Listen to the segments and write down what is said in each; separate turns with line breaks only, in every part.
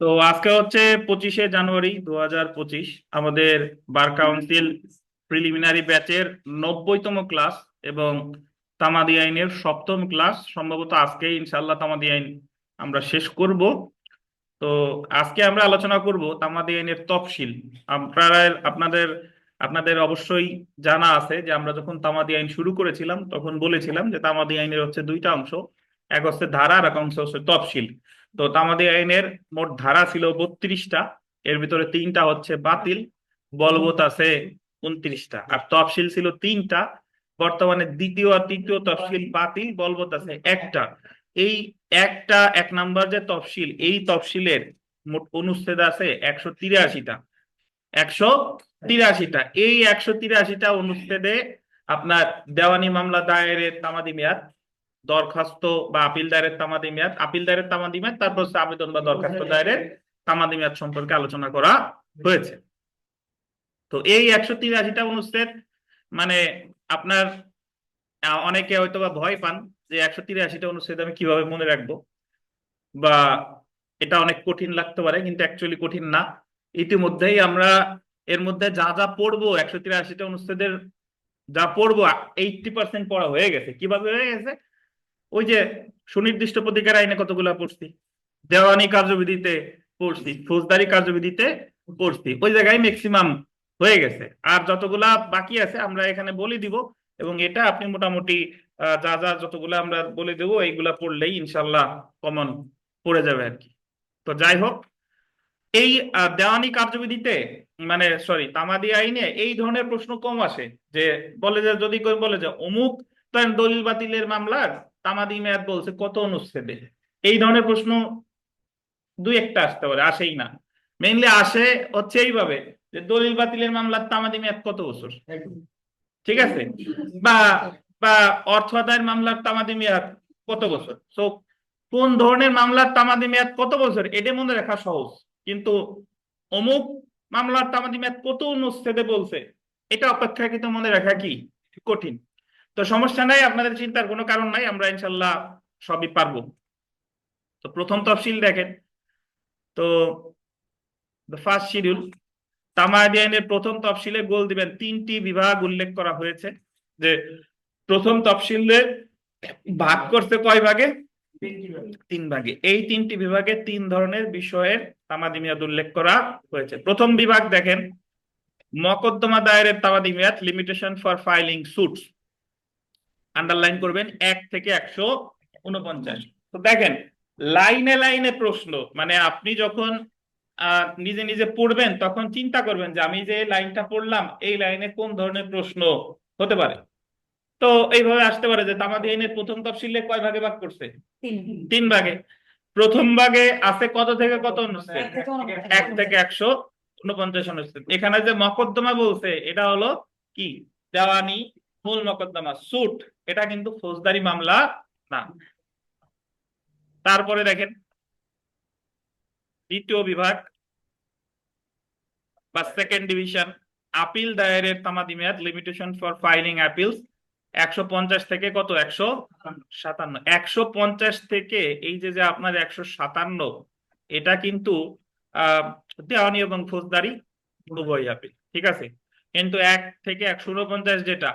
তো আজকে হচ্ছে 25শে জানুয়ারি 2025। আমাদের বার কাউন্সিল প্রিলিমিনারি ব্যাচের 90তম ক্লাস এবং তামাদি আইনের 7ম ক্লাস। সম্ভবত আজকে ইনশাল্লাহ তামাদি আইন আমরা শেষ করব। তো আজকে আমরা আলোচনা করব তামাদি আইনের তফসিল। আপনারা আপনাদের আপনাদের অবশ্যই জানা আছে যে আমরা যখন তামাদি আইন শুরু করেছিলাম তখন বলেছিলাম যে তামাদি আইনের হচ্ছে দুইটা অংশ, এক হচ্ছে ধারা আর এক অংশ হচ্ছে তফসিল। তো তামাদি আইনের মোট ধারা ছিল 32টা, এর ভিতরে 3টা হচ্ছে বাতিল, বলবৎ আছে 29টা, আর তফসিল ছিল 3টা। বর্তমানে দ্বিতীয় আর তৃতীয় তফসিল বাতিল, বলবৎ আছে একটা। এই একটা 1 নাম্বার যে তফসিল, এই তফসিলের মোট অনুচ্ছেদ আছে 183টা। 183টা, এই 183টা অনুচ্ছেদে আপনার দেওয়ানি মামলা দায়েরের তামাদি মেয়াদ, দরখাস্ত বা আপিল দায়েরের তামাদি মেয়াদ, আপিল দায়েরের তামাদি মেয়াদ, তারপর হচ্ছে আবেদন বা দরখাস্ত দায়েরের তামাদি মেয়াদ সম্পর্কে আলোচনা করা হয়েছে। তো এই 183টা অনুচ্ছেদ মানে আপনার অনেকে হয়তো বা ভয় পান যে 183টা অনুচ্ছেদ আমি কিভাবে মনে রাখবো, বা এটা অনেক কঠিন লাগতে পারে, কিন্তু অ্যাকচুয়ালি কঠিন না। ইতিমধ্যেই আমরা এর মধ্যে যা যা পড়বো, 183টা অনুচ্ছেদের যা পড়বো 80% পড়া হয়ে গেছে। কিভাবে হয়ে গেছে? ওই যে সুনির্দিষ্ট প্রতিকার আইনে কতগুলা পড়ছি, দেওয়ানি কার্যবিধিতে পড়ছি, ফৌজদারি কার্যবিধিতে পড়ছি, ওই জায়গায় ম্যাক্সিমাম হয়ে গেছে। আর যতগুলা বাকি আছে আমরা এখানে বলে দিব, এবং এটা আপনি মোটামুটি যা যা যতগুলা আমরা বলে দেবো এইগুলা পড়লেই ইনশাল্লাহ কমন পড়ে যাবে আর কি। তো যাই হোক, এই দেওয়ানি কার্যবিধিতে মানে সরি তামাদি আইনে এই ধরনের প্রশ্ন কম আসে। যে বলে যে যদি কেউ বলে যে অমুক তার দলিল বাতিলের মামলার তামাদি মেয়াদ বলছে কত অনুচ্ছেদে, এই ধরনের প্রশ্ন দুই একটা আসতে পারে, আসেই না। মেইনলি আসে হচ্ছে এইভাবে যে দলিল বাতিলের মামলার তামাদি মেয়াদ কত বছর, ঠিক আছে, বা বা অর্থ আদায়ের মামলার তামাদি মেয়াদ কত বছর। তো কোন ধরনের মামলার তামাদি মেয়াদ কত বছর এটা মনে রাখা সহজ, কিন্তু অমুক মামলার তামাদি মেয়াদ কত অনুচ্ছেদে বলছে এটা অপেক্ষাকৃত মনে রাখা কি কঠিন। তো সমস্যা নাই, আপনাদের চিন্তার কোনো কারণ নাই, আমরা ইনশাল্লাহ সবই পারবো। তো প্রথম তফসিল দেখেন। তো ফার্স্ট শিডিউল, তামাদি আইনের প্রথম তফসিলে গোল দিবেন, 3টি বিভাগ উল্লেখ করা হয়েছে। যে প্রথম তফসিলে ভাগ করছে কয় ভাগে? 3 ভাগে। এই 3টি বিভাগে 3 ধরনের বিষয়ের তামাদি মেয়াদ উল্লেখ করা হয়েছে। প্রথম বিভাগ দেখেন, মকদ্দমা দায়েরের তামাদি মেয়াদ, limitation for filing suits. Underline করবেন 1 থেকে 149। তো দেখেন, লাইনে লাইনে প্রশ্ন, মানে আপনি যখন নিজে নিজে পড়বেন তখন চিন্তা করবেন যে আমি যে লাইনটা পড়লাম এই লাইনে কোন ধরনের প্রশ্ন হতে পারে। তো এইভাবে আসতে পারে যে তামাদি আইনের প্রথম তফসিলে কয় ভাগে ভাগ করছে? 3 ভাগে। প্রথম ভাগে আছে কত থেকে কত অনুচ্ছেদ? 1 থেকে 149 অনুচ্ছেদ। এখানে যে মকদ্দমা বলছে এটা হলো কি? দেওয়ানি মূল মকদ্দমা, সুট। এটা কিন্তু ফৌজদারি মামলা না। তারপরে দেখেন দ্বিতীয় বিভাগ বা সেকেন্ড ডিভিশন, আপিল দায়েরের তামাদি মেয়াদ, লিমিটেশন ফর ফাইলিং অ্যাপিলস। 150 থেকে কত? 157। 150 থেকে এই যে যে আপনার 157, এটা কিন্তু আহ দেওয়ানি এবং ফৌজদারি উভয় আপিল, ঠিক আছে। কিন্তু 1 থেকে 149 যেটা,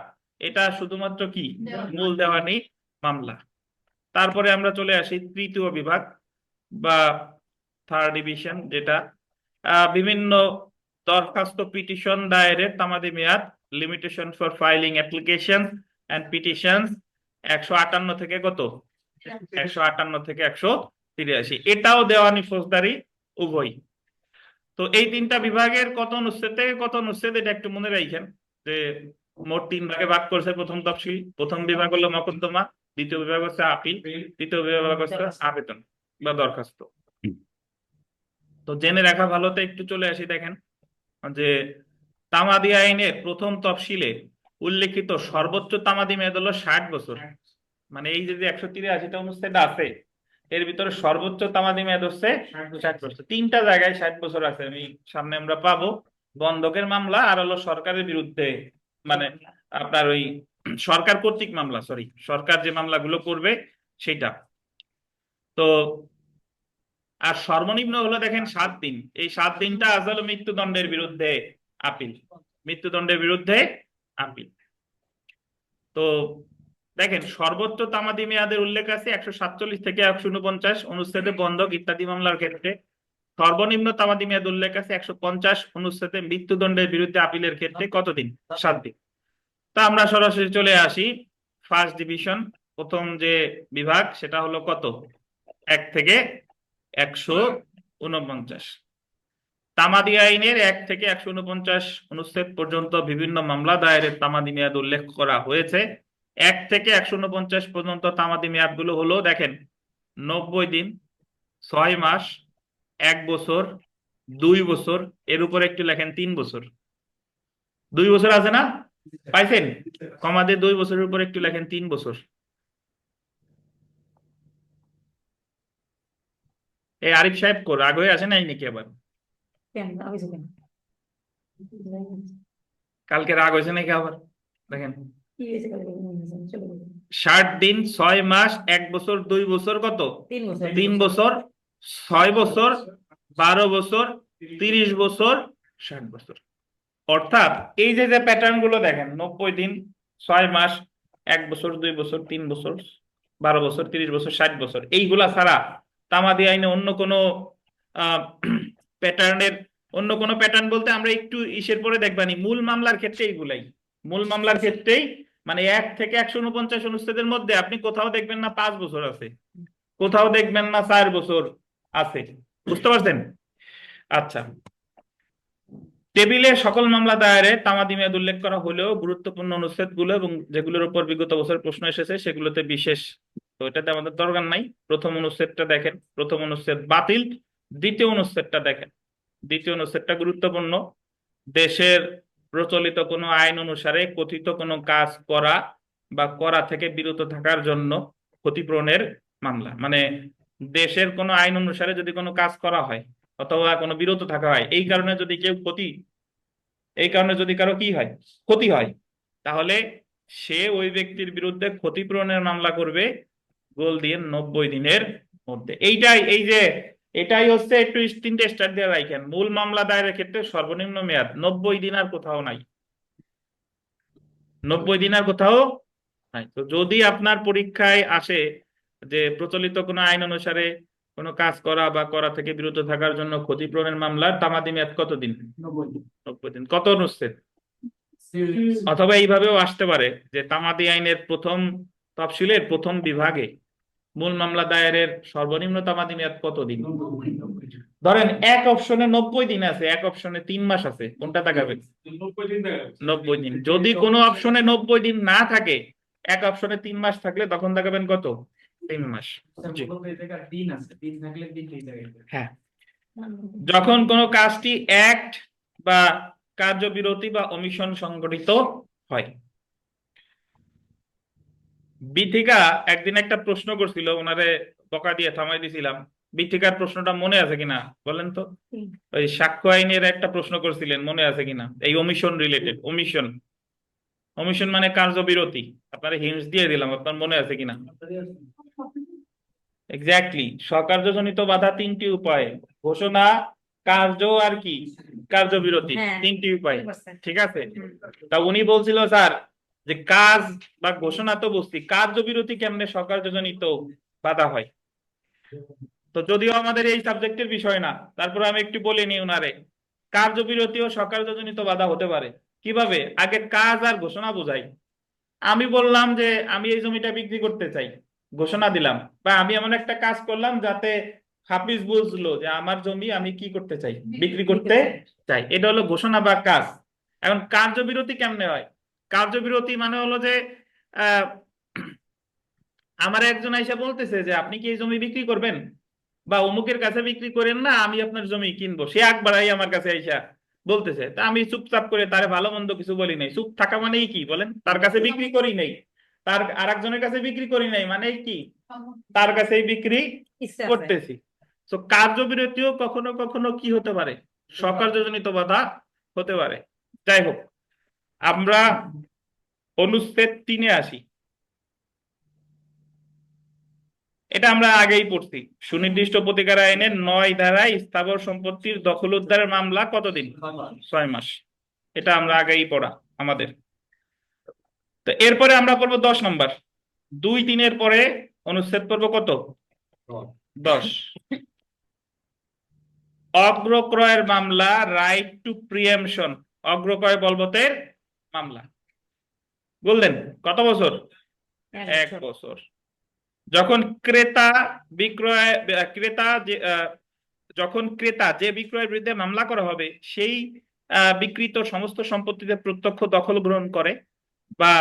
এটা শুধুমাত্র কি মূল দেওয়ানি মামলা। তারপরে আমরা চলে আসি তৃতীয় বিভাগ বা থার্ড ডিভিশন, যেটা বিভিন্ন দরখাস্ত পিটিশন দায়েরের তামাদি মেয়াদ, limitation for filing application and petitions. 158 থেকে কত? 158 থেকে 183। এটাও দেওয়ানি ফৌজদারি উভয়। তো এই 3টা বিভাগের কত অনুচ্ছেদ থেকে কত অনুচ্ছেদ এটা একটু মনে রাখেন। যে মোট 3 ভাগে ভাগ করছে প্রথম তফসিল। প্রথম বিভাগ হলো মকদ্দমা, দ্বিতীয় বিভাগ হচ্ছে আপিল, তৃতীয় বিভাগ হচ্ছে আবেদন বা দরখাস্ত। তো জেনে রাখা ভালো। তো একটু চলে আসি, দেখেন যে তামাদি আইনের প্রথম তফসিলে উল্লেখিত সর্বোচ্চ তামাদি মেয়াদ হলো 60 বছর। মানে এই যে 183টা অনুচ্ছেদ আছে এর ভিতরে সর্বোচ্চ তামাদি মেয়াদ হচ্ছে 60 বছর। 3টা জায়গায় 60 বছর আছে, আমি সামনে আমরা পাবো। বন্ধকের মামলা আর হলো সরকারের বিরুদ্ধে, মানে আপনার ওই সরকার কর্তৃক মামলা, সরি সরকার যে মামলাগুলো করবে সেটা। তো আর সর্বনিম্ন হলো দেখেন 7 দিন। এই 7 দিনটা আজ হলো মৃত্যুদণ্ডের বিরুদ্ধে আপিল, মৃত্যুদণ্ডের বিরুদ্ধে আপিল। তো দেখেন সর্বোচ্চ তামাদি মেয়াদের উল্লেখ আছে 147 থেকে 149 অনুচ্ছেদে বন্ধক ইত্যাদি মামলার ক্ষেত্রে। সর্বনিম্ন তামাদি মেয়াদ উল্লেখ আছে 150 অনুচ্ছেদে মৃত্যুদণ্ডের বিরুদ্ধে আপিলের ক্ষেত্রে কতদিন? 7 দিন। তা আমরা সরাসরি চলে আসি ফার্স্ট ডিভিশন, প্রথম যে বিভাগ সেটা হলো কত? 1 থেকে 149। তামাদি আইনের 1 থেকে 149 অনুচ্ছেদ পর্যন্ত বিভিন্ন মামলা দায়েরের তামাদি মেয়াদ উল্লেখ করা হয়েছে। 1 থেকে 149 পর্যন্ত তামাদি মেয়াদ গুলো হলো দেখেন 90 দিন, 6 মাস, 1 বছর, 2 বছর, এর উপরে একটু লেখেন 3 বছর। 2 বছর আছে না, পাইছেন? কমা দিয়ে 2 বছরের উপরে একটু লেখেন 3 বছর। এই আরিফ সাহেব কো রাগ হয়ে আসে নাই নাকি আবার? কালকে রাগ হয়েছে নাকি আবার? দেখেন 60 দিন, 6 মাস, 1 বছর, 2 বছর, কত? 3 বছর, 6 বছর, 12 বছর, 30 বছর, 60 বছর। অর্থাৎ এই যে যে প্যাটার্ন গুলো দেখেন 90 দিন, 6 মাস, 1 বছর, 2 বছর, 3 বছর, 12 বছর, 30 বছর, 60 বছর, এইগুলা ছাড়া তামাদি আইনে অন্য কোনো প্যাটার্নের, অন্য কোনো প্যাটার্ন বলতে আমরা একটু ইসের পরে দেখবানি, মূল মামলার ক্ষেত্রে এইগুলাই, মূল মামলার ক্ষেত্রেই মানে 1 থেকে 149 অনুচ্ছেদের মধ্যে আপনি কোথাও দেখবেন না 5 বছর আছে, কোথাও দেখবেন না 4 বছর আছে। বুঝতে পারছেন? আচ্ছা, টেবিলে সকল মামলা দায়েরে তামাদি মেয়াদ উল্লেখ করা হলেও গুরুত্বপূর্ণ অনুচ্ছেদগুলো এবং যেগুলোর উপর বিগত বছর প্রশ্ন এসেছে সেগুলোতে বিশেষ, তো এটাতে আমাদের দরকার নাই। প্রথম অনুচ্ছেদটা দেখেন, প্রথম অনুচ্ছেদ বাতিল। দ্বিতীয় অনুচ্ছেদটা দেখেন, দ্বিতীয় অনুচ্ছেদটা গুরুত্বপূর্ণ। দেশের প্রচলিত কোনো আইন অনুসারে কথিত কোনো কাজ করা বা করা থেকে বিরত থাকার জন্য ক্ষতিপূরণের মামলা, মানে দেশের কোনো আইন অনুসারে যদি কোনো কাজ করা হয় অথবা কোনো বিরত থাকা হয়, এই কারণে যদি কেউ এই কারণে যদি কারো কি হয়, ক্ষতি হয়, তাহলে সে ওই ব্যক্তির বিরুদ্ধে ক্ষতিপূরণের মামলা করবে গোল দিয়ে 90 দিনের মধ্যে। এইটাই, এই যে এটাই হচ্ছে একটু 3টে স্টার দিয়ে রাখেন, মূল মামলা দায়েরের ক্ষেত্রে সর্বনিম্ন মেয়াদ 90 দিন, আর কোথাও নাই, 90 দিন আর কোথাও নাই। তো যদি আপনার পরীক্ষায় আসে যে প্রচলিত কোনো আইন অনুসারে কোনো কাজ করা বা করা থেকে বিরত থাকার জন্য ক্ষতিপূরণের মামলার তামাদি মেয়াদ কতদিন? 90 দিন। কত অনুচ্ছেদ? অথবা এইভাবেও আসতে পারে যে তামাদি আইনের প্রথম তফসিলের প্রথম বিভাগে মূল মামলা দায়েরের সর্বনিম্ন তামাদি মেয়াদ কতদিন? ধরেন এক অপশনে 90 দিন আছে, এক অপশনে 3 মাস আছে, কোনটা তাকাবেন? 90 দিন। যদি কোনো অপশনে 90 দিন না থাকে, এক অপশনে 3 মাস থাকলে তখন তাকাবেন কত? 3 মাস। হ্যাঁ, যখন কোনো কাজটি অ্যাক্ট বা কার্যবিরতি বা অমিশন সংঘটিত হয়। বিথিকা একদিন একটা প্রশ্ন করছিল, ওনারে বকা দিয়ে থামাই দিছিলাম। বিথিকার প্রশ্নটা মনে আছে কিনা বলেন তো? ওই সাক্ষ্য আইনের একটা প্রশ্ন করছিলেন, মনে আছে কিনা? এই অমিশন রিলেটেড, অমিশন, অমিশন মানে কার্যবিরতি। আপনারা হিন্টস দিয়ে দিলাম, আপনার মনে আছে কিনা? এক্স্যাক্টলি, স্বকার্যজনিত বাধা 3টি উপায়: ঘোষণা, কার্য, আর কি কার্যবিরতি, 3টি উপায়। ঠিক আছে, তা উনি বলছিল স্যার যে কাজ বা ঘোষণা তো বুঝছি, কার্যবিরতি কেমনে স্বকার্যজনিত বাধা হয়? তো যদিও আমাদের এই সাবজেক্টের বিষয় না, তারপর আমি একটু বলিনি উনারে, কার্যবিরতি ও স্বকার্যজনিত বাধা হতে পারে কিভাবে, আগে কাজ আর ঘোষণা বোঝাই। আমি বললাম যে আমি এই জমিটা বিক্রি করতে চাই, ঘোষণা দিলাম, বা আমি এমন একটা কাজ করলাম যাতে হাফিজ বুঝলো যে আমার জমি আমি কি করতে চাই, বিক্রি করতে চাই, এটা হলো ঘোষণা বা কাজ। এখন কার্যবিরতি কেমনে হয়? কার্যবিরতি মানে হলো যে আহ আমার একজন আইসা বলতেছে যে আপনি কি এই জমি বিক্রি করবেন, বা অমুকের কাছে বিক্রি করেন না, আমি আপনার জমি কিনবো, সে একবারাই আমার কাছে আইসা বলতেছে, তা আমি চুপচাপ করে তারে ভালো মন্দ কিছু বলি নাই। চুপ থাকা মানেই কি বলেন? তার কাছে বিক্রি করি নাই, তার আরেকজনের কাছে বিক্রি করি নাই, মানে কি তার কাছেই বিক্রি করতেছি। তো কার্যবিরতিও কখনো কখনো কি হতে পারে, স্বকার্যজনিত বাধা হতে পারে। যাই হোক, আমরা অনুচ্ছেদ 3-এ আসি। এটা আমরা আগেই পড়ছি, সুনির্দিষ্ট প্রতিকার আইনের 9 ধারায় স্থাবর সম্পত্তির দখল উদ্ধারের মামলা কতদিন? 6 মাস। এটা আমরা আগেই পড়া আমাদের। তো এরপরে আমরা পড়বো 10 নম্বর। 2-3 পরে অনুচ্ছেদ পড়বো কত? 10। অগ্রক্রয়ের মামলা, রাইট টু প্রিএমশন। অগ্রক্রয় বলবতের মামলা বললেন কত বছর? 1 বছর। যখন ক্রেতা বিক্রয় ক্রেতা যে যখন ক্রেতা যে বিক্রয়ের বিরুদ্ধে মামলা করা হবে সেই বিক্রিত সমস্ত সম্পত্তিতে প্রত্যক্ষ দখল গ্রহণ করে, বা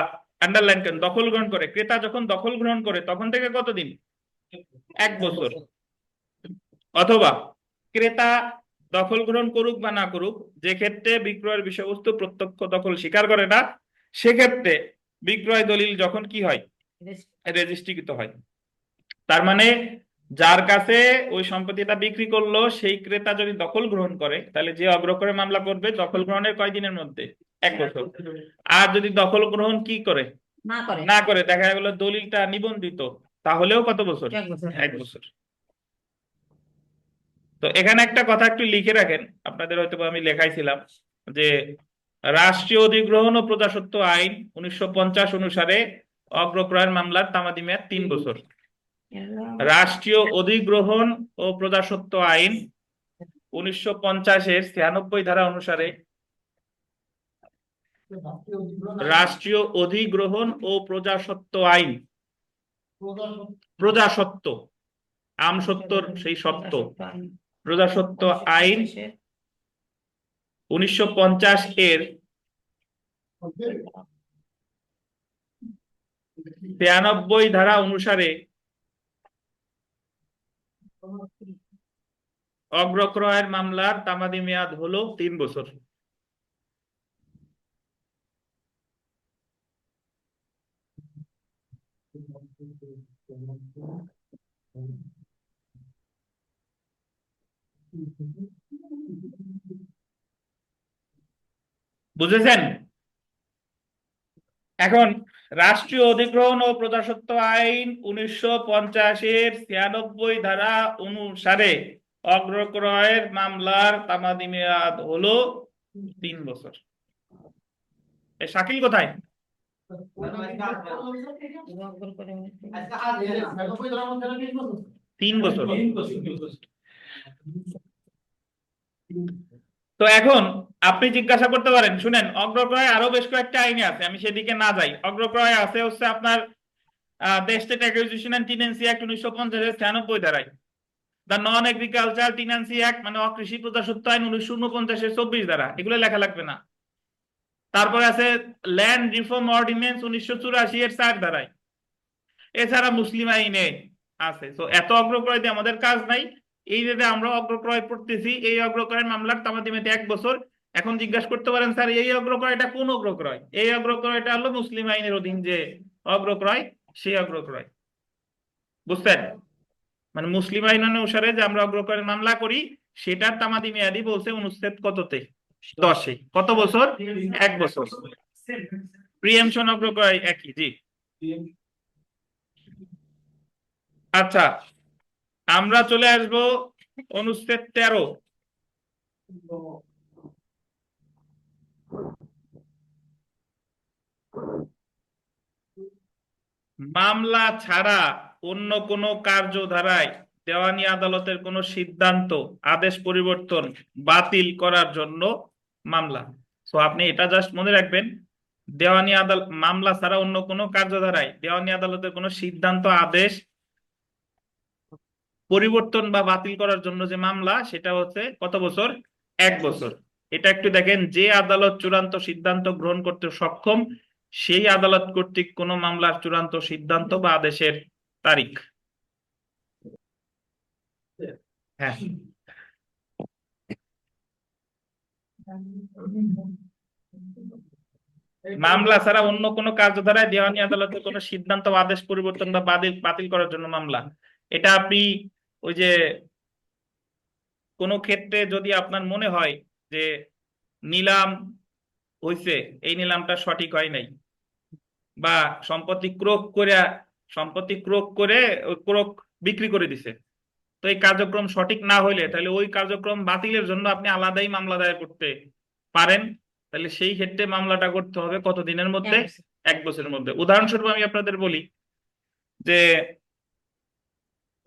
আন্ডারলাইন করেন, দখল গ্রহণ করে। ক্রেতা যখন দখল গ্রহণ করে তখন থেকে কতদিন? 1 বছর। অথবা ক্রেতা দখল গ্রহণ করুক বা না করুক, যে ক্ষেত্রে বিক্রয়ের বিষয়বস্তু প্রত্যক্ষ দখল স্বীকার করে না, সেক্ষেত্রে বিক্রয় দলিল যখন কি হয়? রেজিস্ট্রিকৃত হয়। তার মানে যার কাছে ওই সম্পত্তিটা বিক্রি করলো সেই ক্রেতা যদি দখল গ্রহণ করে, তাহলে যে অগ্রক্রয় মামলা করবে দখল গ্রহণের কয়দিনের মধ্যে? 1 বছর। আর যদি দখল গ্রহণ কি করে? না করে, দেখা গেল দলিলটা নিবন্ধিত, তাহলেও কত বছর? 1 বছর। তো এখানে একটা কথা একটু লিখে রাখেন, আপনাদের হয়তো আমি লেখাইছিলাম যে রাষ্ট্রীয় অধিগ্রহণ ও প্রজাস্বত্ব আইন 1950 অনুসারে অগ্রক্রয়ের মামলার তামাদি মেয়াদ 3 বছর। রাষ্ট্রীয় অধিগ্রহণ ও প্রজাস্বত্ব আইন 1950-এর 96 ধারা অনুসারে রাষ্ট্রীয় অধিগ্রহণ ও প্রজাস্বত্ব আইন, প্রজাস্বত্ব, আমসত্বর সেই সত্য, প্রজাস্বত্ব আইন 1950-এর 93 ধারা অনুসারে অগ্রক্রয়ের মামলার তামাদি মেয়াদ হলো 3 বছর। বুঝেছেন? এখন রাষ্ট্রীয় অধিগ্রহণ ও প্রজাস্বত্ব আইন 1950-এর 96 ধারা অনুসারে অগ্রক্রয়ের মামলার তামাদি মেয়াদ হলো 3 বছর। শাকিল কোথায়? 3 বছর। তো এখন আপনি জিজ্ঞাসা করতে পারেন, শুনেন, অগ্রক্রয় আরো বেশ কয়েকটা আইনে আছে, আমি সেদিকে না যাই। অগ্রক্রয় আছে হচ্ছে আপনার the state acquisition and tenancy act 1950-এর 96 ধারায়, the non agriculture tenancy act মানে অকৃষি প্রজাস্বত্ব আইন 1949-এর 24 ধারা, এগুলো লেখা লাগবে না। তারপরে আছে ল্যান্ড রিফর্ম অর্ডিন্যান্স 1984-এর 4 ধারায়। এছাড়া মুসলিম আইনে আছে। তো এত অগ্রক্রয় দিয়ে আমাদের কাজ নাই। এই যে আমরা অগ্রক্রয় পড়তেছি, এই অগ্রক্রয়ের মামলার তামাদি মেয়াদ 1 বছর। এখন জিজ্ঞাসা করতে পারেন, স্যার এই অগ্রক্রয়টা কোন অগ্রক্রয়? এই অগ্রক্রয়টা হলো মুসলিম আইনের অধীন যে অগ্রক্রয়, সেই অগ্রক্রয়। বুঝছেন? মানে মুসলিম আইন অনুসারে যে আমরা অগ্রক্রয়ের মামলা করি, সেটার তামাদি মেয়াদি বলছে অনুচ্ছেদ কততে? 10-এ। কত বছর? 1 বছর। প্রিএমশন অগ্রক্রয় একই। জি, আচ্ছা, আমরা চলে আসব অনুচ্ছেদ 13। মামলা ছাড়া অন্য কোনো কার্যধারায় দেওয়ানি আদালতের কোনো সিদ্ধান্ত, আদেশ পরিবর্তন, বাতিল করার জন্য মামলা। তো আপনি এটা জাস্ট মনে রাখবেন, দেওয়ানি আদালত মামলা ছাড়া অন্য কোনো কার্যধারায় দেওয়ানি আদালতের কোনো সিদ্ধান্ত, আদেশ পরিবর্তন বা বাতিল করার জন্য যে মামলা, সেটা হচ্ছে কত বছর? 1 বছর। এটা একটু দেখেন, যে আদালত চূড়ান্ত সিদ্ধান্ত গ্রহণ করতে সক্ষম সেই আদালত কর্তৃক কোনো মামলার চূড়ান্ত সিদ্ধান্ত বা আদেশের তারিখ। হ্যাঁ, মামলা ছাড়া অন্য কোনো কার্যধারায় দেওয়ানি আদালতের কোনো সিদ্ধান্ত বা আদেশ পরিবর্তন বা বাতিল করার জন্য মামলা। এটা আপনি ওই যে কোনো ক্ষেত্রে যদি আপনার মনে হয় যে নিলাম হইছে, এই নিলামটা সঠিক হয় নাই, বা সম্পত্তি ক্রোক করে ওই ক্রোক বিক্রি করে দিছে। তো এই কার্যক্রম সঠিক না হইলে তাহলে ওই কার্যক্রম বাতিলের জন্য আপনি আলাদাই মামলা দায়ের করতে পারেন। তাহলে সেই ক্ষেত্রে মামলাটা করতে হবে কত দিনের মধ্যে? 1 বছরের মধ্যে। উদাহরণস্বরূপ আমি আপনাদের বলি যে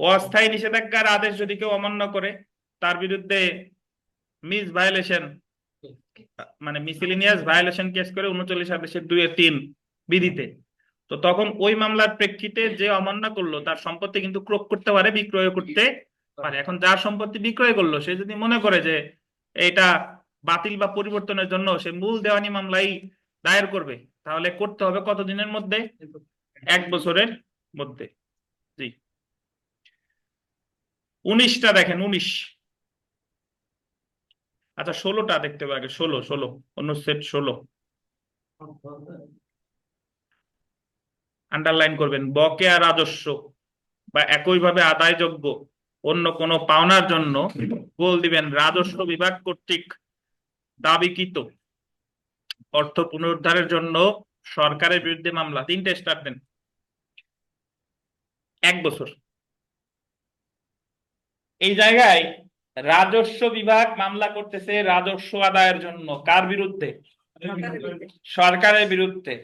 অস্থায়ী নিষেধাজ্ঞার আদেশ যদি কেউ অমান্য করে, তার বিরুদ্ধে মিস ভায়োলেশন মানে মিসিলিনিয়াস ভায়োলেশন কেস করে 39 আদেশের 2-3 বিধিতে, তো তখন ওই মামলার প্রেক্ষিতে যে অমান্য করলো তার সম্পত্তি কিন্তু ক্রয় করতে পারে, বিক্রয় করতে পারে। এখন যার সম্পত্তি বিক্রয় করলো সে যদি মনে করে যে এটা বাতিল বা পরিবর্তনের জন্য সে মূল দেওয়ানি মামলাই দায়ের করবে, তাহলে করতে হবে কত দিনের মধ্যে? 1 বছরের মধ্যে। জি। 19টা দেখেন, 19। আচ্ছা 16টা দেখতে হবে আগে, 16 অনুচ্ছেদ 16 আন্ডারলাইন করবেন। বকেয়া রাজস্ব বা একইভাবে আদায়যোগ্য অন্য কোনো পাওনার জন্য গোল দিবেন রাজস্ব বিভাগ কর্তৃক দাবিকৃত অর্থ পুনরুদ্ধারের জন্য সরকারের বিরুদ্ধে মামলা। 3টে স্টার দেন। 1 বছর। এই জায়গায় রাজস্ব বিভাগ মামলা করতেছে রাজস্ব আদায়ের জন্য কার বিরুদ্ধে? সরকারের বিরুদ্ধে।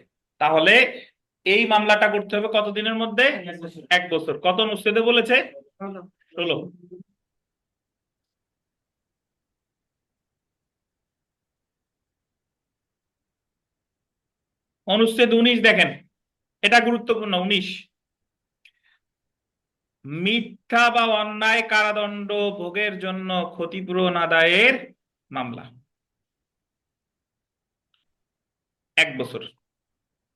তাহলে এই মামলাটা করতে হবে কত দিনের মধ্যে? 1 বছর। কত অনুচ্ছেদে বলেছে? 16। অনুচ্ছেদ 19 দেখেন, এটা গুরুত্বপূর্ণ। 19, মিথ্যা বা অন্যায় কারাদণ্ড ভোগের জন্য ক্ষতিপূরণ আদায়ের মামলা। 1 বছর।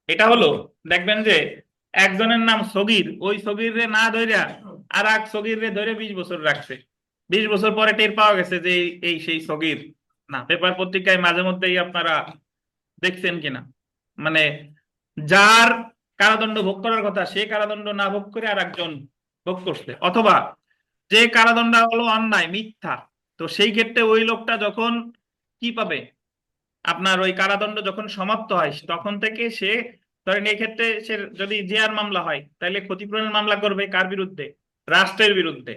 এটা হলো দেখবেন যে একজনের নাম সগির, ওই সগির রে না ধইরা আর এক সগির রে ধরে 20 বছর রাখছে। 20 বছর পরে টের পাওয়া গেছে যে এই সেই সগির না। পেপার পত্রিকায় মাঝে মধ্যেই আপনারা দেখছেন কিনা, মানে যার কারাদণ্ড ভোগ করার কথা সে কারাদণ্ড না ভোগ করে আর একজন ভোগ করছে, অথবা যে কারাদণ্ড হলো অন্যায় মিথ্যা, তো সেই ক্ষেত্রে ওই লোকটা যখন কি পাবে, আপনার ওই কারাদণ্ড যখন সমাপ্ত হয় তখন থেকে সে, ধরেন এই ক্ষেত্রে সে যদি জিয়ার মামলা হয় তাহলে ক্ষতিপূরণের মামলা করবে কার বিরুদ্ধে? রাষ্ট্রের বিরুদ্ধে।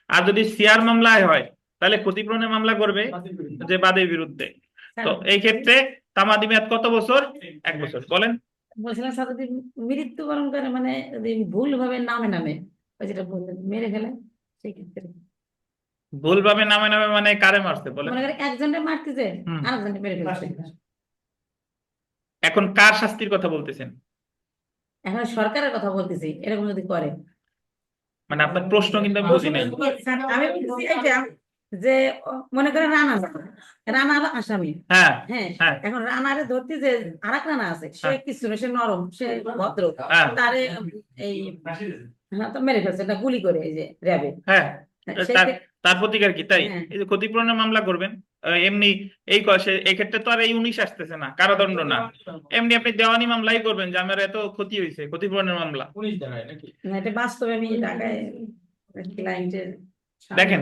আর যদি সিয়ার মামলায় হয় তাহলে ক্ষতিপূরণের মামলা করবে যে বাদীর বিরুদ্ধে। তো এই ক্ষেত্রে তামাদি মেয়াদ কত বছর? 1 বছর। বলেন।
বলছিলাম স্যার যদি মৃত্যুবরণ করে মানে যদি ভুল ভাবে নামে নামে ওই যেটা বললেন মেরে ফেলে সেই ক্ষেত্রে
ভুলভাবে নামে নামে মানে কারে মারছে বলেন?
মনে করে একজনকে মারতেছে আরেকজনকে মেরে ফেলছে,
এখন কার শাস্তির কথা বলতেছেন?
এখন সরকারের কথা বলতেছি এরকম যদি করে।
মানে আপনার প্রশ্ন কিন্তু আমি বুঝি নাই।
আমি বলছি এইটা যে মনে করে রানা রানা হলো আসামি,
হ্যাঁ
হ্যাঁ
হ্যাঁ
এখন রানারে ধরতে যে আরেক রানা আছে সে
হ্যাঁ
কিছু না, সে নরম, সে ভদ্র,
হ্যাঁ
তারে এই হ্যাঁ তো মেরে ফেলছে না গুলি করে এই যে র্যাবে
হ্যাঁ,
সেই
তার তার প্রতিকার কি তাই?
হ্যাঁ
এই যে ক্ষতিপূরণের মামলা করবেন। এমনি এই ক্ষেত্রে তো আর এই 19 আসতেছে না, কারাদণ্ড না। এমনি আপনি দেওয়ানি মামলাই করবেন যে আমার এত ক্ষতি হয়েছে, ক্ষতিপূরণের মামলা।
না এটা বাস্তবে আমি ঢাকায় ক্লায়েন্টের
দেখেন,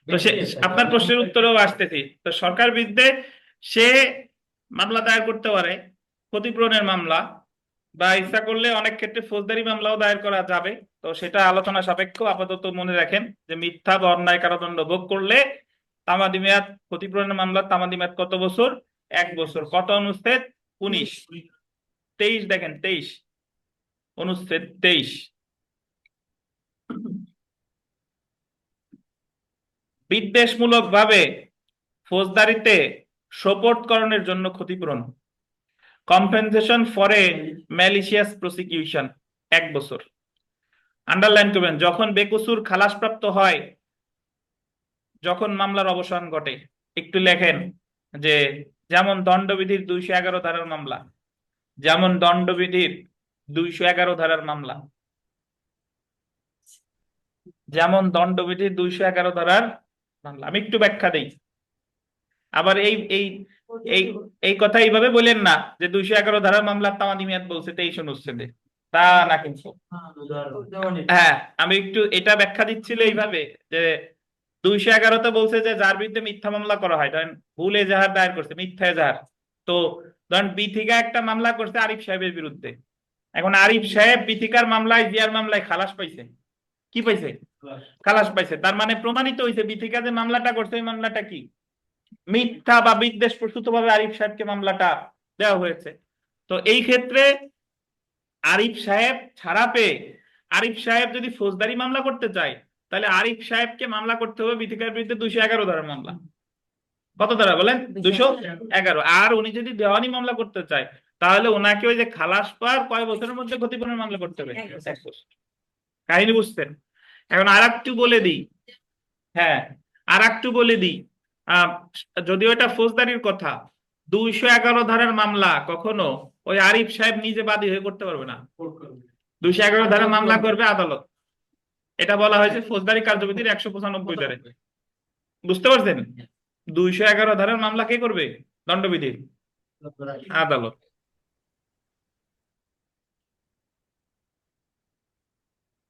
তো সে আপনার প্রশ্নের উত্তরেও আসতেছি। তো সরকার বিরুদ্ধে সে মামলা দায়ের করতে পারে ক্ষতিপূরণের মামলা, বা ইচ্ছা করলে অনেক ক্ষেত্রে ফৌজদারি মামলাও দায়ের করা যাবে। তো সেটা আলোচনা সাপেক্ষ। আপাতত মনে রাখেন যে মিথ্যা বা অন্যায় কারাদণ্ড ভোগ করলে তামাদি মেয়াদ, ক্ষতিপূরণের মামলা তামাদি মেয়াদ কত বছর? 1 বছর। কত অনুচ্ছেদ? 19। 23 দেখেন, 23 অনুচ্ছেদ 23, বিদ্বেষমূলক ভাবে ফৌজদারিতে সোপর্দকরণের জন্য ক্ষতিপূরণ, compensation for a malicious prosecution. 1 বছর। আন্ডারলাইন করবেন, যখন বেকসুর খালাসপ্রাপ্ত হয়, যখন মামলার অবসান ঘটে। একটু লেখেন যে যেমন দণ্ডবিধির 211 ধারার মামলা, যেমন দণ্ডবিধির 211 ধারার মামলা, যেমন দণ্ডবিধির 211 ধারার মামলা। আমি একটু ব্যাখ্যা দেই। আবার এই এই এই এই কথা এইভাবে বলেন না যে 211 ধারার মামলার তামাদি মেয়াদ বলছে 23 অনুচ্ছেদে, তা না কিন্তু। হ্যাঁ, আমি একটু এটা ব্যাখ্যা দিচ্ছিল এইভাবে যে 211-তে বলছে যে যার বিরুদ্ধে মিথ্যা মামলা করা হয়, ধরেন ভুল এজাহার দায়ের করছে, মিথ্যা এজাহার। তো ধরেন বিথিকা একটা মামলা করছে আরিফ সাহেবের বিরুদ্ধে। এখন আরিফ সাহেব বিথিকার মামলায় জিয়ার মামলায় খালাস পাইছে। কি পাইছে? খালাস পাইছে। তার মানে প্রমাণিত হয়েছে বিথিকা যে মামলাটা করছে ওই মামলাটা কি মিথ্যা বা বিদ্বেষ প্রসূত ভাবে আরিফ সাহেবকে মামলাটা দেওয়া হয়েছে। তো এই ক্ষেত্রে আরিফ সাহেব ছাড়া পেয়ে আরিফ সাহেব যদি ফৌজদারি মামলা করতে চায় তাহলে আরিফ সাহেবকে মামলা করতে হবে বিথিকার বিরুদ্ধে 211 ধারার মামলা। কত ধারা বলেন? 211। আর উনি যদি দেওয়ানি মামলা করতে চায় তাহলে ওনাকে ওই যে খালাস পাওয়ার কয় বছরের মধ্যে ক্ষতিপূরণের মামলা করতে হবে?
1 বছর।
1 বছর। কাহিনী বুঝছেন? এখন আর একটু বলে দিই। হ্যাঁ, আর একটু বলে দিই। আহ, যদিও এটা ফৌজদারির কথা, 211 ধারার মামলা কখনো ওই আরিফ সাহেব নিজে বাদী হয়ে করতে পারবে না। 211 ধারার মামলা করবে আদালত। এটা বলা হয়েছে ফৌজদারি কার্যবিধির 195 ধারে। বুঝতে পারছেন? 211 ধারার মামলা কে করবে? দণ্ডবিধির আদালত।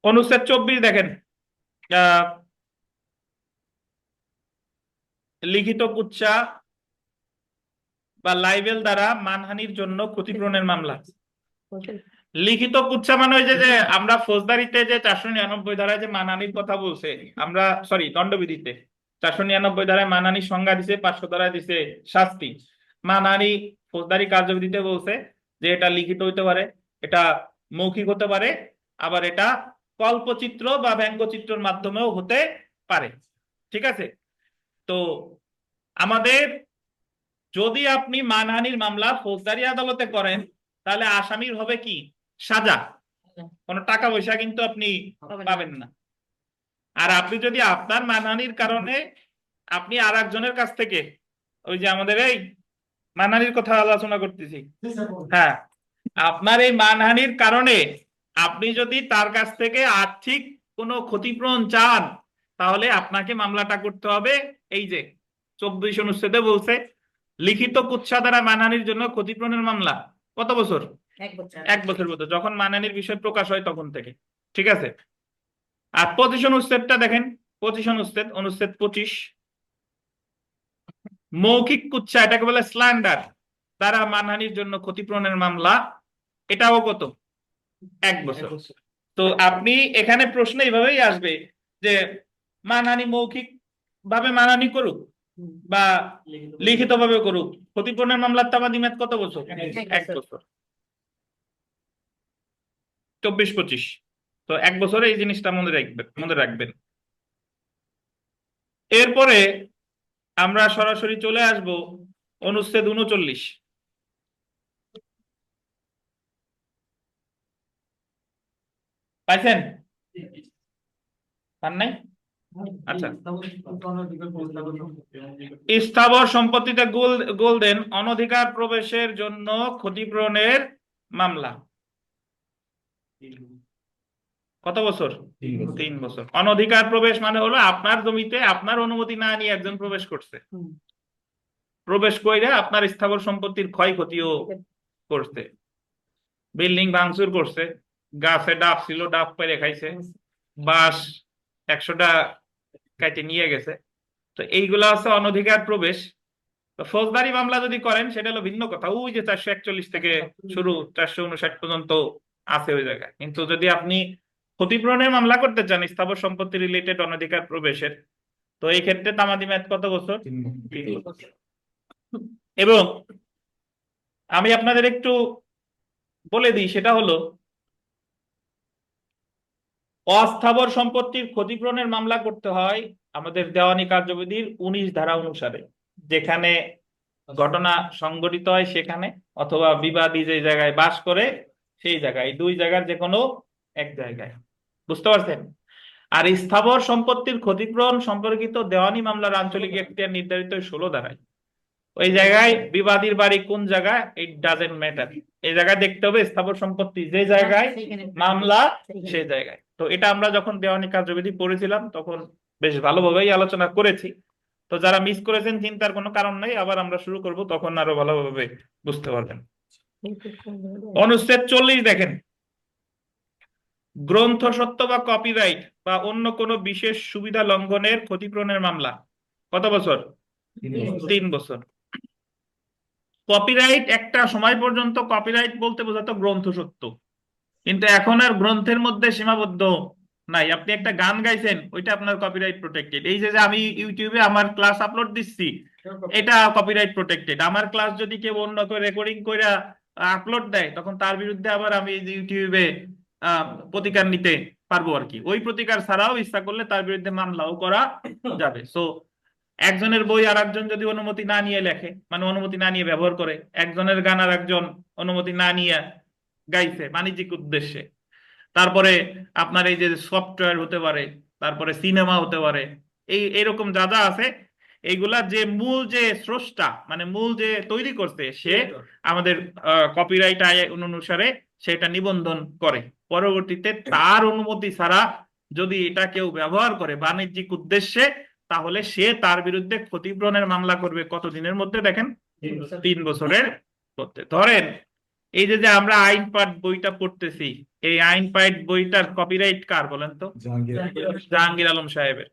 অনুচ্ছেদ 24 দেখেন, আহ, লিখিত কুৎসা বা লাইবেল দ্বারা মানহানির জন্য ক্ষতিপূরণের মামলা। লিখিত কুৎসা মানে ওই যে আমরা ফৌজদারিতে যে 499 ধারায় যে মানহানির কথা বলছে, আমরা সরি দণ্ডবিধিতে 499 ধারায় মানহানির সংজ্ঞা দিছে, 500 ধারায় দিছে শাস্তি। মানহানি ফৌজদারি কার্যবিধিতে বলছে যে এটা লিখিত হইতে পারে, এটা মৌখিক হতে পারে, আবার এটা কল্পচিত্র বা ব্যঙ্গচিত্রের মাধ্যমেও হতে পারে। ঠিক আছে? তো আমাদের যদি আপনি মানহানির মামলা ফৌজদারি আদালতে করেন তাহলে আসামির হবে কি সাজা, কোনো টাকা পয়সা কিন্তু আপনি পাবেন না। আর আপনি যদি আপনার মানহানির কারণে আপনি আর একজনের কাছ থেকে, ওই যে আমাদের এই মানহানির কথা আলোচনা করতেছি, হ্যাঁ, আপনার এই মানহানির কারণে আপনি যদি তার কাছ থেকে আর্থিক কোনো ক্ষতিপূরণ চান তাহলে আপনাকে মামলাটা করতে হবে। এই যে 24 অনুচ্ছেদে বলছে লিখিত কুৎসা দ্বারা মানহানির জন্য ক্ষতিপূরণের মামলা কত বছর?
1 বছর।
1 বছর পর্যন্ত, যখন মানহানির বিষয় প্রকাশ হয় তখন থেকে। ঠিক আছে? আর 25 অনুচ্ছেদটা দেখেন, 25 অনুচ্ছেদ, অনুচ্ছেদ 25, মৌখিক কুৎসা, এটাকে বলে স্ল্যান্ডার, দ্বারা মানহানির জন্য ক্ষতিপূরণের মামলা, এটাও কত? 1 বছর। তো আপনি এখানে প্রশ্ন এইভাবেই আসবে যে মানহানি মৌখিক ভাবে মানহানি করুক বা লিখিত ভাবে করুক, ক্ষতিপূরণের মামলার তামাদি মেয়াদ কত বছর? 1 বছর। 24-25। তো 1 বছরে এই জিনিসটা মনে রাখবেন। এরপরে আমরা সরাসরি চলে আসব অনুচ্ছেদ 39। পাইছেন? পান নাই? আচ্ছা, স্থাবর সম্পত্তিতে গোল দেন অনধিকার প্রবেশের জন্য ক্ষতিপূরণের মামলা কত বছর? 3 বছর। অনধিকার প্রবেশ মানে হলো আপনার জমিতে আপনার অনুমতি না নিয়ে একজন প্রবেশ করছে, প্রবেশ কইরা আপনার স্থাবর সম্পত্তির ক্ষয়ক্ষতিও করছে, বিল্ডিং ভাঙচুর করছে, গাছে ডাব ছিল ডাব পেরে খাইছে, বাঁশ 100টা কাটে নিয়ে গেছে। তো এইগুলা হচ্ছে অনধিকার প্রবেশ। তো ফৌজদারি মামলা যদি করেন সেটা হলো ভিন্ন কথা, ওই যে 441 থেকে শুরু 459 পর্যন্ত আছে ওই জায়গায়। কিন্তু যদি আপনি ক্ষতিপূরণের মামলা করতে চান স্থাবর সম্পত্তি রিলেটেড অনধিকার প্রবেশের, তো এই ক্ষেত্রে তামাদি মেয়াদ কত বছর? 3 বছর। এবং আমি আপনাদের একটু বলে দিই, সেটা হলো অস্থাবর সম্পত্তির ক্ষতিপূরণের মামলা করতে হয় আমাদের দেওয়ানি কার্যবিধির 19 ধারা অনুসারে, যেখানে ঘটনা সংঘটিত হয় সেখানে, অথবা বিবাদী যে জায়গায় বাস করে সেই জায়গায়, 2 জায়গার যে কোনো এক জায়গায়। বুঝতে পারছেন? আর স্থাবর সম্পত্তির ক্ষতিপূরণ সম্পর্কিত দেওয়ানি মামলার আঞ্চলিক এখতিয়ার নির্ধারিত 16 ধারায়। ওই জায়গায় বিবাদীর বাড়ি কোন জায়গায় ইট ডাজেন্ট ম্যাটার, এই জায়গায় দেখতে হবে স্থাবর সম্পত্তি যে জায়গায় মামলা সেই জায়গায়। তো এটা আমরা যখন দেওয়ানি কার্যবিধি পড়েছিলাম তখন বেশ ভালোভাবেই আলোচনা করেছি। তো যারা মিস করেছেন চিন্তার কোনো কারণ নাই, আবার আমরা শুরু করব, তখন আরো ভালোভাবে বুঝতে পারবেন। অনুচ্ছেদ 40 দেখেন, গ্রন্থ সত্য বা কপিরাইট বা অন্য কোনো বিশেষ সুবিধা লঙ্ঘনের ক্ষতিপূরণের মামলা কত বছর? 3 বছর। কপিরাইট একটা সময় পর্যন্ত কপিরাইট বলতে বোঝাতো গ্রন্থ সত্য, কিন্তু এখন আর গ্রন্থের মধ্যে সীমাবদ্ধ নাই, আপনি একটা গান গাইছেন, ওইটা আপনার কপিরাইট প্রোটেক্টেড। এই যে যে আমি ইউটিউবে আমার ক্লাস আপলোড দিচ্ছি, এটা কপিরাইট প্রোটেক্টেড। আমার ক্লাস যদি কেউ অন্য করে রেকর্ডিং করে আপলোড দেয়, তখন তার বিরুদ্ধে আবার আমি এই যে ইউটিউবে প্রতিকার নিতে পারবো আর কি। ওই প্রতিকার ছাড়াও ইচ্ছা করলে তার বিরুদ্ধে মামলাও করা যাবে। সো একজনের বই আর একজন যদি অনুমতি না নিয়ে লেখে, মানে অনুমতি না নিয়ে ব্যবহার করে, একজনের গান আর একজন অনুমতি না নিয়ে গাইছে বাণিজ্যিক উদ্দেশ্যে, তারপরে আপনার এই যে সফটওয়্যার হতে পারে, তারপরে সিনেমা হতে পারে, এই এরকম যা যা আছে, এইগুলা যে মূল যে স্রষ্টা, মানে মূল যে তৈরি করছে সে আমাদের কপিরাইট আইন অনুসারে সেটা নিবন্ধন করে। পরবর্তীতে তার অনুমতি ছাড়া যদি এটা কেউ ব্যবহার করে বাণিজ্যিক উদ্দেশ্যে, তাহলে সে তার বিরুদ্ধে ক্ষতিপূরণের মামলা করবে কতদিনের মধ্যে দেখেন? 3 বছরের মধ্যে। ধরেন এই যে যে আমরা আইন পাঠ বইটা পড়তেছি, এই আইন পাঠ বইটার কপিরাইট কার বলেন তো? জাহাঙ্গীর আলম সাহেবের।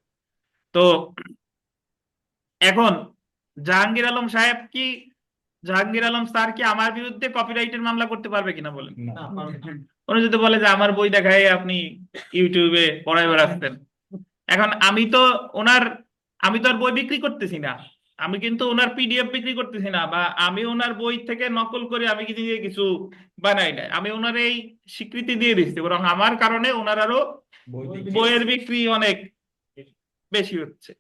তো এখন জাহাঙ্গীর আলম সাহেব কি, জাহাঙ্গীর আলম স্যার কি আমার বিরুদ্ধে কপিরাইটের মামলা করতে পারবে কিনা বলেন? উনি যদি বলে যে আমার বই দেখায় আপনি ইউটিউবে পড়ায় বেড়াচ্ছেন, এখন আমি তো ওনার, আমি তো আর বই বিক্রি করতেছি না, আমি কিন্তু ওনার পিডিএফ বিক্রি করতেছি না, বা আমি ওনার বই থেকে নকল করে আমি কিছু কিছু বানাই নাই, আমি ওনার এই স্বীকৃতি দিয়ে দিচ্ছি, বরং আমার কারণে ওনার আরো বইয়ের বিক্রি অনেক বেশি হচ্ছে।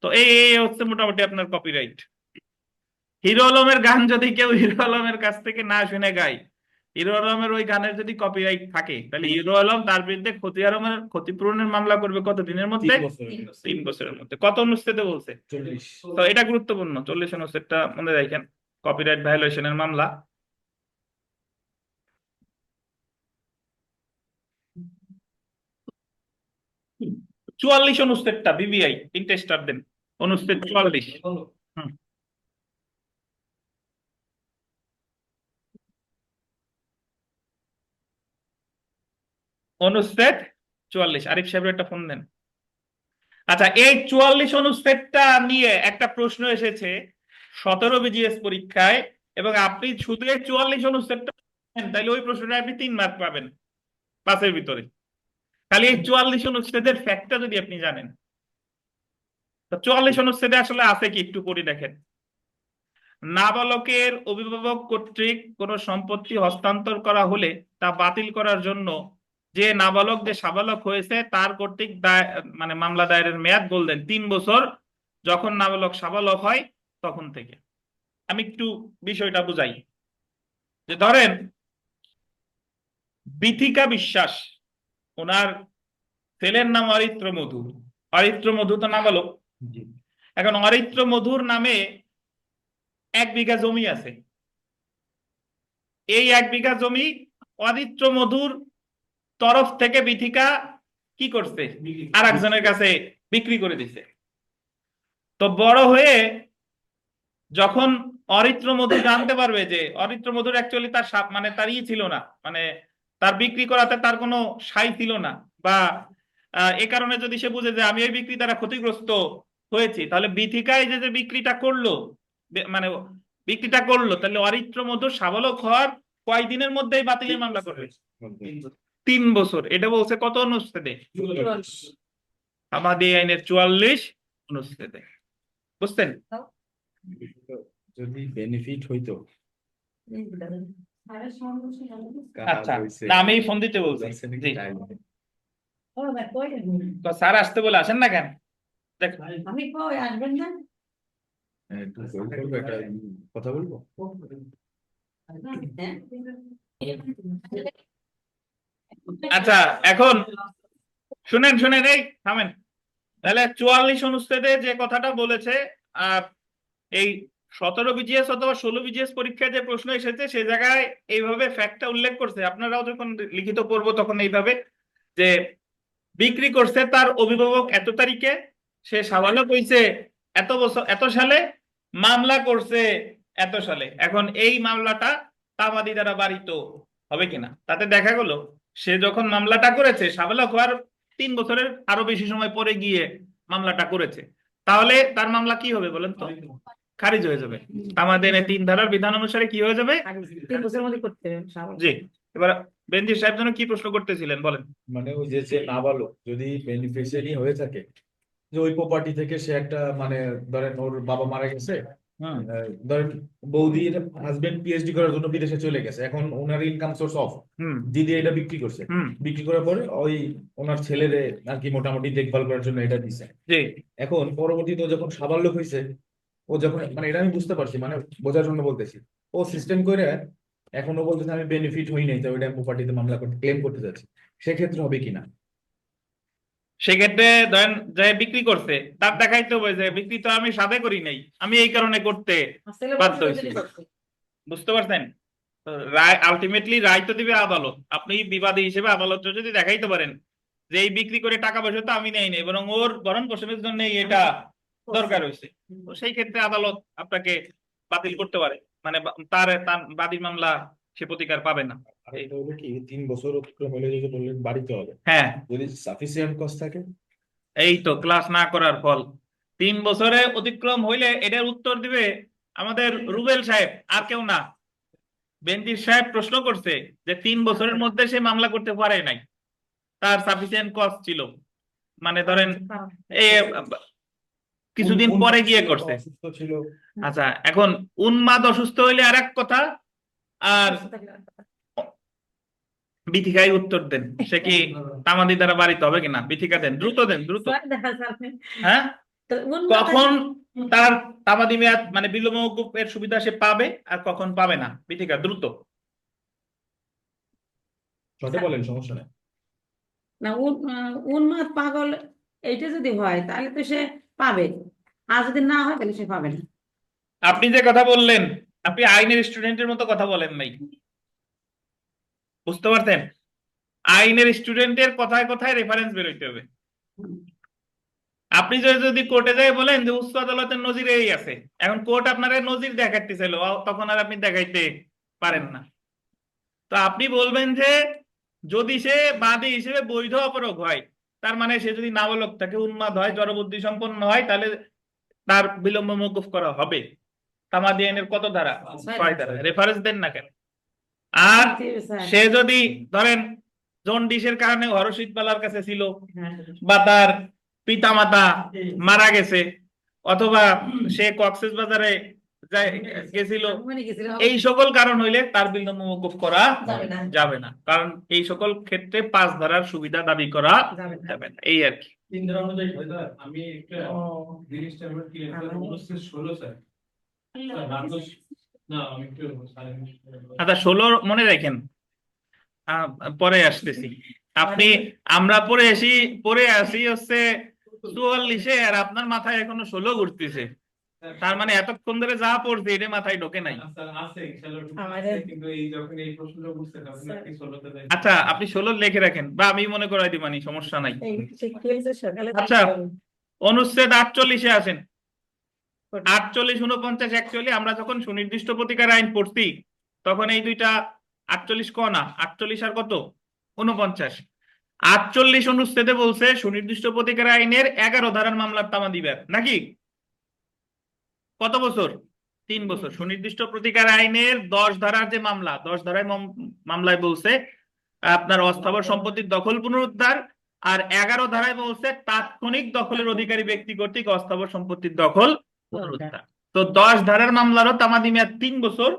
তো এই এই হচ্ছে মোটামুটি আপনার কপিরাইট। হিরো আলমের গান যদি কেউ হিরো আলমের কাছ থেকে না শুনে গায়, হিরো আলমের ওই গানের যদি কপিরাইট থাকে, তাহলে হিরো আলম তার বিরুদ্ধে ক্ষতিপূরণের মামলা করবে কত দিনের মধ্যে? 3 বছরের মধ্যে। কত অনুচ্ছেদে বলছে? তো এটা গুরুত্বপূর্ণ, 40 অনুচ্ছেদটা মনে রাখেন, কপিরাইট ভায়োলেশনের মামলা। হুম। 44 অনুচ্ছেদটা বিবিআই, তিনটে স্টার দেন। অনুচ্ছেদ 44। হুম। অনুচ্ছেদ 44, আরিফ সাহেবের একটা ফোন দেন। আচ্ছা, এই 44 অনুচ্ছেদটা নিয়ে একটা প্রশ্ন এসেছে 17 বিজিএস পরীক্ষায়, এবং আপনি শুধু এই 44 অনুচ্ছেদটা জানেন, তাহলে ওই প্রশ্নটা আপনি 3 মার্ক পাবেন 5-এর ভিতরে। খালি এই 44 অনুচ্ছেদের ফ্যাক্টটা যদি আপনি জানেন। তো 44 অনুচ্ছেদে আসলে আছে কি একটু পড়ে দেখেন। নাবালকের অভিভাবক কর্তৃক কোনো সম্পত্তি হস্তান্তর করা হলে তা বাতিল করার জন্য যে নাবালক যে সাবালক হয়েছে তার কর্তৃক মানে মামলা দায়েরের মেয়াদ বললেন 3 বছর, যখন নাবালক সাবালক হয় তখন থেকে। আমি একটু বিষয়টা বুঝাই। যে ধরেন বিথিকা বিশ্বাস, ওনার ছেলের নাম অরিত্র মধু, অরিত্র মধু তো নাবালক। এখন অরিত্র মধুর নামে 1 বিঘা জমি আছে। এই 1 বিঘা জমি অরিত্র মধুর তরফ থেকে বিথিকা কি করছে? আর একজনের কাছে বিক্রি করে দিছে। তো বড় হয়ে যখন অরিত্র মধু জানতে পারবে যে অরিত্র মধুর অ্যাকচুয়ালি তার মানে তার ছিল না, মানে তার বিক্রি করাতে তার কোনো সাই ছিল না, বা এ কারণে যদি সে বুঝে যে আমি এই বিক্রি দ্বারা ক্ষতিগ্রস্ত হয়েছি, তাহলে বিথিকায় যে যে বিক্রিটা করলো, মানে বিক্রিটা করলো, তাহলে অরিত্র মধু সাবালক হওয়ার কয়দিনের মধ্যেই বাতিলের মামলা করবে? 3 বছর। এটা বলছে কত অনুচ্ছেদে? আমাদের আইনের 44 অনুচ্ছেদে। বুঝছেন?
যদি বেনিফিট হইতো
আচ্ছা, না আমি ফোন দিতে বলছি। জি, তো স্যার আসতে বলে আসেন না কেন? দেখ,
আমি কই আসবেন না?
একটু জোর করবো, একটা কথা বলবো।
আচ্ছা এখন শুনেন শুনেন, এই থামেন। তাহলে 44 অনুচ্ছেদে যে কথাটা বলেছে, এই 17 বিজিএস অথবা 16 বিজিএস পরীক্ষায় যে প্রশ্ন এসেছে সে জায়গায় এইভাবে ফ্যাক্টটা উল্লেখ করছে, আপনারাও যখন লিখিত পড়বো তখন এইভাবে, যে বিক্রি করছে তার অভিভাবক এত তারিখে, সে সাবালক হইছে এত বছর এত সালে, মামলা করছে এত সালে। এখন এই মামলাটা তামাদি দ্বারা বাড়িত হবে কিনা, তাতে দেখা গেল সে যখন মামলাটা করেছে সাবালক হওয়ার 3 বছরের আরো বেশি সময় পরে গিয়ে মামলাটা করেছে, তাহলে তার মামলা কি হবে বলেন তো? খারিজ হয়ে যাবে। আমাদের 3 ধারার বিধান অনুসারে কি হয়ে যাবে?
3 বছরের মধ্যে করতে হবে।
জি। এবার বেনজির সাহেব যেন কি প্রশ্ন করতেছিলেন বলেন।
মানে ওই যে নাবালক যদি বেনিফিশিয়ারি হয়ে থাকে, যে ওই প্রপার্টি থেকে সে একটা মানে ধরেন ওর বাবা মারা গেছে,
হুম
ধরেন বৌদির হাজবেন্ড পিএইচডি করার জন্য বিদেশে চলে গেছে, এখন ওনার ইনকাম সোর্স অফ,
হুম
দিদি এটা বিক্রি করছে,
হুম
বিক্রি করার পরে ওই ওনার ছেলেরে আর কি মোটামুটি দেখভাল করার জন্য এটা দিছে।
জি
এখন পরবর্তীতে ও যখন সাবালক হয়েছে, ও যখন মানে এটা আমি বুঝতে পারছি, মানে বোঝার জন্য বলতেছি, ও সিস্টেম করে এখন ও বলতেছে আমি বেনিফিট হই নাই, তো ওইটা প্রপার্টিতে মামলা করতে ক্লেম করতে যাচ্ছি, সেক্ষেত্রে হবে কিনা?
সেক্ষেত্রে ধরেন যে বিক্রি করছে তার দেখাইতে হবে যে বিক্রি তো আমি সাথে করি নাই, আমি এই কারণে করতে
ছেলে
বাধ্য
বলছে ওই
হয়েছি।
জন্যই করছে।
বুঝতে পারছেন? তো রায় আলটিমেটলি রায় তো দিবে আদালত। আপনি বিবাদী হিসেবে আদালত যদি দেখাইতে পারেন যে এই বিক্রি করে টাকা পয়সা তো আমি নেই নাই, বরং ওর ভরণ পোষণের জন্য এটা দরকার হয়েছে, তো সেই ক্ষেত্রে আদালত আপনাকে বাতিল করতে পারে, মানে তার তার বাদীর মামলা সে প্রতিকার পাবে না।
আর এটা হলো কি 3 বছর অতিক্রম হলে যদি বললেন বাড়িতে হবে,
হ্যাঁ,
যদি সাফিসিয়েন্ট কস্ট থাকে।
এই তো ক্লাস না করার ফল। 3 বছরে অতিক্রম হইলে এটার উত্তর দিবে আমাদের রুবেল সাহেব, আর কেউ না। বেনজির সাহেব প্রশ্ন করছে যে 3 বছরের মধ্যে সে মামলা করতে পারে নাই, তার সাফিসিয়েন্ট কস্ট ছিল, মানে ধরেন এই কিছুদিন পরে গিয়ে করছে।
অসুস্থ ছিল।
আচ্ছা, এখন উন্মাদ অসুস্থ হইলে আর এক কথা, আর বিথিকায় উত্তর দেন, সে কি তামাদি দ্বারা বাড়িতে হবে কিনা? বিথিকা দেন, দ্রুত দেন, দ্রুত। হ্যাঁ, কখন তার তামাদি মেয়াদ মানে বিলম্ব মওকুফের সুবিধা সে পাবে আর কখন পাবে না? বিথিকা দ্রুত।
শর্টে বলেন, সমস্যা নেই।
না উন্মাদ পাগল এইটা যদি হয় তাহলে তো সে পাবে, আর যদি না হয় তাহলে সে পাবে না।
আপনি যে কথা বললেন, আপনি আইনের স্টুডেন্টের মতো কথা বলেন নাই, বুঝতে পারছেন? আইনের স্টুডেন্টের কথায় কথায় রেফারেন্স বেরোইতে হবে। আপনি যদি কোর্টে যাই বলেন যে উচ্চ আদালতের নজিরে এই আছে, এখন কোর্ট আপনার নজির দেখাইতে চাইলো, তখন আর আপনি দেখাইতে পারেন না। তো আপনি বলবেন যে যদি সে বাদী হিসেবে বৈধ অপরাধ হয়, তার মানে সে যদি নাবালক থাকে, উন্মাদ হয়, জড়বুদ্ধি সম্পন্ন হয়, তাহলে তার বিলম্ব মওকুফ করা হবে। তামাদি আইনের কত ধারা? 6 ধারা। রেফারেন্স দেন না কেন? আর সে যদি ধরেন জন্ডিসের কারণে হরষিত বালার কাছে ছিল, বা তার পিতা মাতা মারা গেছে, অথবা সে কক্সেস বাজারে গেছিল, এই সকল কারণ হইলে তার বিলম্ব মওকুফ করা যাবে না, কারণ এই সকল ক্ষেত্রে 5 ধারার সুবিধা দাবি করা যাবে না, এই আর কি।
3 ধারা অনুযায়ী হয় স্যার, আমি একটা জিনিসটা আমরা ক্লিয়ার করব। 16 স্যার, স্যার রাজস্ব না আমি একটু
আচ্ছা, 16 মনে রাখেন, আহ, পরে আসতেছি। আপনি আমরা পরে আসি হচ্ছে 44-এ, আর আপনার মাথায় এখনো 16 ঘুরতেছে, তার মানে এতক্ষণ ধরে যা পড়ছে এটা মাথায় ঢোকে নাই।
স্যার আছে ইনশাআল্লাহ ঢুকে আছে, কিন্তু এই যখন এই প্রশ্নটা বুঝতে তখন আপনি 16 তে যাই।
আচ্ছা, আপনি 16 লিখে রাখেন, বা আমি মনে করাই দিবানি, সমস্যা নাই।
সকালে
আচ্ছা, অনুচ্ছেদ 48-এ আছেন। 48, 49 অ্যাকচুয়ালি আমরা যখন সুনির্দিষ্ট প্রতিকার আইন পড়ছি তখন এই দুইটা 48 ক না, 48 আর কত 49। 48 অনুচ্ছেদে বলছে সুনির্দিষ্ট প্রতিকার আইনের 11 ধারার মামলার তামাদি মেয়াদ নাকি কত বছর? 3 বছর। সুনির্দিষ্ট প্রতিকার আইনের 10 ধারার যে মামলা, 10 ধারায় মামলায় বলছে আপনার অস্থাবর সম্পত্তির দখল পুনরুদ্ধার, আর 11 ধারায় বলছে তাৎক্ষণিক দখলের অধিকারী ব্যক্তি কর্তৃক অস্থাবর সম্পত্তির দখল পুনরুদ্ধার। তো 10 ধারার মামলারও তামাদি মেয়াদ 3 বছর,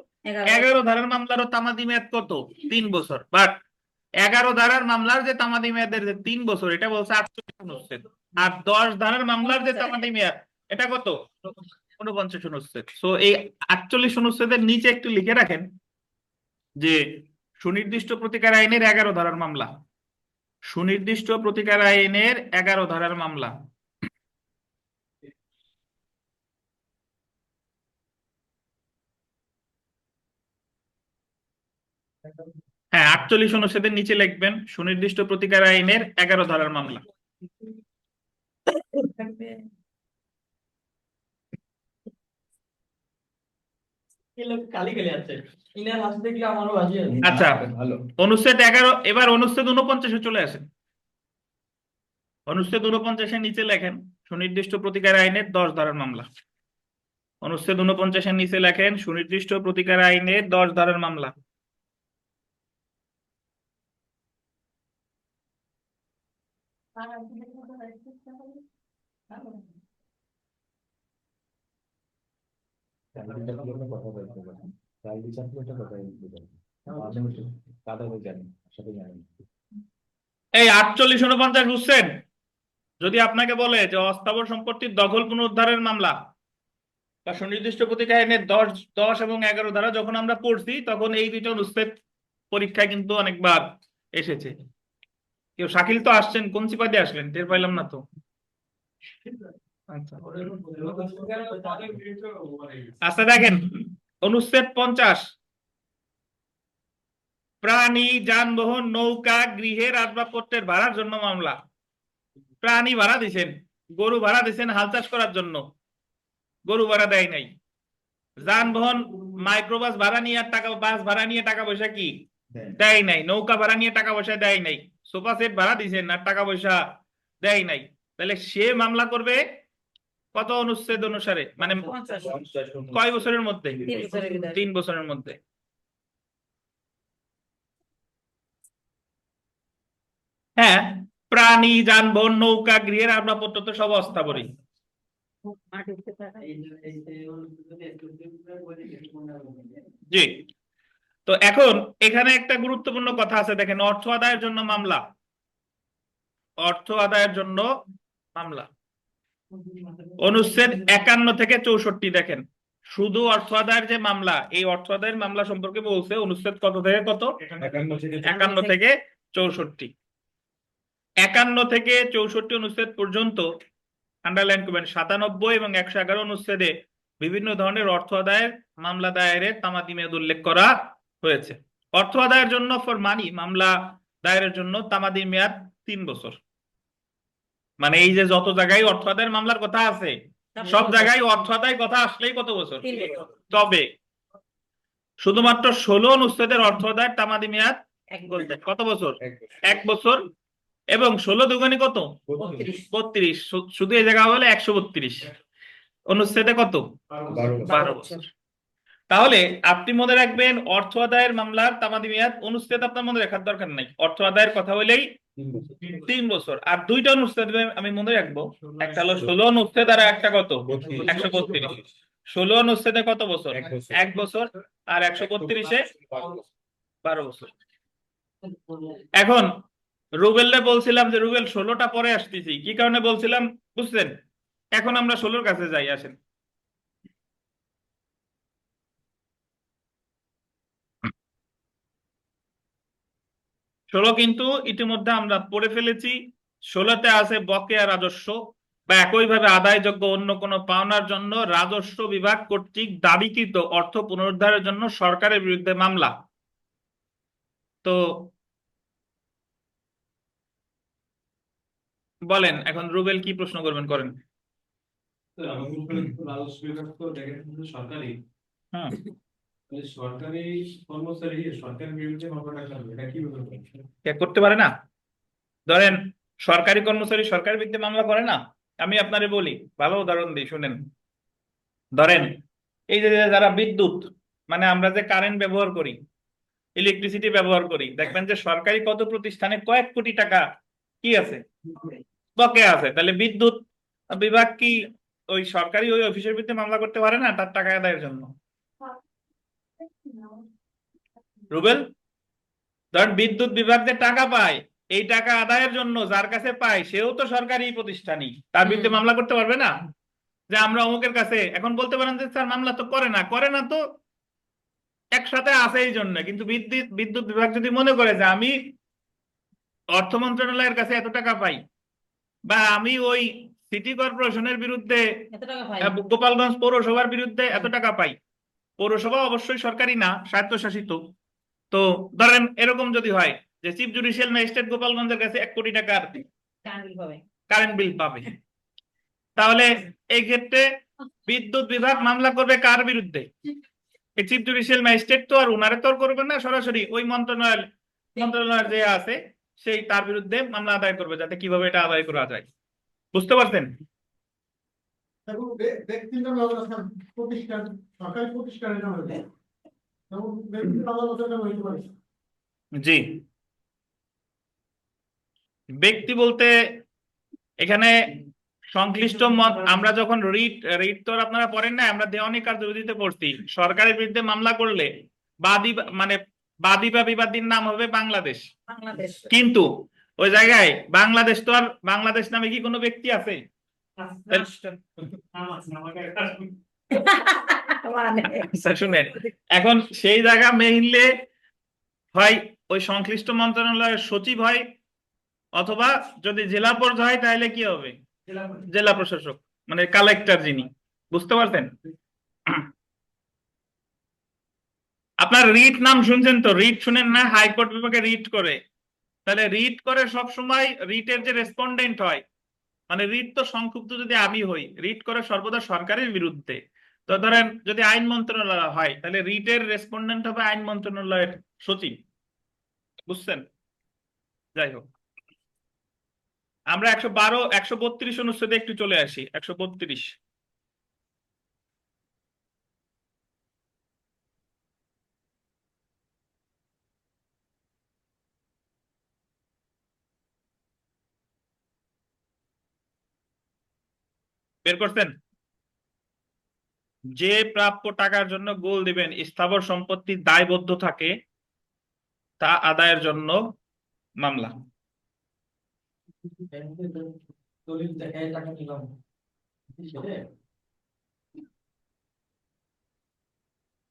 11 ধারার মামলারও তামাদি মেয়াদ কত? 3 বছর। বাট 11 ধারার মামলার যে তামাদি মেয়াদের যে 3 বছর, এটা বলছে 48 অনুচ্ছেদ, আর 10 ধারার মামলার যে তামাদি মেয়াদ এটা কত? 49 অনুচ্ছেদ। সো এই 48 অনুচ্ছেদের নিচে একটু লিখে রাখেন যে সুনির্দিষ্ট প্রতিকার আইনের 11 ধারার মামলা, সুনির্দিষ্ট প্রতিকার আইনের 11 ধারার মামলা। হ্যাঁ, 48 অনুচ্ছেদের নিচে লিখবেন সুনির্দিষ্ট প্রতিকার আইনের 11 ধারার মামলা। আচ্ছা,
ভালো।
অনুচ্ছেদ 11, এবার অনুচ্ছেদ 49-এ চলে আসেন। অনুচ্ছেদ 49-এর নিচে লেখেন সুনির্দিষ্ট প্রতিকার আইনের 10 ধারার মামলা। অনুচ্ছেদ 49-এর নিচে লেখেন সুনির্দিষ্ট প্রতিকার আইনের 10 ধারার মামলা।
কথা বলতে পারেন, রাজনীতি ছাত্র একটা কথা বলতে পারেন, কাদা জানেন, সাথে জানেন।
এই 48 49 বুঝছেন? যদি আপনাকে বলে যে অস্থাবর সম্পত্তির দখল পুনরুদ্ধারের মামলা বা সুনির্দিষ্ট প্রতিটি আইনের 10 এবং 11 ধারা যখন আমরা পড়ছি তখন এই দুইটা অনুচ্ছেদ পরীক্ষায় কিন্তু অনেকবার এসেছে। কেউ শাকিল তো আসছেন, কোন সিপাহি আসলেন টের পাইলাম না তো। আচ্ছা আচ্ছা, দেখেন অনুচ্ছেদ 50, প্রাণী, যানবাহন, নৌকা, গৃহের আসবাবপত্রের ভাড়ার জন্য মামলা। প্রাণী ভাড়া দিছেন, গরু ভাড়া দিছেন হাল চাষ করার জন্য, গরু ভাড়া দেয় নাই। যানবাহন মাইক্রোবাস ভাড়া নিয়ে আর টাকা, বাস ভাড়া নিয়ে টাকা পয়সা কি দেয় নাই। নৌকা ভাড়া নিয়ে টাকা পয়সা দেয় নাই। সোফা সেট ভাড়া দিছেন আর টাকা পয়সা দেয় নাই। তাহলে সে মামলা করবে কত অনুচ্ছেদ অনুসারে, মানে
50
কয় বছরের মধ্যে?
3 বছরের ভিতরে।
3 বছরের মধ্যে। হ্যাঁ, প্রাণী, যানবাহন, নৌকা, গৃহের আসবাবপত্র তো সব অস্থাবরই। জি। তো এখন এখানে একটা গুরুত্বপূর্ণ কথা আছে, দেখেন অর্থ আদায়ের জন্য মামলা। অর্থ আদায়ের জন্য মামলা অনুচ্ছেদ 51 থেকে 64 দেখেন, শুধু অর্থ আদায়ের যে মামলা, এই অর্থ আদায়ের মামলা সম্পর্কে বলছে অনুচ্ছেদ কত থেকে কত? 51 থেকে 64। 51 থেকে 64 অনুচ্ছেদ পর্যন্ত আন্ডারলাইন করবেন। 97 এবং 111 অনুচ্ছেদে বিভিন্ন ধরনের অর্থ আদায়ের মামলা দায়েরের তামাদি মেয়াদ উল্লেখ করা হয়েছে। অর্থ আদায়ের জন্য ফর মানি মামলা দায়েরের জন্য তামাদি মেয়াদ 3 বছর। মানে এই যে যত জায়গায় অর্থ আদায়ের মামলার কথা আছে সব জায়গায় অর্থ আদায় কথা আসলেই কত বছর?
3 বছর।
তবে শুধুমাত্র 16 অনুচ্ছেদের অর্থ আদায়ের তামাদি মেয়াদ বলতে কত বছর? 1 বছর। এবং 16 দুগুণে কত? 32। শুধু এই জায়গা হলে 132। অনুচ্ছেদে কত? 12 বছর। তাহলে আপনি মনে রাখবেন অর্থ আদায়ের মামলার তামাদি মেয়াদ অনুচ্ছেদ আপনার মনে রাখার দরকার নাই, অর্থ আদায়ের কথা হলেই 3 বছর। আর দুইটা অনুচ্ছেদ আমি মনে রাখবো, একটা হলো 16 অনুচ্ছেদ আর একটা কত? 132। 16 অনুচ্ছেদে কত বছর? 1 বছর। আর 132-এ 12 বছর। এখন রুবেলরে বলছিলাম যে রুবেল 16টা পরে আসতেছি, কি কারণে বলছিলাম বুঝছেন? এখন আমরা 16-র কাছে যাই, আসেন। ষোলো কিন্তু ইতিমধ্যে আমরা পড়ে ফেলেছি। 16তে আছে বকেয়া রাজস্ব বা একইভাবে আদায়যোগ্য অন্য কোনো পাওনার জন্য রাজস্ব বিভাগ কর্তৃক দাবিকৃত অর্থ পুনরুদ্ধারের জন্য সরকারের বিরুদ্ধে মামলা। তো বলেন এখন রুবেল কি প্রশ্ন করবেন, করেন।
রাজস্ব বিভাগ তো দেখেন কিন্তু সরকারি,
হ্যাঁ,
সরকারি কর্মচারী সরকারের বিরুদ্ধে মামলা করবে, এটা কিভাবে করবে?
কে করতে পারে না? ধরেন সরকারি কর্মচারী সরকারের বিরুদ্ধে মামলা করে না। আমি আপনারে বলি, ভালো উদাহরণ দিই শুনেন। ধরেন এই যে যারা বিদ্যুৎ, মানে আমরা যে কারেন্ট ব্যবহার করি, ইলেকট্রিসিটি ব্যবহার করি, দেখবেন যে সরকারি কত প্রতিষ্ঠানে কয়েক কোটি টাকা কি আছে? বকেয়া আছে। তাহলে বিদ্যুৎ বিভাগ কি ওই সরকারি ওই অফিসের বিরুদ্ধে মামলা করতে পারে না তার টাকা আদায়ের জন্য? রুবেল, ধরেন বিদ্যুৎ বিভাগ যে টাকা পায়, এই টাকা আদায়ের জন্য যার কাছে পায় সেও তো সরকারি প্রতিষ্ঠানই, তার বিরুদ্ধে মামলা করতে পারবে না? যে আমরা অমুকের কাছে, এখন বলতে পারেন যে স্যার মামলা তো করে না, করে না তো একসাথে আছে এই জন্য। কিন্তু বিদ্যুৎ বিদ্যুৎ বিভাগ যদি মনে করে যে আমি অর্থ মন্ত্রণালয়ের কাছে এত টাকা পাই, বা আমি ওই সিটি কর্পোরেশনের বিরুদ্ধে,
এত টাকা পাই।
গোপালগঞ্জ পৌরসভার বিরুদ্ধে এত টাকা পাই, পৌরসভা অবশ্যই সরকারি না, স্বায়ত্তশাসিত। তো ধরেন এরকম যদি হয় যে চিফ জুডিশিয়াল ম্যাজিস্ট্রেট গোপালগঞ্জের কাছে 1 কোটি টাকার
কারেন্ট পাবে।
কারেন্ট বিল পাবে, তাহলে এই ক্ষেত্রে বিদ্যুৎ বিভাগ মামলা করবে কার বিরুদ্ধে? এই চিফ জুডিশিয়াল ম্যাজিস্ট্রেট তো আর উনারে তো আর করবে না, সরাসরি ওই মন্ত্রণালয়ের যে আছে সেই তার বিরুদ্ধে মামলা আদায় করবে, যাতে কিভাবে এটা আদায় করা যায়। বুঝতে পারছেন?
এবং ব্যক্তিগত ব্যবস্থা প্রতিষ্ঠান, সরকারি প্রতিষ্ঠানের নামে এবং ব্যক্তিগত আদালতের নামে হইতে পারে।
জি, ব্যক্তি বলতে এখানে সংশ্লিষ্ট মত আমরা যখন রিট তো আর আপনারা পড়েন না, আমরা দেওয়ানি কার্যবিধিতে পড়ছি সরকারের বিরুদ্ধে মামলা করলে মানে বাদী বা বিবাদীর নাম হবে বাংলাদেশ,
বাংলাদেশ
কিন্তু ওই জায়গায় বাংলাদেশ তো আর বাংলাদেশ নামে কি কোনো ব্যক্তি আছে?
মানে
আচ্ছা শুনেন, এখন সেই জায়গা মেইনলি হয় ওই সংশ্লিষ্ট মন্ত্রণালয়ের সচিব হয়, অথবা যদি জেলা পর্যায়ে হয় তাহলে কি হবে? জেলা প্রশাসক, মানে কালেক্টর যিনি। বুঝতে পারছেন? আপনার রিট নাম শুনছেন তো? রিট শুনেন না? হাইকোর্ট বিভাগে রিট করে, তাহলে রিট করে সব সময় রিটের যে রেসপন্ডেন্ট হয়, মানে রিট তো সংক্ষুব্ধ যদি আমি হই, রিট করে সর্বদা সরকারের বিরুদ্ধে। তো ধরেন যদি আইন মন্ত্রণালয় হয় তাহলে রিটের রেসপন্ডেন্ট হবে আইন মন্ত্রণালয়ের সচিব। বুঝছেন? যাই হোক, আমরা 132 অনুচ্ছেদে একটু চলে আসি। 132 বের করছেন? যে প্রাপ্য টাকার জন্য গোল দিবেন স্থাবর সম্পত্তি দায়বদ্ধ থাকে তা আদায়ের জন্য মামলা।
দলিল দেখায় টাকা নিলাম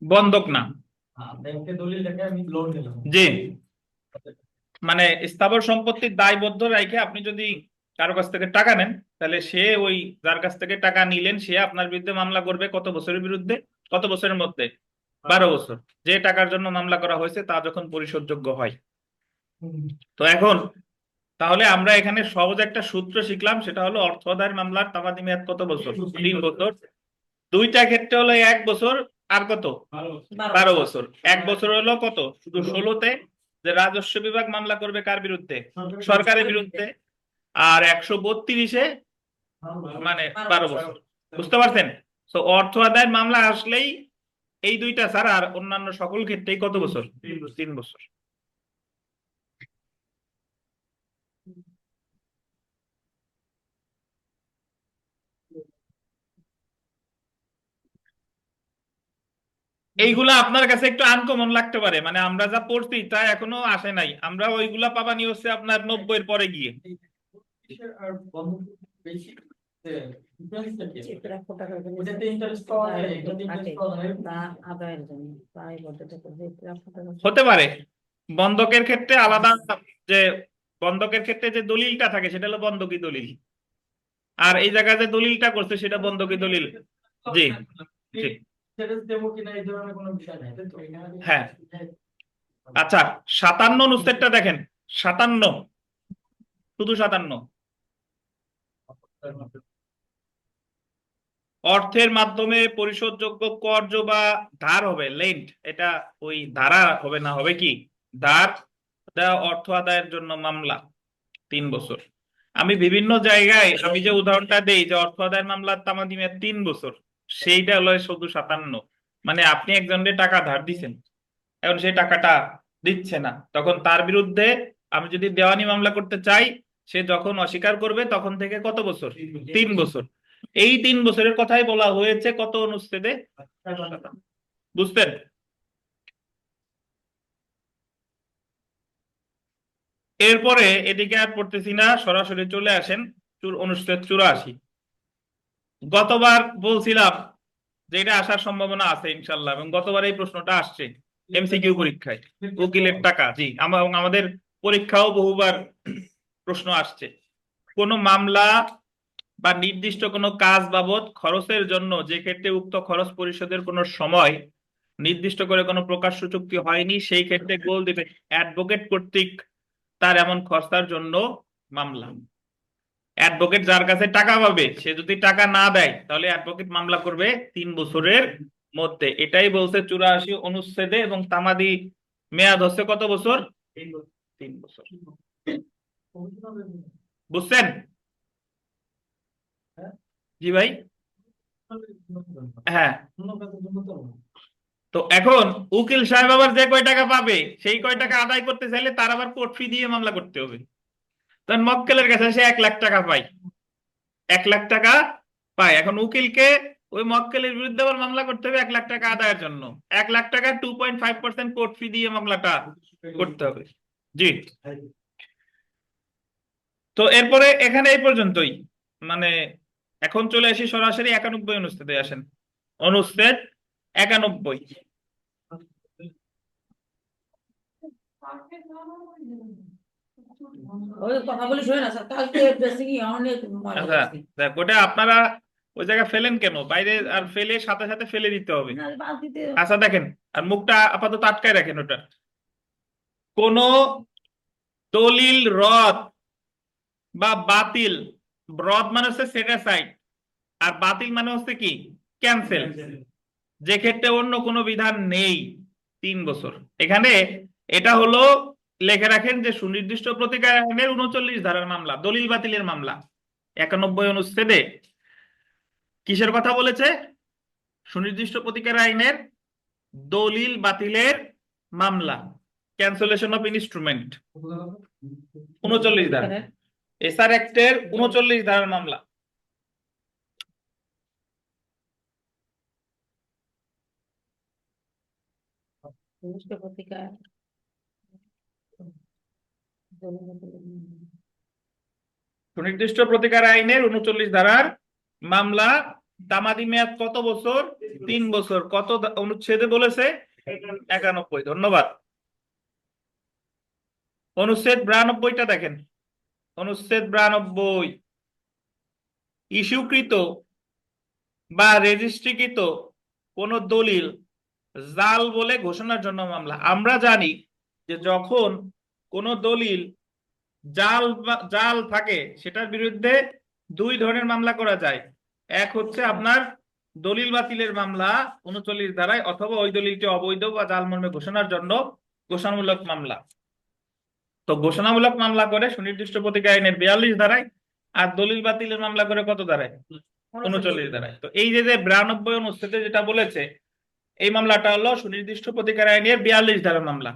বন্ধক না,
ব্যাংকে দলিল দেখায় আমি লোন নিলাম।
জি, মানে স্থাবর সম্পত্তির দায়বদ্ধ রেখে আপনি যদি কারো কাছ থেকে টাকা নেন, তাহলে সে ওই যার কাছ থেকে টাকা নিলেন সে আপনার বিরুদ্ধে মামলা করবে কত বছরের বিরুদ্ধে? কত বছরের মধ্যে? 12 বছর। যে টাকার জন্য মামলা করা হয়েছে তা যখন পরিশোধযোগ্য হয়। তো এখন তাহলে আমরা এখানে সহজ একটা সূত্র শিখলাম, সেটা হলো অর্থ আদায়ের মামলার তামাদি মেয়াদ কত বছর? 3 বছর। দুইটা ক্ষেত্রে হলো 1 বছর আর কত? 12 বছর। 1 বছর হলো কত? শুধু 16তে, যে রাজস্ব বিভাগ মামলা করবে কার বিরুদ্ধে? সরকারের বিরুদ্ধে। আর 132-এ মানে 12 বছর। বুঝতে পারছেন? তো অর্থ আদায়ের মামলা আসলেই এই দুইটা ছাড়া আর অন্যান্য সকল ক্ষেত্রেই কত বছর? 3 বছর। এইগুলা আপনার কাছে একটু আনকমন লাগতে পারে, মানে আমরা যা পড়ছি তা এখনো আসে নাই, আমরা ওইগুলা পাবানি হচ্ছে আপনার 90-এর পরে গিয়ে।
আর বন্ধ বেশি
প্রাপ্য টাকার জন্য
ওটাতে ইন্টারেস্ট পাওয়া যায়, এটাতে ইন্টারেস্ট পাওয়া যায়
তা আদায়ের জন্য দায়বদ্ধতা যে প্রাপ্য টাকা
হতে পারে বন্ধকের ক্ষেত্রে আলাদা, যে বন্ধকের ক্ষেত্রে যে দলিলটা থাকে সেটা হলো বন্ধকি দলিল, আর এই জায়গায় যে দলিলটা করছে সেটা বন্ধকি দলিল। জি জি
ইন্টারেস্ট দেবো কিনা এই ধরনের কোনো বিষয় নাই, তাই তো?
হ্যাঁ। আচ্ছা 57 অনুচ্ছেদটা দেখেন। 57, শুধু 57। অর্থের মাধ্যমে পরিশোধযোগ্য কর্য বা ধার হবে লেন্ট, এটা ওই ধারা হবে না, হবে কি ধার, অর্থ আদায়ের জন্য মামলা 3 বছর। আমি বিভিন্ন জায়গায় আমি যে উদাহরণটা দেই যে অর্থ আদায়ের মামলার তামাদি মেয়াদ 3 বছর, সেইটা হলো শুধু 57। মানে আপনি একজনকে টাকা ধার দিচ্ছেন, এখন সেই টাকাটা দিচ্ছে না, তখন তার বিরুদ্ধে আমি যদি দেওয়ানি মামলা করতে চাই, সে যখন অস্বীকার করবে তখন থেকে কত বছর? 3 বছর। এই 3 বছরের কথাই বলা হয়েছে কত অনুচ্ছেদে? বুঝতেন? এরপরে এদিকে আর পড়তেছি না, সরাসরি চলে আসেন অনুচ্ছেদ 84। গতবার বলছিলাম যে এটা আসার সম্ভাবনা আছে ইনশাল্লাহ, এবং গতবার এই প্রশ্নটা আসছে এমসিকিউ পরীক্ষায়, উকিলের টাকা। জি, আমাদের পরীক্ষাও বহুবার প্রশ্ন আসছে। কোন মামলা বা নির্দিষ্ট কোনো কাজ বাবদ খরচের জন্য যে ক্ষেত্রে উক্ত খরচ পরিশোধের কোনো সময় নির্দিষ্ট করে কোনো প্রকাশ্য চুক্তি হয়নি, সেই ক্ষেত্রে গোল দিবে অ্যাডভোকেট কর্তৃক তার এমন খরচার জন্য মামলা। অ্যাডভোকেট যার কাছে টাকা পাবে সে যদি টাকা না দেয় তাহলে অ্যাডভোকেট মামলা করবে 3 বছরের মধ্যে। এটাই বলছে 84 অনুচ্ছেদে, এবং তামাদি মেয়াদ হচ্ছে কত বছর? 3 বছর। বুঝছেন? জি ভাই। হ্যাঁ, তো এখন উকিল সাহেব আবার যে কয় টাকা পাবে সেই কয় টাকা আদায় করতে চাইলে তার আবার কোর্ট ফি দিয়ে মামলা করতে হবে। তখন মক্কেলের কাছে সে 1 লাখ টাকা পায়, 1 লাখ টাকা পায়। এখন উকিলকে ওই মক্কেলের বিরুদ্ধে আবার মামলা করতে হবে 1 লাখ টাকা আদায়ের জন্য। 1 লাখ টাকা 2.5% কোর্ট ফি দিয়ে মামলাটা করতে হবে। জি, তো এরপরে এখানে এই পর্যন্তই। মানে এখন চলে আসি সরাসরি 91 অনুচ্ছেদে আসেন। অনুচ্ছেদ 91।
ওই কথাগুলি শুনে না স্যার, কালকে বেশি কি অনেক মজা
আচ্ছা,
লাগছে।
দেখ ওটা আপনারা ওই জায়গায় ফেলেন কেন? বাইরে আর ফেলে সাথে সাথে ফেলে দিতে হবে।
না, বালতিতে
আচ্ছা দেখেন, আর মুখটা আপাতত আটকায় রাখেন। ওটা কোন দলিল রদ বা বাতিল, রদ মানে হচ্ছে সেট অ্যাসাইড, আর বাতিল মানে হচ্ছে কি ক্যান্সেল, যে ক্ষেত্রে অন্য কোনো বিধান নেই 3 বছর। এখানে এটা হলো লিখে রাখেন যে সুনির্দিষ্ট প্রতিকার আইনের 39 ধারার মামলা, দলিল বাতিলের মামলা। 91 অনুচ্ছেদে কিসের কথা বলেছে? সুনির্দিষ্ট প্রতিকার আইনের দলিল বাতিলের মামলা, ক্যান্সেলেশন অফ ইনস্ট্রুমেন্ট, 39 ধারা, এসআর অ্যাক্টের 39 ধারার মামলা।
প্রতিকার
সুনির্দিষ্ট প্রতিকার আইনের 39 ধারার মামলা। তামাদি মেয়াদ কত বছর? 3 বছর। কত অনুচ্ছেদে বলেছে? 91। ধন্যবাদ। অনুচ্ছেদ 92টা দেখেন। অনুচ্ছেদ 92, ইস্যুকৃত বা রেজিস্ট্রিকৃত কোন দলিল জাল বলে ঘোষণার জন্য মামলা। আমরা জানি যে যখন কোন দলিল জাল থাকে সেটার বিরুদ্ধে 2 ধরনের মামলা করা যায়। এক হচ্ছে আপনার দলিল বাতিলের মামলা 39 ধারায়, অথবা ওই দলিলটি অবৈধ বা জাল মর্মে ঘোষণার জন্য ঘোষণামূলক মামলা। তো ঘোষণামূলক মামলা করে সুনির্দিষ্ট প্রতিকার আইনের 42 ধারায়, আর দলিল বাতিলের মামলা করে কত ধারায়? 39 ধারায়। তো এই যে 92 অনুচ্ছেদে যেটা বলেছে, এই মামলাটা হলো সুনির্দিষ্ট প্রতিকার আইনের 42 ধারার মামলা।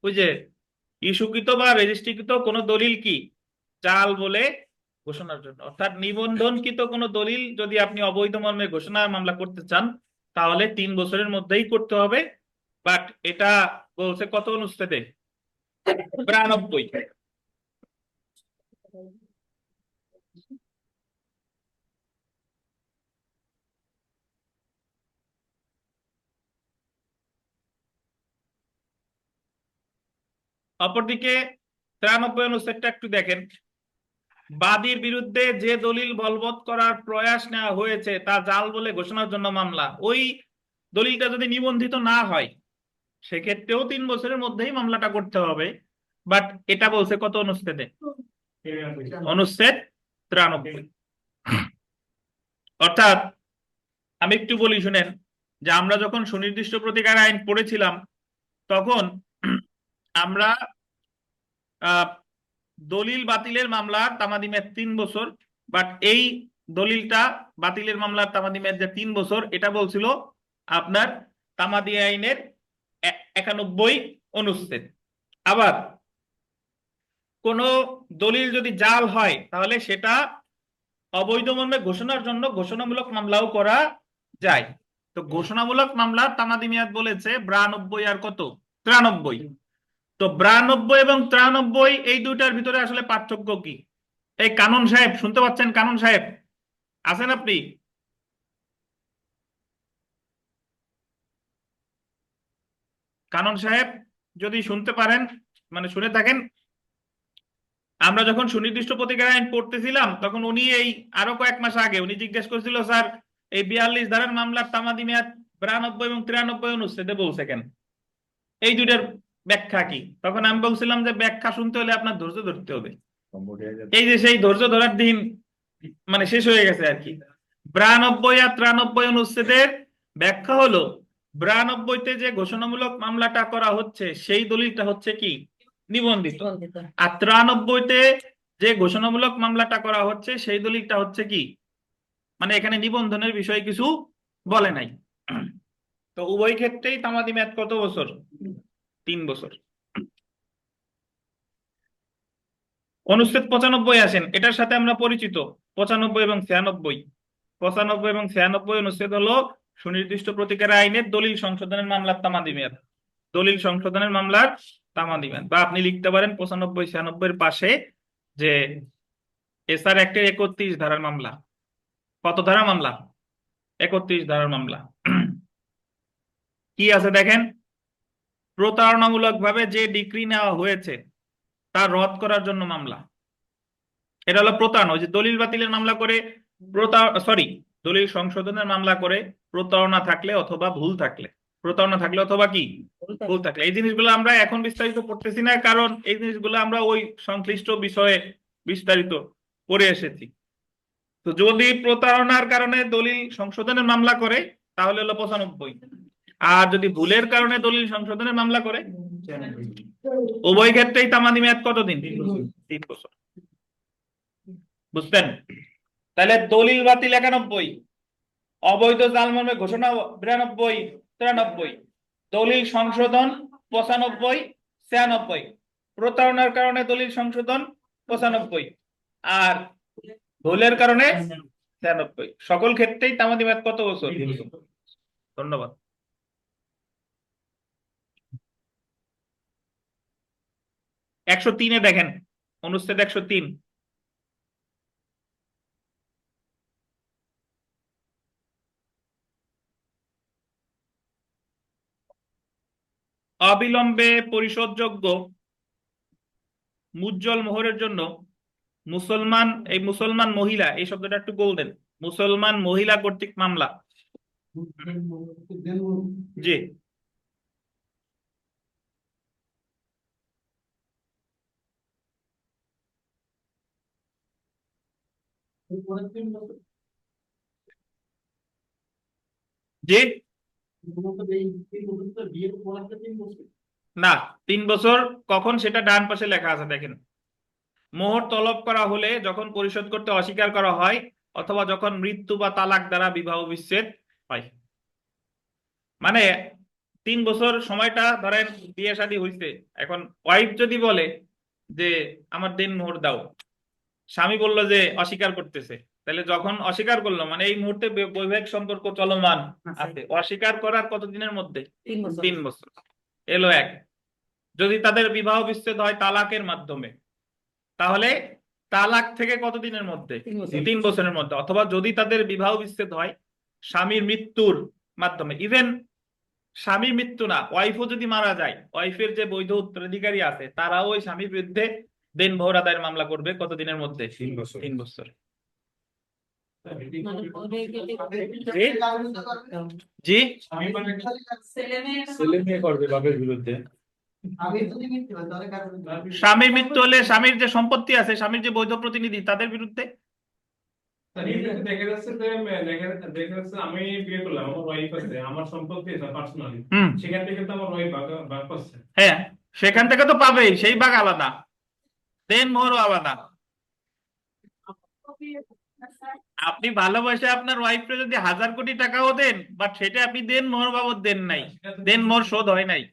ওই যে ইস্যুকৃত বা রেজিস্ট্রিকৃত কোন দলিল কি জাল বলে ঘোষণার জন্য, অর্থাৎ নিবন্ধনকৃত কোন দলিল যদি আপনি অবৈধ মর্মে ঘোষণার মামলা করতে চান তাহলে 3 বছরের মধ্যেই করতে হবে। বাট এটা বলছে কত অনুচ্ছেদে? 92। অপরদিকে 93 অনুচ্ছেদটা একটু দেখেন। বাদীর বিরুদ্ধে যে দলিল বলবৎ করার প্রয়াস নেওয়া হয়েছে তা জাল বলে ঘোষণার জন্য মামলা। ওই দলিলটা যদি নিবন্ধিত না হয় সেক্ষেত্রেও 3 বছরের মধ্যেই মামলাটা করতে হবে। বাট এটা বলছে কত অনুচ্ছেদে? অনুচ্ছেদ 93। অর্থাৎ আমি একটু বলি শুনেন, যে আমরা যখন সুনির্দিষ্ট প্রতিকার আইন পড়েছিলাম তখন আমরা দলিল বাতিলের মামলার তামাদি মেয়াদ 3 বছর। বাট এই দলিলটা বাতিলের মামলার তামাদি মেয়াদ যে 3 বছর, এটা বলছিল আপনার তামাদি আইনের 91 অনুচ্ছেদ। আবার কোন দলিল যদি জাল হয় তাহলে সেটা অবৈধ মর্মে ঘোষণার জন্য ঘোষণামূলক মামলাও করা যায়। তো ঘোষণামূলক মামলার তামাদি মেয়াদ বলেছে 92 আর কত? 93। তো 92 এবং 93 এই দুইটার ভিতরে আসলে পার্থক্য কি? এই কানুন সাহেব শুনতে পাচ্ছেন? কানুন সাহেব আছেন আপনি? কানুন সাহেব যদি শুনতে পারেন, মানে শুনে থাকেন, আমরা যখন সুনির্দিষ্ট প্রতিকার আইন পড়তেছিলাম তখন উনি এই আরো কয়েক মাস আগে উনি জিজ্ঞেস করছিল, স্যার এই 42 ধারার মামলার তামাদি মেয়াদ 92 এবং 93 অনুচ্ছেদে বলছে কেন, এই দুইটার ব্যাখ্যা কি? তখন আমি বলছিলাম যে ব্যাখ্যা শুনতে হলে আপনার ধৈর্য ধরতে হবে। এই যে সেই ধৈর্য ধরার দিন মানে শেষ হয়ে গেছে আর কি। 92 আর 93 অনুচ্ছেদের ব্যাখ্যা হলো, 92তে যে ঘোষণামূলক মামলাটা করা হচ্ছে সেই দলিলটা হচ্ছে কি নিবন্ধিত, আর 93তে যে ঘোষণামূলক মামলাটা করা হচ্ছে সেই দলিলটা হচ্ছে কি, মানে এখানে নিবন্ধনের বিষয়ে কিছু বলে নাই। তো উভয় ক্ষেত্রেই তামাদি মেয়াদ কত বছর? 3 বছর। অনুচ্ছেদ 95 আসেন, এটার সাথে আমরা পরিচিত। 95 এবং 96। 95 এবং 96 অনুচ্ছেদ হলো সুনির্দিষ্ট প্রতিকার আইনের দলিল সংশোধনের মামলার তামাদি মেয়াদ। দলিল সংশোধনের মামলার তামাদি মেয়াদ, বা আপনি লিখতে পারেন 95 96 এর পাশে যে এসআর অ্যাক্টের 31 ধারার মামলা। কত ধারা মামলা? 31 ধারার মামলা। কি আছে দেখেন, প্রতারণামূলক ভাবে যে ডিক্রি নেওয়া হয়েছে তা রদ করার জন্য মামলা। এটা হলো প্রতারণা। ওই যে দলিল বাতিলের মামলা করে দলিল সংশোধনের মামলা করে প্রতারণা থাকলে অথবা ভুল থাকলে, প্রতারণা থাকলে অথবা কি ভুল থাকলে, এই জিনিসগুলো আমরা এখন বিস্তারিত পড়তেছি না, কারণ এই জিনিসগুলো আমরা ওই সংশ্লিষ্ট বিষয়ে বিস্তারিত পড়ে এসেছি। তো যদি প্রতারণার কারণে দলিল সংশোধনের মামলা করে তাহলে হলো 95, আর যদি ভুলের কারণে দলিল সংশোধনের মামলা করে, উভয় ক্ষেত্রেই তামাদি মেয়াদ কতদিন? 3 বছর। বুঝতেন? তাহলে দলিল বাতিল 91, অবৈধ জালমর্মে ঘোষণা 92 93, দলিল সংশোধন 95 96, প্রতারণার কারণে দলিল সংশোধন 95, আর ভুলের কারণে 96। সকল ক্ষেত্রেই তামাদি মেয়াদ কত বছর? ধন্যবাদ। একশো তিনে দেখেন, অনুচ্ছেদ 103, অবিলম্বে পরিশোধযোগ্য মুজ্জ্বল মোহরের জন্য মুসলমান মহিলা, এই শব্দটা একটু গোল দেন, মুসলমান মহিলা কর্তৃক মামলা। জি, জি, না 3 বছর কখন সেটা ডান পাশে লেখা আছে দেখেন। মোহর তলব করা হলে যখন পরিশোধ করতে অস্বীকার করা হয় অথবা যখন মৃত্যু বা তালাক দ্বারা বিবাহ বিচ্ছেদ হয়। মানে 3 বছর সময়টা ধরেন বিয়ে শাদী হইছে, এখন ওয়াইফ যদি বলে যে আমার দিন মোহর দাও, স্বামী বলল যে অস্বীকার করতেছে, তাহলে যখন অস্বীকার করলো মানে এই মুহূর্তে বৈবাহিক সম্পর্ক চলমান আছে, অস্বীকার করার কতদিনের মধ্যে? 3 বছর। এলো এক। যদি তাদের বিবাহ বিচ্ছেদ হয় তালাকের মাধ্যমে, তাহলে তালাক থেকে কতদিনের মধ্যে? 3 বছরের মধ্যে। অথবা যদি তাদের বিবাহ বিচ্ছেদ হয় স্বামীর মৃত্যুর মাধ্যমে, ইভেন স্বামীর মৃত্যু না, ওয়াইফও যদি মারা যায়, ওয়াইফের যে বৈধ উত্তরাধিকারী আছে তারাও ওই স্বামীর বিরুদ্ধে দেন মোহর আদায়ের মামলা করবে কতদিনের মধ্যে? 3 বছর। 3 বছর। জি,
ছেলে মেয়ে করবে বাপের বিরুদ্ধে।
স্বামীর মৃত্যু হলে স্বামীর যে সম্পত্তি আছে, স্বামীর যে বৈধ প্রতিনিধি তাদের বিরুদ্ধে।
দেখা যাচ্ছে আমি বিয়ে করলাম, আমার ওয়াইফ আছে, আমার সম্পত্তি আছে পার্সোনালি, সেখান থেকে তো আমার ওয়াইফ ভাগ করছে।
হ্যাঁ, সেখান থেকে তো পাবেই, সেই ভাগ আলাদা, দেন মোহরও আলাদা। আপনি ভালোবাসে আপনার ওয়াইফকে যদি 1000 কোটি টাকাও দেন, বাট সেটা আপনি দেন মোহর বাবদ দেন নাই, দেন মোহর শোধ হয় নাই।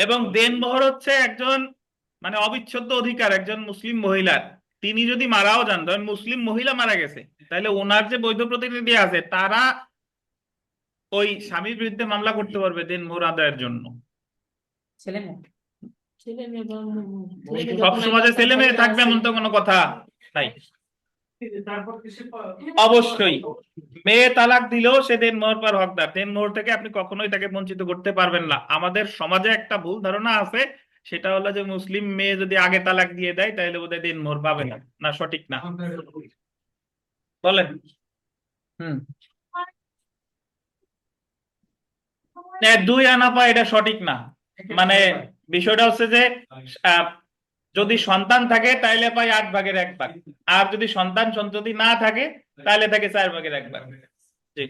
এবং দেন মোহর হচ্ছে একজন মানে অবিচ্ছেদ্য অধিকার একজন মুসলিম মহিলার। তিনি যদি মারাও যান, ধরেন মুসলিম মহিলা মারা গেছে, তাহলে ওনার যে বৈধ প্রতিনিধি আছে তারা ওই স্বামীর বিরুদ্ধে মামলা করতে পারবে দেন মোহর আদায়ের জন্য।
ছেলে মেয়ে
সব সমাজে ছেলে মেয়ে থাকবে এমন তো কোনো কথা নাই। অবশ্যই মেয়ে তালাক দিলেও সে দেন মোহর পার হকদার, দেন মোহর থেকে আপনি কখনোই তাকে বঞ্চিত করতে পারবেন না। আমাদের সমাজে একটা ভুল ধারণা আছে, সেটা হলো যে মুসলিম মেয়ে যদি আগে তালাক দিয়ে দেয় তাহলে বোধহয় দেন মোহর পাবে না। না, সঠিক না। বলেন। দুই আনা পায়, এটা সঠিক না। মানে বিষয়টা হচ্ছে যে যদি সন্তান থাকে তাহলে পায় 8 ভাগের 1 ভাগ, আর যদি সন্তান সন্ততি না থাকে তাহলে থাকে 4 ভাগের 1 ভাগ। জি,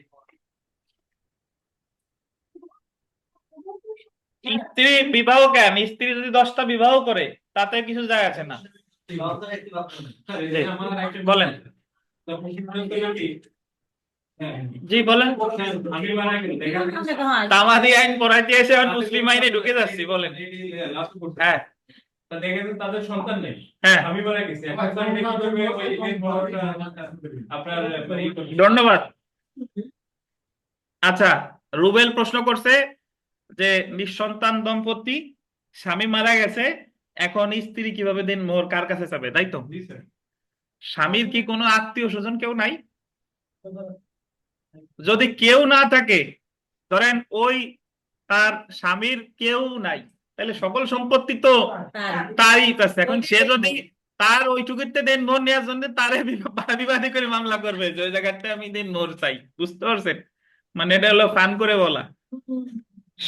স্ত্রী বিবাহ কেন, স্ত্রী যদি 10টা বিবাহ করে তাতে কিছু যায় আসে না। বলেন।
হ্যাঁ।
জি বলেন।
আমি মারা গেলে দেখা যাচ্ছে
তামাদি আইন পড়াইতে এসে এখন মুসলিম আইনে ঢুকে যাচ্ছি, বলেন।
লাস্ট করতে
হ্যাঁ
তা দেখা যাচ্ছে তাদের সন্তান নেই,
হ্যাঁ,
আমি মারা গেছি, এখন তাহলে কিভাবে ওই এই বড়টা আপনার ই করবে?
ধন্যবাদ। আচ্ছা, রুবেল প্রশ্ন করছে যে নিঃসন্তান দম্পতি, স্বামী মারা গেছে, এখন স্ত্রী কিভাবে দিন মোহর কার কাছে যাবে, তাই তো?
জি স্যার।
স্বামীর কি কোনো আত্মীয় স্বজন কেউ নাই? যদি কেউ না থাকে, ধরেন ওই তার স্বামীর কেউ নাই, তাহলে সকল সম্পত্তি তো তারই কাছে। এখন সে যদি তার ওইটুকুতে দেন মোহর নেওয়ার জন্য তারে বিবাদী করে মামলা করবে যে ওই জায়গাতে আমি দেন মোহর চাই, বুঝতে পারছেন? মানে এটা হলো ফান করে বলা।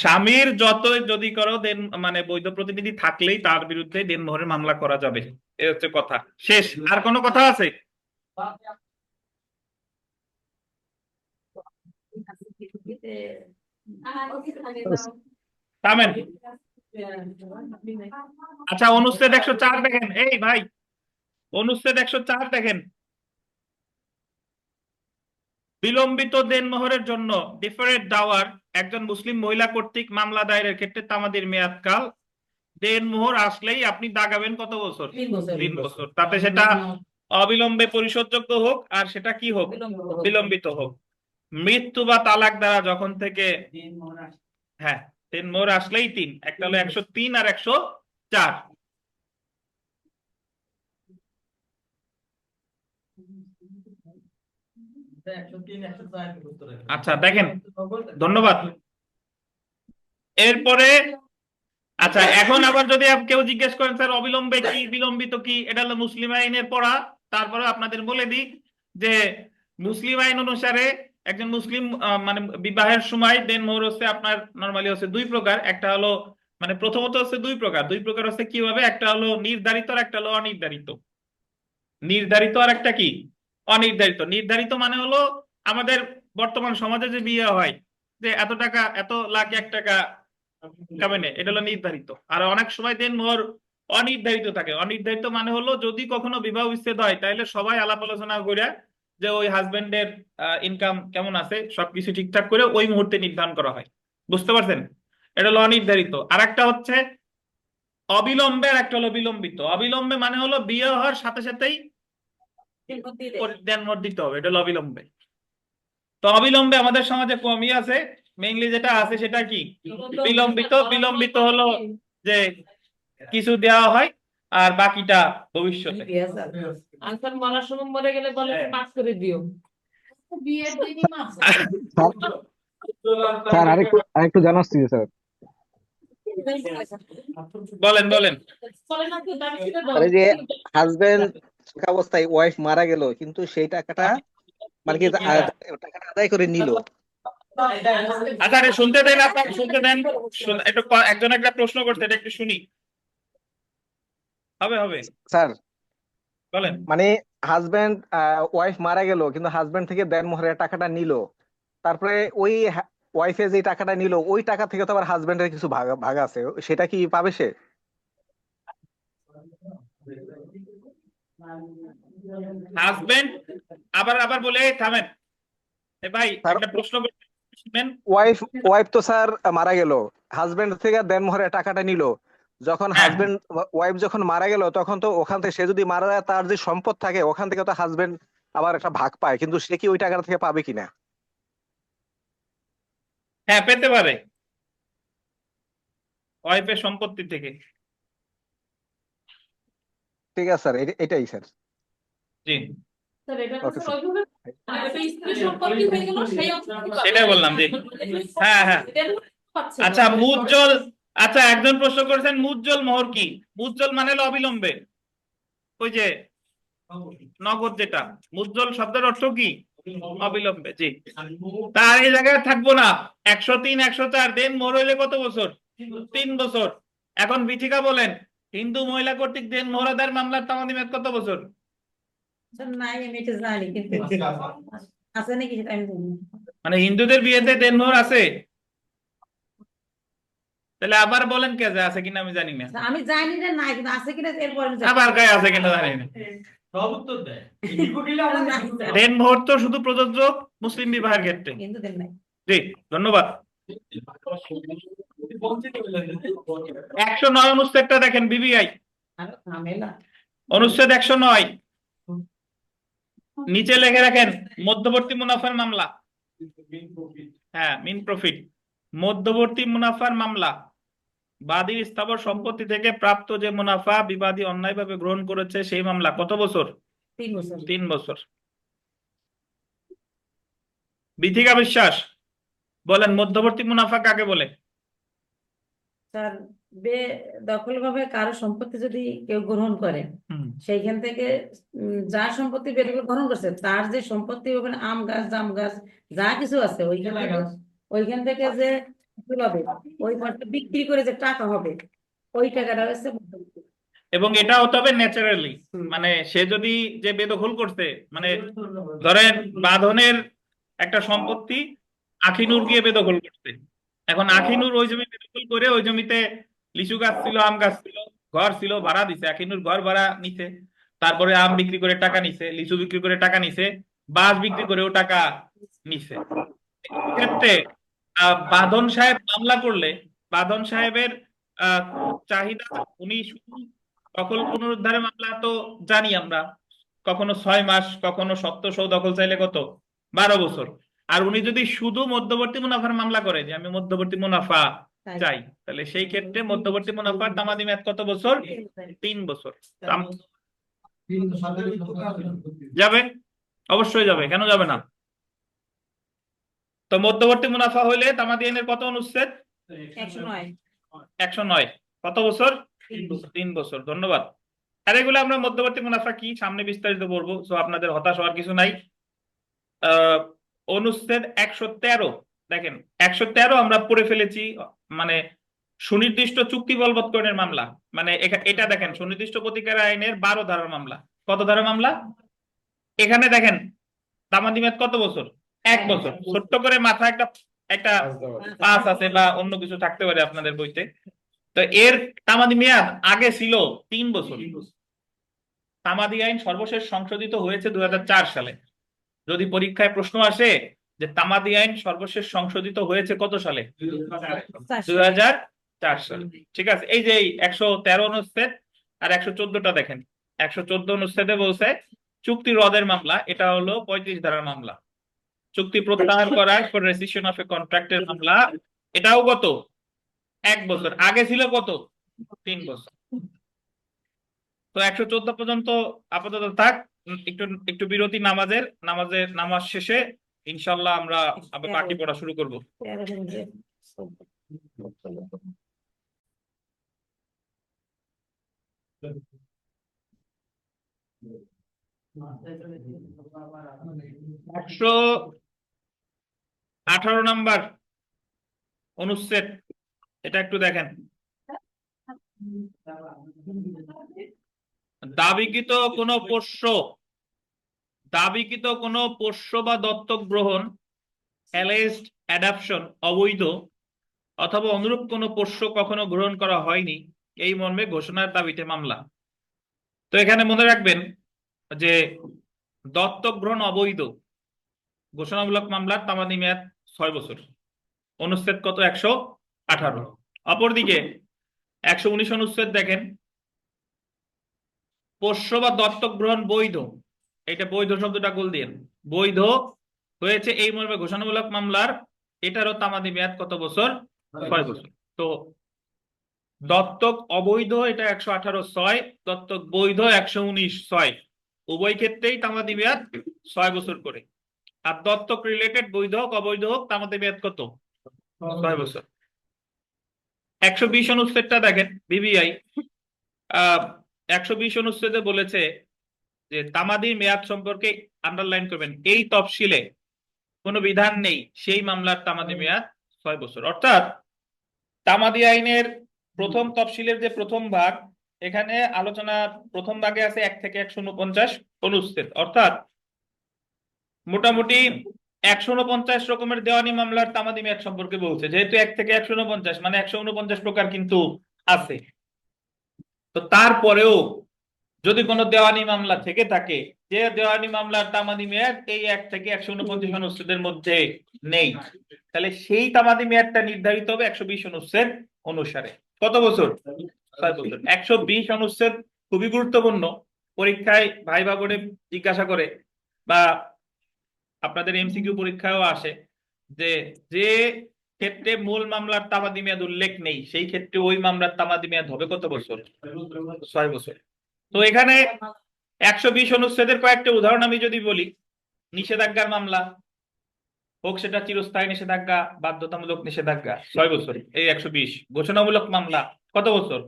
স্বামীর যতই যদি করো দেন মানে বৈধ প্রতিনিধি থাকলেই তার বিরুদ্ধে দেন মোহরের মামলা করা যাবে, এই হচ্ছে কথা। শেষ। আর কোনো কথা আছে? থামেন। আচ্ছা, অনুচ্ছেদ 104 দেখেন। এই ভাই, অনুচ্ছেদ 104 দেখেন। বিলম্বিত দেনমোহরের জন্য ডিফারেড ডাওয়ার একজন মুসলিম মহিলা কর্তৃক মামলা দায়েরের ক্ষেত্রে তামাদির মেয়াদকাল দেনমোহর আসলেই আপনি দাগাবেন কত বছর? 3 বছর। তাতে সেটা অবিলম্বে পরিশোধযোগ্য হোক আর সেটা কি হোক, বিলম্বিত হোক। মৃত্যু বা তালাক দ্বারা যখন থেকে, হ্যাঁ, দেনমোহর আসলেই 3, একটা হলো 103 আর 104। আচ্ছা দেখেন, ধন্যবাদ। এরপরে আচ্ছা, এখন আবার যদি কেউ জিজ্ঞেস করেন স্যার অবিলম্বে কি বিলম্বিত কি, এটা হলো মুসলিম আইনের পড়া। তারপরে আপনাদের বলে দিই যে মুসলিম আইন অনুসারে একজন মুসলিম মানে বিবাহের সময় দেনমোহর হচ্ছে আপনার নরমালি হচ্ছে 2 প্রকার। একটা হলো মানে প্রথমত হচ্ছে 2 প্রকার। 2 প্রকার হচ্ছে কিভাবে, একটা হলো নির্ধারিত আর একটা হলো অনির্ধারিত। নির্ধারিত আর একটা কি, অনির্ধারিত। নির্ধারিত মানে হলো আমাদের বর্তমান সমাজে যে বিয়ে হয় যে এত টাকা, এত লাখ 1 টাকা কাবিনে, এটা হলো নির্ধারিত। আর অনেক সময় দেনমোহর অনির্ধারিত থাকে। অনির্ধারিত মানে হলো যদি কখনো বিবাহ বিচ্ছেদ হয় তাহলে সবাই আলাপ আলোচনা করে যে ওই হাজবেন্ডের ইনকাম কেমন আছে সবকিছু ঠিকঠাক করে ওই মুহূর্তে নির্ধারণ করা হয়, বুঝতে পারছেন? এটা হলো অনির্ধারিত। আর একটা হচ্ছে অবিলম্বে, আর একটা হলো বিলম্বিত। অবিলম্বে মানে হলো বিয়ে হওয়ার সাথে সাথেই দেনমোহর দিতে হবে, এটা হলো অবিলম্বে। তো অবিলম্বে আমাদের সমাজে কমই আছে, মেইনলি যেটা আছে সেটা কি বিলম্বিত। বিলম্বিত হলো যে কিছু দেওয়া হয় আর বাকিটা ভবিষ্যতে।
আনসার মরার সময় মরে গেলে বলে মাফ করে দিও, বিয়ের দিনই মাফ।
স্যার আরেকটু জানার ছিল স্যার।
বলেন বলেন।
স্যার এই যে হাজবেন্ড থাকা অবস্থায় ওয়াইফ মারা গেল কিন্তু সেই টাকাটা মানে কি টাকাটা আদায় করে নিল।
আচ্ছা রে, শুনতে দেন, আপনাকে শুনতে দেন। একটু একজন একটা প্রশ্ন করতে, এটা একটু শুনি। হবে হবে,
স্যার
বলেন।
মানে হাজবেন্ড ওয়াইফ মারা গেল কিন্তু হাজবেন্ড থেকে দেনমোহরের টাকাটা নিল, তারপরে ওই ওয়াইফে যে টাকাটা নিল ওই টাকা থেকে তো আবার হাজবেন্ডের কিছু ভাগ ভাগ আছে, সেটা কি পাবে সে?
হাজবেন্ড আবার আবার বলে, এই থামেন। এ ভাই
স্যার
একটা প্রশ্ন করতে শুনেন।
ওয়াইফ তো স্যার মারা গেল, হাজবেন্ড থেকে দেনমোহরের টাকাটা নিল, যখন
হ্যাঁ
ওয়াইফ যখন মারা গেল তখন তো ওখান থেকে সে যদি মারা যায় তার যে সম্পদ থাকে ওখান থেকে তো হাজবেন্ড আবার একটা ভাগ পায়, কিন্তু সে কি ওই টাকা থেকে পাবে কিনা?
হ্যাঁ, পেতে পারে ওয়াইফের সম্পত্তি থেকে।
ঠিক আছে স্যার, এটাই স্যার।
জি,
ওকে স্যার।
সেটাই বললাম জি। হ্যাঁ হ্যাঁ। আচ্ছা মুজ্জ্বল, আচ্ছা একজন প্রশ্ন করেছেন মুজ্জ্বল মোহর কি? মুজ্জ্বল মানে হলো অবিলম্বে, ওই যে নগদ যেটা। মুজ্জ্বল শব্দের অর্থ কি? অবিলম্বে। জি, তার এই জায়গায় থাকবো না। 103 104 দেন মোহর হইলে কত বছর? 3 বছর। এখন বিথিকা বলেন, হিন্দু মহিলা কর্তৃক দেন মোহর আদায়ের মামলার তামাদি মেয়াদ কত বছর?
নাই আমি এটা জানি কিন্তু আছে নাকি সেটা আমি জানি না।
মানে হিন্দুদের বিয়েতে দেন মোহর আছে? তাহলে আবার বলেন কে যে আছে কিনা আমি জানি না।
আমি জানি না নাই, কিন্তু আছে কিনা এরপর আমি জানি।
আবার গায়ে আছে কিনা জানি না।
সব উত্তর দেয়।
দেন মোহর তো শুধু প্রযোজ্য মুসলিম বিবাহের ক্ষেত্রে।
হিন্দুদের নাই।
জি, ধন্যবাদ। 109 অনুচ্ছেদটা দেখেন বিবিআই,
আরো ঝামেলা।
অনুচ্ছেদ 109 নিচে লিখে রাখেন মধ্যবর্তী মুনাফার মামলা। হ্যাঁ, মিন প্রফিট। মধ্যবর্তী মুনাফার মামলা, বাদীর স্থাবর সম্পত্তি থেকে প্রাপ্ত যে মুনাফা বিবাদী অন্যায়ভাবে গ্রহণ করেছে সেই মামলা কত বছর?
3 বছর।
3 বছর। বিথিকা বিশ্বাস বলেন মধ্যবর্তী মুনাফা কাকে বলে?
স্যার, বেদখলভাবে কারো সম্পত্তি যদি কেউ গ্রহণ করে,
হুম,
সেইখান থেকে যার সম্পত্তি বেদখল গ্রহণ করছে তার যে সম্পত্তি ওখানে আম গাছ, জাম গাছ যা কিছু আছে ওইখান থেকে যে ফসল হবে, ওই ফসল বিক্রি করে যে টাকা হবে, ওই টাকাটা হচ্ছে মধ্যবর্তী।
এবং এটা হতে হবে ন্যাচারালি, মানে সে যদি যে বেদখল করছে, মানে ধরেন বাঁধনের একটা সম্পত্তি আখিনুর গিয়ে বেদখল করছে, এখন আখিনুর ওই জমি বেদখল করে ওই জমিতে লিচু গাছ ছিল, আম গাছ ছিল, ঘর ছিল, ভাড়া দিছে, আখিনুর ঘর ভাড়া নিছে, তারপরে আম বিক্রি করে টাকা নিছে, লিচু বিক্রি করে টাকা নিছে, বাঁশ বিক্রি করেও টাকা নিছে। ক্ষেত্রে বাঁধন সাহেব মামলা করলে বাঁধন সাহেবের আহ চাহিদা, উনি শুধু দখল পুনরুদ্ধারের মামলা তো জানি আমরা, কখনো 6 মাস, কখনো সত্ত্ব দখল চাইলে কত 12 বছর। আর উনি যদি শুধু মধ্যবর্তী মুনাফার মামলা করে যে আমি মধ্যবর্তী মুনাফা চাই, তাহলে সেই ক্ষেত্রে মধ্যবর্তী মুনাফার তামাদি মেয়াদ কত বছর? 3 বছর। যাবে, অবশ্যই যাবে, কেন যাবে না? তো মধ্যবর্তী মুনাফা হইলে তামাদি আইনের কত অনুচ্ছেদ?
109।
109। কত বছর? 3 বছর। ধন্যবাদ। আর এগুলো আমরা মধ্যবর্তী মুনাফা কি সামনে বিস্তারিত বলবো, তো আপনাদের হতাশ হওয়ার কিছু নাই। অনুচ্ছেদ 113 দেখেন, 113 আমরা পড়ে ফেলেছি, মানে সুনির্দিষ্ট চুক্তি বলবৎকরণের মামলা, মানে এটা দেখেন সুনির্দিষ্ট প্রতিকার আইনের 12 ধারার মামলা। কত ধারার মামলা? এখানে দেখেন তামাদি মেয়াদ কত বছর? 1 বছর। ছোট্ট করে মাথা একটা একটা পাস আছে বা অন্য কিছু থাকতে পারে আপনাদের বইতে। তো এর তামাদি মেয়াদ আগে ছিল 3 বছর। তামাদি আইন সর্বশেষ সংশোধিত হয়েছে 2004 সালে। যদি পরীক্ষায় প্রশ্ন আসে যে তামাদি আইন সর্বশেষ সংশোধিত হয়েছে কত সালে? 2004 সালে। ঠিক আছে, এই যে 113 অনুচ্ছেদ আর 114টা দেখেন। 114 অনুচ্ছেদে বলছে চুক্তি রদের মামলা, এটা হলো 35 ধারার মামলা। চুক্তি প্রত্যাহার করার পর রেসিশন অফ এ কন্ট্রাক্টের মামলা, এটাও কত? 1 বছর। আগে ছিল কত? 3 বছর। তো 114 পর্যন্ত আপাতত থাক। একটু একটু বিরতি, নামাজ শেষে ইনশাল্লাহ আমরা আবার বাকি পড়া শুরু করব। 118 নাম্বার অনুচ্ছেদ, এটা একটু দেখেন। দাবিকৃত কোনো পোষ্য বা দত্তক গ্রহণ, অ্যালেজড অ্যাডাপশন, অবৈধ অথবা অনুরূপ কোনো পোষ্য কখনো গ্রহণ করা হয়নি এই মর্মে ঘোষণার দাবিতে মামলা। তো এখানে মনে রাখবেন যে দত্তক গ্রহণ অবৈধ ঘোষণামূলক মামলার তামাদি মেয়াদ 6 বছর। অনুচ্ছেদ কত? 118। অপরদিকে 119 অনুচ্ছেদ দেখেন, পোষ্য বা দত্তক গ্রহণ বৈধ, এটা বৈধ শব্দটা গোল দিন, বৈধ হয়েছে এই মর্মে ঘোষণামূলক মামলার, এটারও তামাদি মেয়াদ কত বছর? 6 বছর। তো দত্তক অবৈধ এটা 118(6), দত্তক বৈধ 119(6), উভয় ক্ষেত্রেই তামাদি মেয়াদ 6 বছর করে। আর দত্তক রিলেটেড বৈধ হোক অবৈধ হোক তামাদি মেয়াদ কত? 6 বছর। 120 অনুচ্ছেদটা দেখেন বিবিআই। 120 অনুচ্ছেদে বলেছে যে তামাদি মেয়াদ সম্পর্কে আন্ডারলাইন করবেন, এই তফসিলে কোনো বিধান নেই সেই মামলার তামাদি মেয়াদ 6 বছর। অর্থাৎ তামাদি আইনের প্রথম তফসিলের যে প্রথম ভাগ, এখানে আলোচনা প্রথম ভাগে আছে 1 থেকে 149 অনুচ্ছেদ, অর্থাৎ মোটামুটি 149 রকমের দেওয়ানি মামলার তামাদি মেয়াদ সম্পর্কে বলছে। যেহেতু 1 থেকে 149 মানে 149 প্রকার কিন্তু আছে। তো তারপরেও যদি কোনো দেওয়ানি মামলা থেকে থাকে, যে দেওয়ানি মামলার তামাদি মেয়াদ এই 1 থেকে 129 অনুচ্ছেদের মধ্যে নেই, তাহলে সেই তামাদি মেয়াদটা নির্ধারিত হবে 120 অনুচ্ছেদ অনুসারে। কত বছর? 6 বছর। 120 অনুচ্ছেদ খুবই গুরুত্বপূর্ণ, পরীক্ষায় ভাইবা করে জিজ্ঞাসা করে বা আপনাদের এমসিকিউ পরীক্ষায়ও আসে যে যে ক্ষেত্রে মূল মামলার তামাদি মেয়াদ উল্লেখ নেই সেই ক্ষেত্রে ওই মামলার তামাদি মেয়াদ হবে কত বছর? 6 বছর। তো এখানে 120 অনুচ্ছেদের কয়েকটা উদাহরণ আমি যদি বলি, নিষেধাজ্ঞার মামলা হোক সেটা চিরস্থায়ী নিষেধাজ্ঞা, বাধ্যতামূলক নিষেধাজ্ঞা, 6 বছর এই 120। ঘোষণামূলক মামলা কত বছর?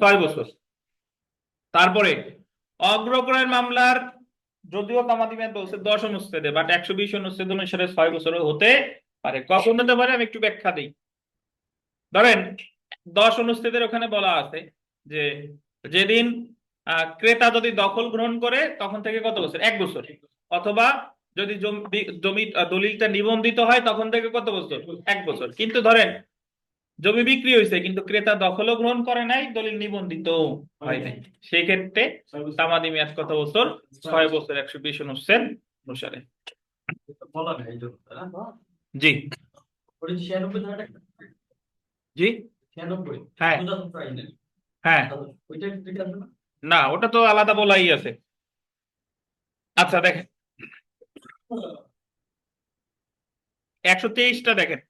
6 বছর। তারপরে অগ্রক্রয়ের মামলার যদিও তামাদি মেয়াদ বলছে 10 অনুচ্ছেদে, বাট 120 অনুচ্ছেদ অনুসারে 6 বছরও হতে পারে। কখন হতে পারে আমি একটু ব্যাখ্যা দিই। ধরেন 10 অনুচ্ছেদের ওখানে বলা আছে যে যেদিন ক্রেতা যদি দখল গ্রহণ করে তখন থেকে কত বছর? 1 বছর। অথবা যদি জমি দলিলটা নিবন্ধিত হয় তখন থেকে কত বছর? 1 বছর। কিন্তু ধরেন জমি বিক্রি হয়েছে কিন্তু ক্রেতা দখলও গ্রহণ করে নাই, দলিল নিবন্ধিত হয় নাই, সেই ক্ষেত্রে তামাদি মেয়াদ কত বছর? 6 বছর 120 অনুচ্ছেদ অনুসারে। জি জি হ্যাঁ হ্যাঁ, না ওটা তো আলাদা বলাই আছে। আচ্ছা দেখেন 123টা দেখেন।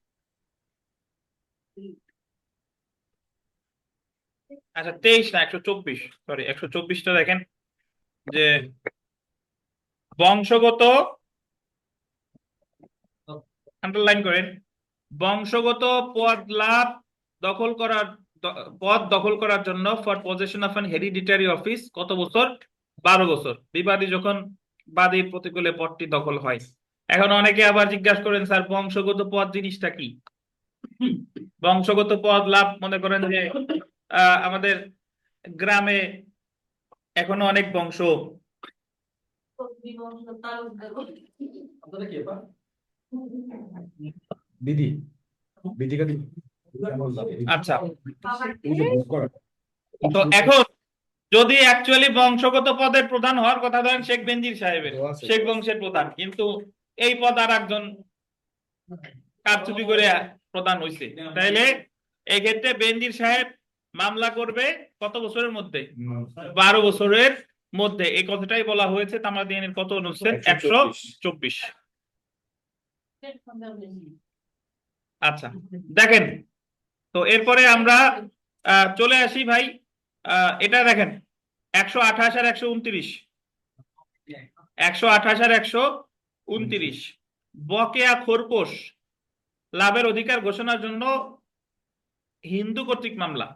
আচ্ছা 23 না 124, সরি 124টা দেখেন যে বংশগত, আন্ডারলাইন করেন, বংশগত পদ দখল করার জন্য for possession of an hereditary office কত বছর? 12 বছর। বিবাদী যখন বাদীর প্রতিকূলে পদটি দখল হয়। এখন অনেকে আবার জিজ্ঞাসা করেন স্যার বংশগত পদ জিনিসটা কি? বংশগত পদ লাভ মনে করেন যে আমাদের গ্রামে এখনো অনেক বংশ
বিধি বিধিকা
আচ্ছা। তো এখন যদি অ্যাকচুয়ালি বংশগত পদের প্রধান হওয়ার কথা ধরেন শেখ বেনজির সাহেবের, শেখ বংশের প্রধান, কিন্তু এই পদ আর একজন কারচুপি করে প্রধান হইছে, তাইলে এই ক্ষেত্রে বেনজির সাহেব মামলা করবে কত বছরের মধ্যে? 12 বছরের মধ্যে। এই কথাটাই বলা হয়েছে তামাদি আইনের কত অনুচ্ছেদ? 124। আচ্ছা দেখেন, তো এরপরে আমরা চলে আসি ভাই, এটা দেখেন 128 আর 129, 128 আর 129 বকেয়া খোরপোশ লাভের অধিকার ঘোষণার জন্য হিন্দু কর্তৃক মামলা,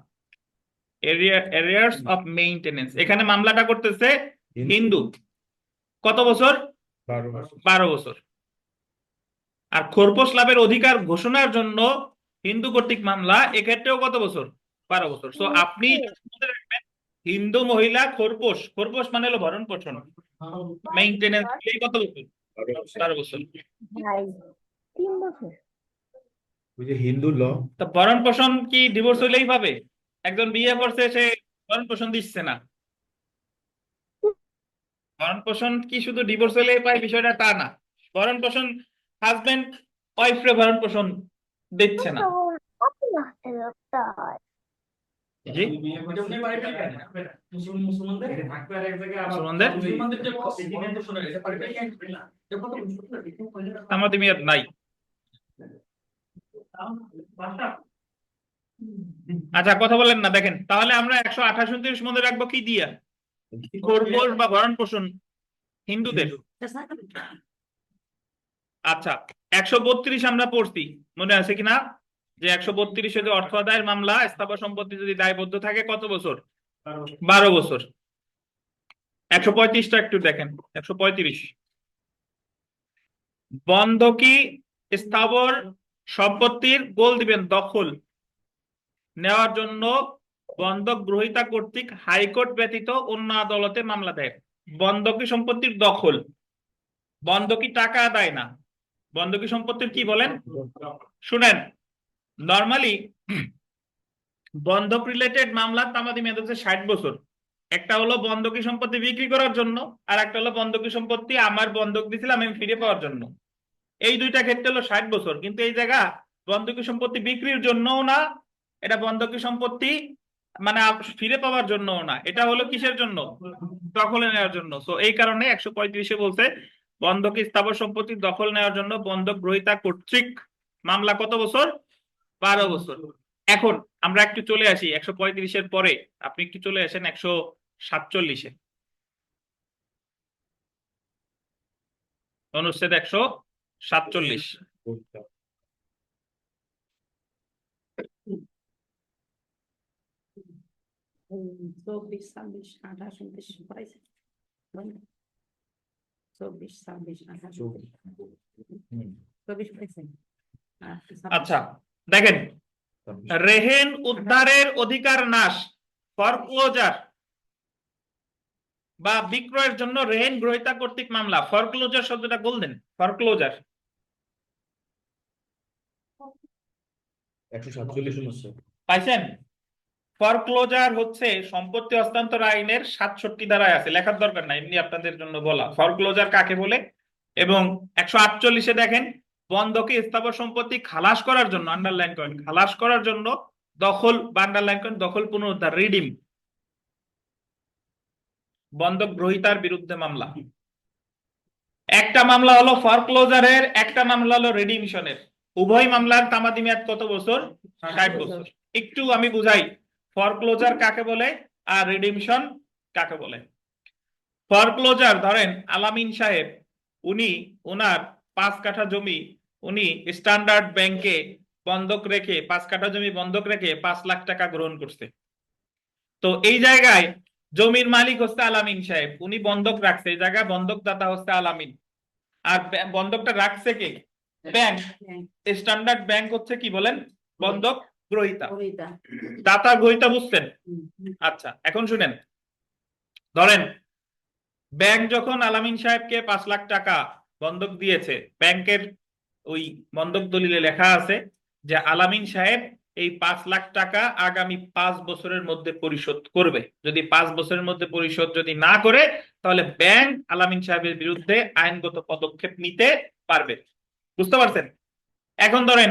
এরিয়ার্স অফ মেইনটেনেন্স। এখানে মামলাটা করতেছে হিন্দু। কত বছর? 12 বছর। আর খোরপোশ লাভের অধিকার ঘোষণার জন্য হিন্দু কর্তৃক মামলা, এক্ষেত্রেও কত বছর? 12 বছর। সো আপনি মনে রাখবেন হিন্দু মহিলা খোরপোশ, খোরপোশ মানে হলো ভরণ পোষণ, মেইনটেনেন্স কত বছর? 12 বছর।
ওই যে হিন্দু ল,
তো ভরণ পোষণ কি ডিভোর্স হইলেই পাবে? একজন বিয়ে করছে সে ভরণ পোষণ দিচ্ছে না, ভরণ পোষণ কি শুধু ডিভোর্স হইলেই পায় বিষয়টা তা না। ভরণ পোষণ হাজবেন্ড ওয়াইফরে ভরণ পোষণ দিচ্ছে না। জি তামাদি মেয়াদ নাই। আচ্ছা কথা বলেন না, দেখেন তাহলে আমরা 128 মধ্যে রাখবো কি দিয়া? খোরপোশ বা ভরণ পোষণ হিন্দুদের। আচ্ছা 132 আমরা পড়ছি, মনে আছে কিনা যে 132 যদি অর্থ আদায়ের মামলা, স্থাবর সম্পত্তি যদি দায়বদ্ধ থাকে কত বছর? 12 বছর। 135টা একটু দেখেন, 135 বন্ধকি স্থাবর সম্পত্তির গোল দিবেন দখল নেওয়ার জন্য বন্ধক গ্রহীতা কর্তৃক হাইকোর্ট ব্যতীত অন্য আদালতে মামলা দেয়। বন্ধকি সম্পত্তির দখল, বন্ধকি টাকা আদায় না, বন্ধকি সম্পত্তির কি বলেন শুনেন। নরমালি বন্ধক রিলেটেড মামলার তামাদি মেয়াদ হচ্ছে 60 বছর, একটা হলো বন্ধকি সম্পত্তি বিক্রি করার জন্য, আর একটা হলো বন্ধকি সম্পত্তি আমার বন্ধক দিয়েছিলাম আমি ফিরে পাওয়ার জন্য। এই দুইটা ক্ষেত্রে হলো 60 বছর, কিন্তু এই জায়গা বন্ধকি সম্পত্তি বিক্রির জন্যও না, এটা বন্ধকি সম্পত্তি মানে ফিরে পাওয়ার জন্যও না, এটা হলো কিসের জন্য? দখলে নেওয়ার জন্য। সো এই কারণে 135-এ বলছে বন্ধকি স্থাবর সম্পত্তি দখল নেওয়ার জন্য বন্ধক গ্রহীতা কর্তৃক মামলা কত বছর? 12 বছর। এখন আমরা একটু চলে আসি 135-এর পরে, আপনি একটু চলে আসেন 147-এ, অনুচ্ছেদ 147।
24, 26, 28, 29 পড়াইছে 24, 26, 28, 24 পড়াইছে।
আচ্ছা দেখেন, রেহেন উদ্ধারের অধিকার নাশ, ফরক্লোজার বা বিক্রয়ের জন্য রেহেন গ্রহীতা কর্তৃক মামলা। ফরক্লোজার শব্দটা বললেন, ফরক্লোজার
147 অনুচ্ছেদ
পাইছেন? ফরক্লোজার হচ্ছে সম্পত্তি হস্তান্তর আইনের 67 ধারায় আছে, লেখার দরকার নাই, এমনি আপনাদের জন্য বলা ফরক্লোজার কাকে বলে। এবং 148-এ দেখেন, বন্ধকি স্থাবর সম্পত্তি খালাস করার জন্য, আন্ডারলাইন করেন, খালাস করার জন্য দখল বা আন্ডারলাইন করেন দখল পুনরুদ্ধার, রিডিম, বন্ধক গ্রহীতার বিরুদ্ধে মামলা। একটা মামলা হলো ফরক্লোজারের, একটা মামলা হলো রিডিমশনের। উভয় মামলার তামাদি মেয়াদ কত বছর? 60 বছর। একটু আমি বুঝাই ফরক্লোজার কাকে বলে আর রিডিমশন কাকে বলে। ফরক্লোজার ধরেন আলামিন সাহেব, উনি ওনার 5 কাঠা জমি উনি স্ট্যান্ডার্ড ব্যাংকে বন্ধক রেখে 5 কাঠা জমি বন্ধক রেখে 5 লাখ টাকা গ্রহণ করছে। তো এই জায়গায় জমির মালিক হচ্ছে আলামিন সাহেব, উনি বন্ধক রাখছে, এই জায়গায় বন্ধক দাতা হচ্ছে আলামিন, আর বন্ধকটা রাখছে কে? ব্যাংক। স্ট্যান্ডার্ড ব্যাংক হচ্ছে কি বলেন? বন্ধক গ্রহীতা। দাতা গ্রহীতা বুঝছেন? আচ্ছা এখন শুনেন, ধরেন ব্যাংক যখন আলামিন সাহেবকে 5 লাখ টাকা বন্ধক দিয়েছে, ব্যাংকের ওই বন্ধক দলিলে লেখা আছে যে আলামিন সাহেব এই 5 লাখ টাকা আগামী 5 বছরের মধ্যে পরিশোধ করবে। যদি 5 বছরের মধ্যে পরিশোধ যদি না করে, তাহলে ব্যাংক আলামিন সাহেবের বিরুদ্ধে আইনগত পদক্ষেপ নিতে পারবে। বুঝতে পারছেন? এখন ধরেন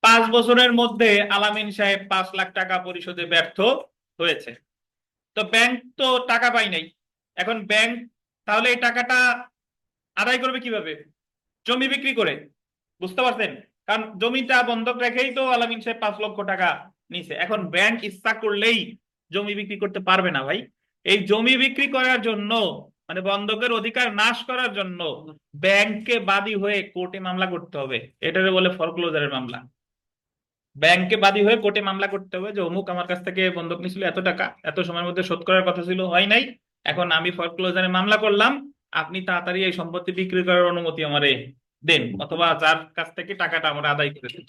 5 বছরের মধ্যে আলামিন সাহেব 5 লাখ টাকা পরিশোধে ব্যর্থ হয়েছে, তো ব্যাংক তো টাকা পাই নাই। এখন ব্যাংক তাহলে এই টাকাটা আদায় করবে কিভাবে? জমি বিক্রি করে। বুঝতে পারছেন? কারণ জমিটা বন্ধক রেখেই তো আলামিন সাহেব 5 লক্ষ টাকা নিছে। এখন ব্যাংক ইচ্ছা করলেই জমি বিক্রি করতে পারবে না ভাই। এই জমি বিক্রি করার জন্য মানে বন্ধকের অধিকার নাশ করার জন্য ব্যাংককে বাদী হয়ে কোর্টে মামলা করতে হবে, এটাকে বলে ফরক্লোজারের মামলা। ব্যাংকে বাদী হয়ে কোর্টে মামলা করতে হবে যে অমুক আমার কাছ থেকে বন্ধক নিছিল এত টাকা, এত সময়ের মধ্যে শোধ করার কথা ছিল, হয় নাই, এখন আমি ফরক্লোজারে মামলা করলাম, আপনি তাড়াতাড়ি এই সম্পত্তি বিক্রি করার অনুমতি আমারে দেন, অথবা যার কাছ থেকে টাকাটা আমরা আদায় করে দেন।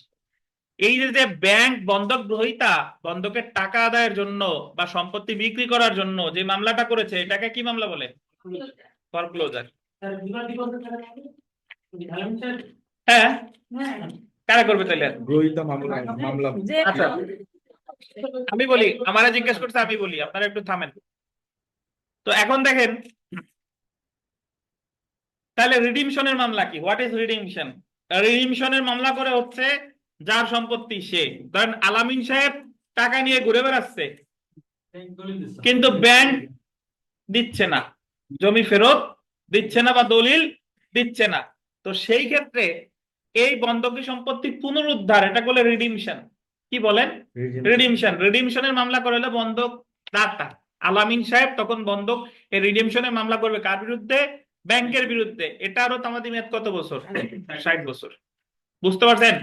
এই যে ব্যাংক বন্ধক গ্রহীতা বন্ধকের টাকা আদায়ের জন্য বা সম্পত্তি বিক্রি করার জন্য যে মামলাটা করেছে, এটাকে কি মামলা বলে? ফরক্লোজার। হ্যাঁ, কারা করবে তাহলে?
গ্রহীতা মামলা মামলা
আচ্ছা আমি বলি, আমারা জিজ্ঞেস করছে, আমি বলি, আপনারা একটু থামেন। তো এখন দেখেন তাহলে রিডিমশনের মামলা কি? What is redemption? রিডিমশনের মামলা করে হচ্ছে যার সম্পত্তি সে, ধরেন আলামিন সাহেব টাকা নিয়ে ঘুরে বেড়াচ্ছে কিন্তু ব্যাংক দিচ্ছে না, জমি ফেরত দিচ্ছে না বা দলিল দিচ্ছে না, তো সেই ক্ষেত্রে এই বন্ধকি সম্পত্তি পুনরুদ্ধার, এটা বলে রিডিমশন। কি বলেন? রিডিমশন। রিডিমশনের মামলা করে হলো বন্ধক দাতা আলামিন সাহেব, তখন বন্ধক এই রিডিমশনের মামলা করবে কার বিরুদ্ধে? ব্যাংকের বিরুদ্ধে। এটারও তামাদি মেয়াদ কত বছর? 60 বছর। বুঝতে পারছেন?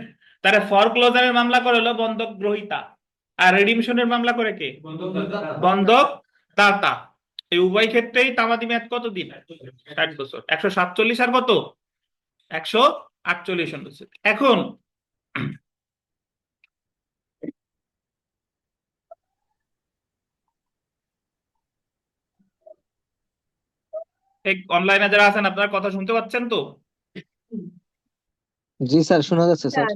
তাহলে ফরক্লোজারের মামলা করে হলো বন্ধক গ্রহীতা, আর রিডিমশনের মামলা করে কে? বন্ধক দাতা। এই উভয় ক্ষেত্রেই তামাদি মেয়াদ কত দিন? 60 বছর। 147 আর কত? 148 অনুচ্ছেদ। এখন অনলাইনে যারা আছেন আপনারা কথা শুনতে পাচ্ছেন তো?
জি স্যার, শোনা যাচ্ছে স্যার।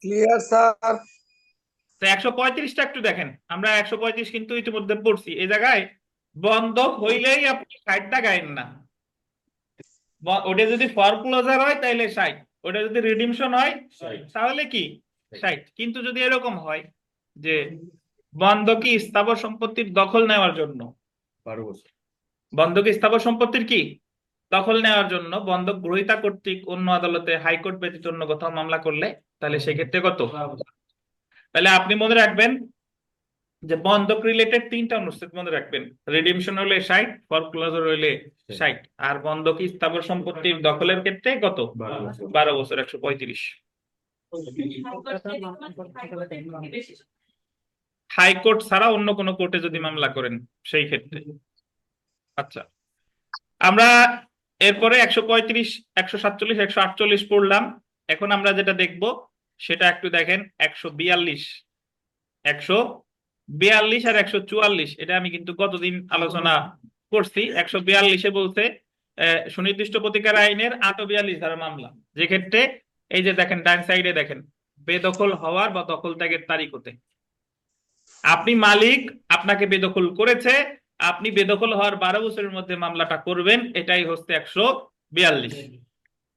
Clear sir.
তো 135টা একটু দেখেন, আমরা 135 কিন্তু ইতিমধ্যে পড়ছি। এই জায়গায় বন্ধক হইলেই আপনি 60 টাকায়েন না, ওটা যদি ফরক্লোজার হয় তাহলে 60, ওটা যদি রিডিমশন হয় তাহলে কি 60। কিন্তু যদি এরকম হয় যে বন্ধকি স্থাবর সম্পত্তির দখল নেওয়ার জন্য,
12 বছর।
বন্ধকি স্থাবর সম্পত্তির কি দখল নেওয়ার জন্য বন্ধক গ্রহীতা কর্তৃক অন্য আদালতে হাইকোর্ট ব্যতীত অন্য কোথাও মামলা করলে, তাহলে সেক্ষেত্রে কত? তাহলে আপনি মনে রাখবেন যে বন্ধক রিলেটেড 3টা অনুচ্ছেদ মনে রাখবেন, রিডিমশন হলে 60, ফরক্লোজার হলে 60, আর বন্ধকি স্থাবর সম্পত্তির দখলের ক্ষেত্রে কত? 12 বছর 135। হাইকোর্ট ছাড়া অন্য কোনো কোর্টে যদি মামলা করেন সেই ক্ষেত্রে। আচ্ছা, আমরা এরপরে 135, 147, 148 পড়লাম। এখন আমরা যেটা দেখব সেটা একটু দেখেন, 142, 142 আর 144, এটা আমি কিন্তু গতদিন আলোচনা করছি। 142-এ বলছে সুনির্দিষ্ট প্রতিকার আইনের 842 ধারা মামলা, যে ক্ষেত্রে এই যে দেখেন ডান সাইডে দেখেন বেদখল হওয়ার বা দখল ত্যাগের তারিখ হতে, আপনি মালিক, আপনাকে বেদখল করেছে, আপনি বেদখল হওয়ার 12 বছরের মধ্যে মামলাটা করবেন, এটাই হচ্ছে 142।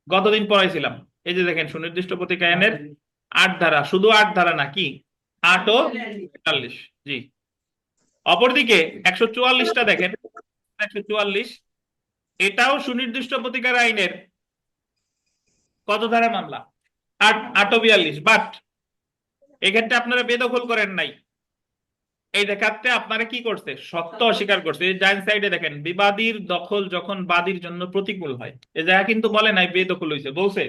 গতদিন পড়াইছিলাম, এই যে দেখেন সুনির্দিষ্ট প্রতিকার আইনের 8 ধারা, শুধু 8 ধারা না, কি 8 ও 42। জি, অপরদিকে 144টা দেখেন, 144 এটাও সুনির্দিষ্ট প্রতিকার আইনের কত ধারা মামলা? 8 ও 42। বাট এক্ষেত্রে আপনারা বেদখল করেন নাই, এই দেখাতে আপনারা কি করছে? সত্য অস্বীকার করছে। এই ডান সাইডে দেখেন বিবাদীর দখল যখন বাদীর জন্য প্রতিকূল হয়, এ জায়গা কিন্তু বলে নাই বেদখল হয়েছে, বলছে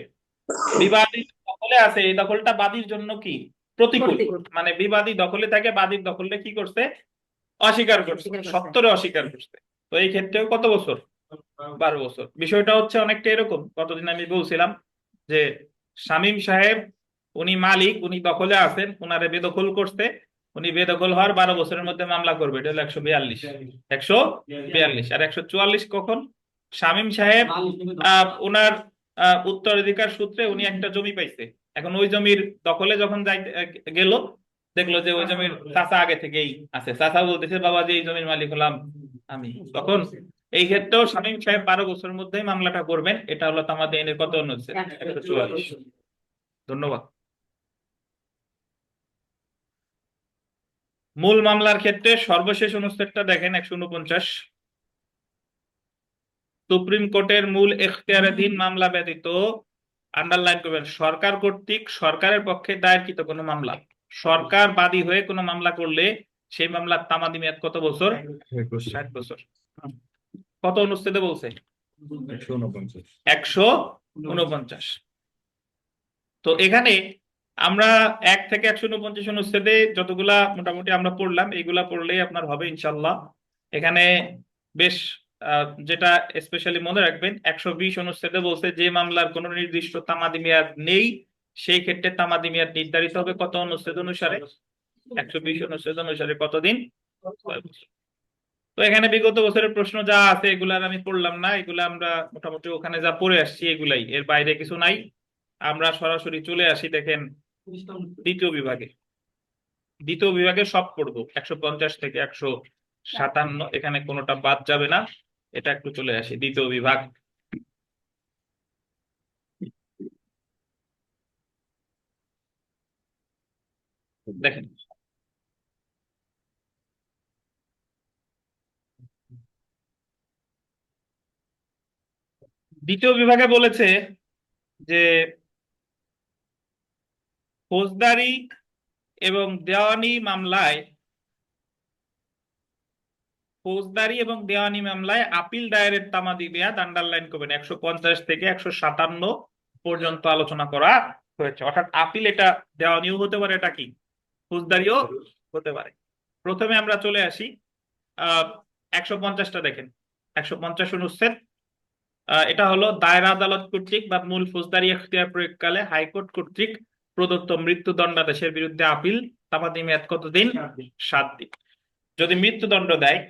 বিবাদীর দখলে আছে, এই দখলটা বাদীর জন্য কি প্রতিকূল, মানে বিবাদী দখলে থাকে, বাদীর দখলে কি করছে? অস্বীকার করছে, সত্তরে অস্বীকার করছে। তো এই ক্ষেত্রেও কত বছর? 12 বছর। বিষয়টা হচ্ছে অনেকটা এরকম, কতদিন আমি বলছিলাম যে শামীম সাহেব উনি মালিক, উনি দখলে আছেন, উনারে বেদখল করতে, উনি বেদখল হওয়ার 12 বছরের মধ্যে মামলা করবে, এটা হলো 142। 142 আর 144 কখন? শামীম সাহেব উনার উত্তরাধিকার সূত্রে উনি একটা জমি পাইছে, এখন ওই জমির দখলে যখন যাইতে গেল, দেখলো যে ওই জমির চাচা আগে থেকেই আছে, চাচা বলতেছে বাবা যে এই জমির মালিক হলাম আমি, তখন এই ক্ষেত্রেও শামীম সাহেব 12 বছরের মধ্যেই মামলাটা করবেন। এটা হলো তামাদি আইনের কত অনুচ্ছেদ? 144। ধন্যবাদ। মূল মামলার ক্ষেত্রে সর্বশেষ অনুচ্ছেদটা দেখেন, 149। সুপ্রিম কোর্টের মূল এখতিয়ারাধীন মামলা ব্যতীত, আন্ডারলাইন করবেন, সরকার কর্তৃক সরকারের পক্ষে দায়েরকৃত কোনো মামলা, সরকার বাদী হয়ে কোনো মামলা করলে সেই মামলার তামাদি মেয়াদ কত বছর? 60 বছর। কত অনুচ্ছেদে বলছে?
149।
149। তো এখানে আমরা 1 থেকে 149 অনুচ্ছেদে যতগুলা মোটামুটি আমরা পড়লাম, এইগুলা পড়লেই আপনার হবে ইনশাল্লাহ। এখানে বেশ যেটা স্পেশালি মনে রাখবেন, 120 অনুচ্ছেদে বলছে যে মামলার কোনো নির্দিষ্ট তামাদি মেয়াদ নেই সেই ক্ষেত্রে তামাদি মেয়াদ নির্ধারিত হবে কত অনুচ্ছেদ অনুসারে? 120 অনুচ্ছেদ অনুসারে। কতদিন? 6 বছর। তো এখানে বিগত বছরের প্রশ্ন যা আছে এগুলার আমি পড়লাম না, এগুলা আমরা মোটামুটি ওখানে যা পড়ে আসছি এগুলাই, এর বাইরে কিছু নাই। আমরা সরাসরি চলে আসি দেখেন দ্বিতীয় বিভাগে। দ্বিতীয় বিভাগে সব পড়বো, 150 থেকে 157, এখানে কোনোটা বাদ যাবে না। এটা একটু চলে আসি দ্বিতীয় বিভাগ। দেখেন দ্বিতীয় বিভাগে বলেছে যে ফৌজদারি এবং দেওয়ানি মামলায়, ফৌজদারি এবং দেওয়ানি মামলায় আপিল দায়েরের তামাদি মেয়াদ, আন্ডারলাইন করবেন, 150 থেকে 157 পর্যন্ত আলোচনা করা হয়েছে। অর্থাৎ আপিল এটা দেওয়ানিও হতে পারে, এটা কি ফৌজদারিও হতে পারে। প্রথমে আমরা চলে আসি 150টা দেখেন, 150 অনুচ্ছেদ। এটা হলো দায়রা আদালত কর্তৃক বা মূল ফৌজদারি এখতিয়ার প্রয়োগকালে হাইকোর্ট কর্তৃক প্রদত্ত মৃত্যুদণ্ডাদেশের বিরুদ্ধে আপিল, তামাদি মেয়াদ কতদিন? 7 দিন। যদি মৃত্যুদণ্ড দেয়,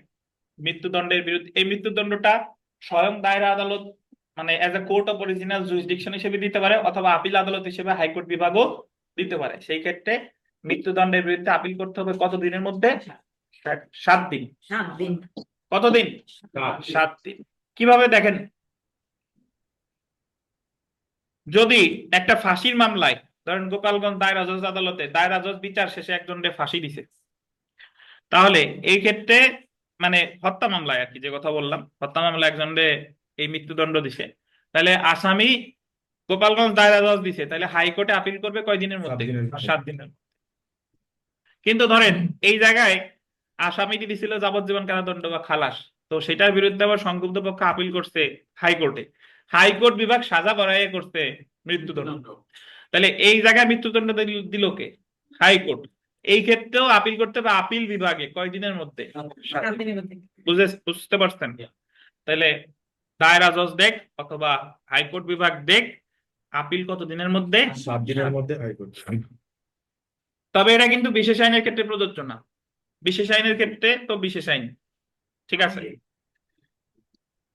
মৃত্যুদণ্ডের বিরুদ্ধে, এই মৃত্যুদণ্ডটা স্বয়ং দায়রা আদালত মানে as a court of original jurisdiction হিসেবে দিতে পারে, অথবা আপিল আদালত হিসেবে হাইকোর্ট বিভাগও দিতে পারে। সেই ক্ষেত্রে মৃত্যুদণ্ডের বিরুদ্ধে আপিল করতে হবে কত দিনের মধ্যে? 7 দিন।
7 দিন।
কতদিন? 7 দিন। কিভাবে দেখেন, যদি একটা ফাঁসির মামলায় ধরেন গোপালগঞ্জ দায়রা জজ আদালতে দায়রা জজ বিচার শেষে একজনকে ফাঁসি দিছে, তাহলে এই ক্ষেত্রে মানে হত্যা মামলায় আর কি, যে কথা বললাম হত্যা মামলায় একজনকে এই মৃত্যুদণ্ড দিছে, তাহলে আসামি গোপালগঞ্জ দায়রা জজ দিছে, তাহলে হাইকোর্টে আপিল করবে কয় দিনের
7
মধ্যে?
দিনের মধ্যে।
7 দিনের। কিন্তু ধরেন এই জায়গায় আসামিটি দিছিল যাবজ্জীবন কারাদণ্ড বা খালাস, তো সেটার বিরুদ্ধে আবার সংক্ষুব্ধ পক্ষ আপিল করছে হাইকোর্টে, হাইকোর্ট বিভাগ সাজা বাড়াইয়া করছে মৃত্যুদণ্ড, তাহলে এই জায়গায় মৃত্যুদণ্ড দিল কে? হাইকোর্ট। এই ক্ষেত্রেও আপিল করতে হবে আপিল বিভাগে কয় দিনের মধ্যে? 7 দিন। বুঝতে পারছেন? তাহলে দায়রা জজ দেখ অথবা হাইকোর্ট বিভাগ দেখ আপিল কত দিনের মধ্যে?
7 দিনের মধ্যে হাইকোর্ট।
তবে এটা কিন্তু বিশেষ আইনের ক্ষেত্রে প্রযোজ্য না, বিশেষ আইনের ক্ষেত্রে তো বিশেষ আইন, ঠিক আছে।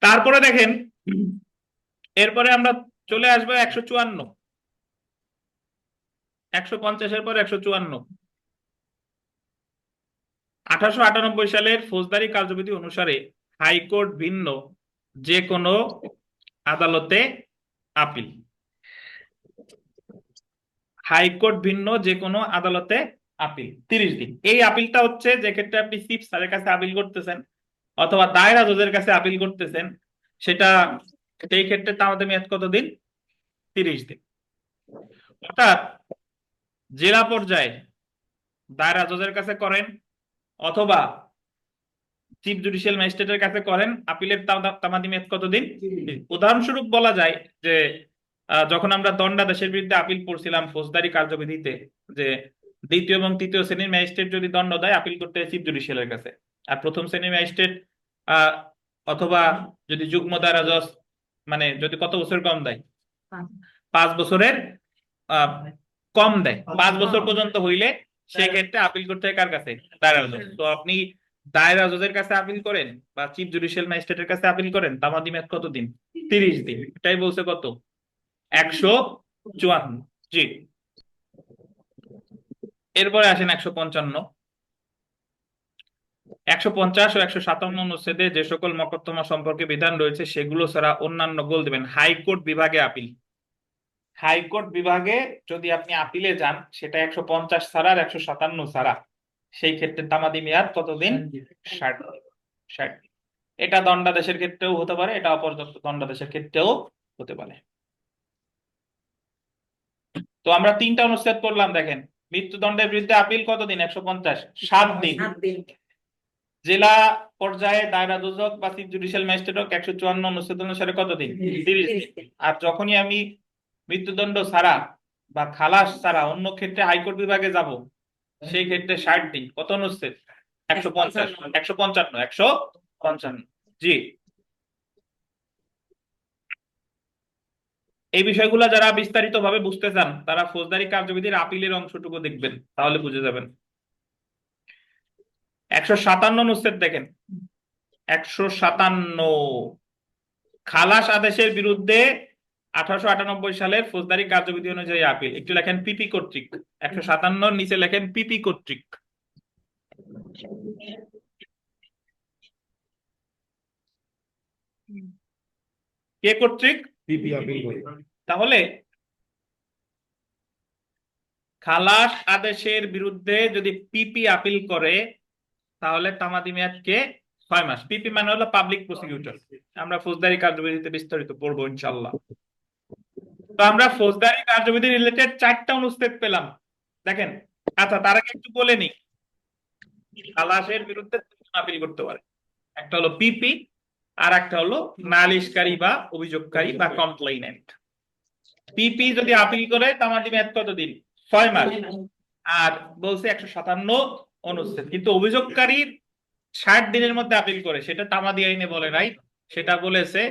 তারপরে দেখেন, এরপরে আমরা চলে আসবো 154, 150-এর পর 154। 1898 সালের ফৌজদারি কার্যবিধি অনুসারে হাইকোর্ট ভিন্ন যে কোনো আদালতে আপিল, হাইকোর্ট ভিন্ন যে কোনো আদালতে আপিল 30 দিন। এই আপিলটা হচ্ছে যে ক্ষেত্রে আপনি চিফ স্যারের কাছে আপিল করতেছেন অথবা দায়রা জজের কাছে আপিল করতেছেন, সেটা সেই ক্ষেত্রে তামাদি মেয়াদ কতদিন? 30 দিন। অর্থাৎ জেলা পর্যায়ে দায়রা জজের কাছে করেন অথবা চিফ জুডিশিয়াল ম্যাজিস্ট্রেটের কাছে করেন, আপিলের তামাদি মেয়াদ কতদিন? উদাহরণস্বরূপ বলা যায় যে যখন আমরা দণ্ডাদেশের বিরুদ্ধে আপিল করছিলাম ফৌজদারি কার্যবিধিতে, যে দ্বিতীয় এবং তৃতীয় শ্রেণীর ম্যাজিস্ট্রেট যদি দণ্ড দেয় আপিল করতে হয় চিফ জুডিশিয়ালের কাছে, আর প্রথম শ্রেণীর ম্যাজিস্ট্রেট অথবা যদি যুগ্ম দায়রা জজ মানে যদি কত বছর কম দেয়, 5 বছরের কম দেয়, 5 বছর পর্যন্ত হইলে সেক্ষেত্রে আপিল করতে হয় কার কাছে? দায়রা জজ। তো আপনি দায়রা জজের কাছে আপিল করেন বা চিফ জুডিশিয়াল ম্যাজিস্ট্রেটের কাছে আপিল করেন, তামাদি মেয়াদ কতদিন? 30 দিন। এটাই বলছে কত? 154। জি। এরপরে আসেন 155। 150 ও 157 অনুচ্ছেদে যে সকল মকদ্দমা সম্পর্কে বিধান রয়েছে সেগুলো ছাড়া অন্যান্য গোল দিবেন হাইকোর্ট বিভাগে আপিল। হাইকোর্ট বিভাগে যদি আপনি আপিলে যান সেটা 150 ছাড়া আর 157 ছাড়া, সেই ক্ষেত্রে তামাদি মেয়াদ কতদিন? 60 দিন। 60 দিন। এটা দণ্ডাদেশের ক্ষেত্রেও হতে পারে, এটা অপর্যাপ্ত দণ্ডাদেশের ক্ষেত্রেও হতে পারে। তো আমরা 3টা অনুচ্ছেদ করলাম, দেখেন মৃত্যুদণ্ডের বিরুদ্ধে আপিল কতদিন? 150, 7 দিন। জেলা পর্যায়ে দায়রা জজ হোক বা চিফ জুডিশিয়াল ম্যাজিস্ট্রেট হোক 154 অনুচ্ছেদ অনুসারে কতদিন? 30 দিন। আর যখনই আমি মৃত্যুদণ্ড ছাড়া বা খালাস ছাড়া অন্য ক্ষেত্রে হাইকোর্ট বিভাগে যাব সেই ক্ষেত্রে 60 দিন। কত অনুচ্ছেদ? 150, 155, 155। জি। এই বিষয়গুলো যারা বিস্তারিত ভাবে বুঝতে চান তারা ফৌজদারি কার্যবিধির আপিলের অংশটুকু দেখবেন, তাহলে বুঝে যাবেন। 157 অনুচ্ছেদ দেখেন, 157 খালাস আদেশের বিরুদ্ধে 1898 সালের ফৌজদারি কার্যবিধি অনুযায়ী আপিল। একটু লেখেন পিপি কর্তৃক। 157 নিচে লেখেন পিপি কর্তৃক। কে কর্তৃক?
পিপি আপিল করে।
তাহলে খালাস আদেশের বিরুদ্ধে যদি পিপি আপিল করে তাহলে তামাদি মেয়াদ কে? 6 মাস। পিপি মানে হলো পাবলিক প্রসিকিউটর, আমরা ফৌজদারি কার্যবিধিতে বিস্তারিত পড়বো ইনশাআল্লাহ। তো আমরা ফৌজদারি কার্যবিধি রিলেটেড 4টা অনুচ্ছেদ পেলাম, দেখেন। আচ্ছা, তার আগে একটু বলে নি, খালাসের বিরুদ্ধে আপিল করতে পারে, একটা হলো পিপি আর একটা হলো নালিশকারী বা অভিযোগকারী বা কমপ্লেইনেন্ট। পিপি যদি আপিল করে তামাদি মেয়াদ কতদিন? 6 মাস। আর বলছে 157 অনুচ্ছেদ, কিন্তু অভিযোগকারীর 60 দিনের মধ্যে আপিল করে, সেটা তামাদি আইনে বলে নাই, সেটা বলেছে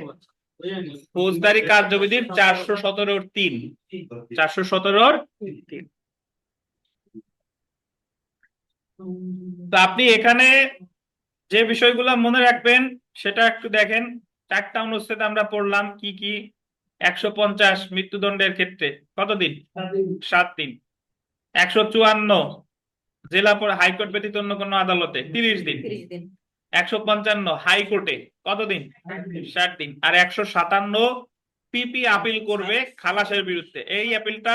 ফৌজদারি কার্যবিধির 417-3। 417-3। তো আপনি এখানে যে বিষয়গুলো মনে রাখবেন সেটা একটু দেখেন। 4টা অনুচ্ছেদ আমরা পড়লাম কি কি। 150 মৃত্যুদণ্ডের ক্ষেত্রে কতদিন? 7 দিন। 154 জেলা হাইকোর্ট ব্যতীত অন্য কোনো আদালতে 30 দিন। 155 হাইকোর্টে কতদিন? 60 দিন। আর 157 পিপি আপিল করবে খালাসের বিরুদ্ধে। এই আপিলটা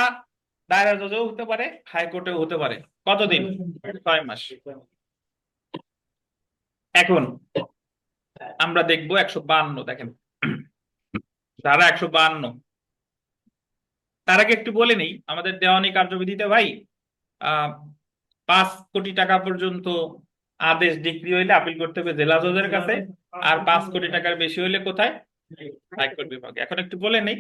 দায়রা জজেও হতে পারে, হাইকোর্টেও হতে পারে। কতদিন? 6 মাস। এখন আমরা দেখবো 152। দেখেন ধারা 152। তার আগে একটু বলে নেই, আমাদের দেওয়ানি কার্যবিধিতে ভাই 5 কোটি টাকা পর্যন্ত আদেশ ডিক্রি হইলে আপিল করতে হবে জেলা জজের কাছে, আর 5 কোটি টাকার বেশি হইলে কোথায়? হাইকোর্ট বিভাগে। এখন একটু বলে নেই,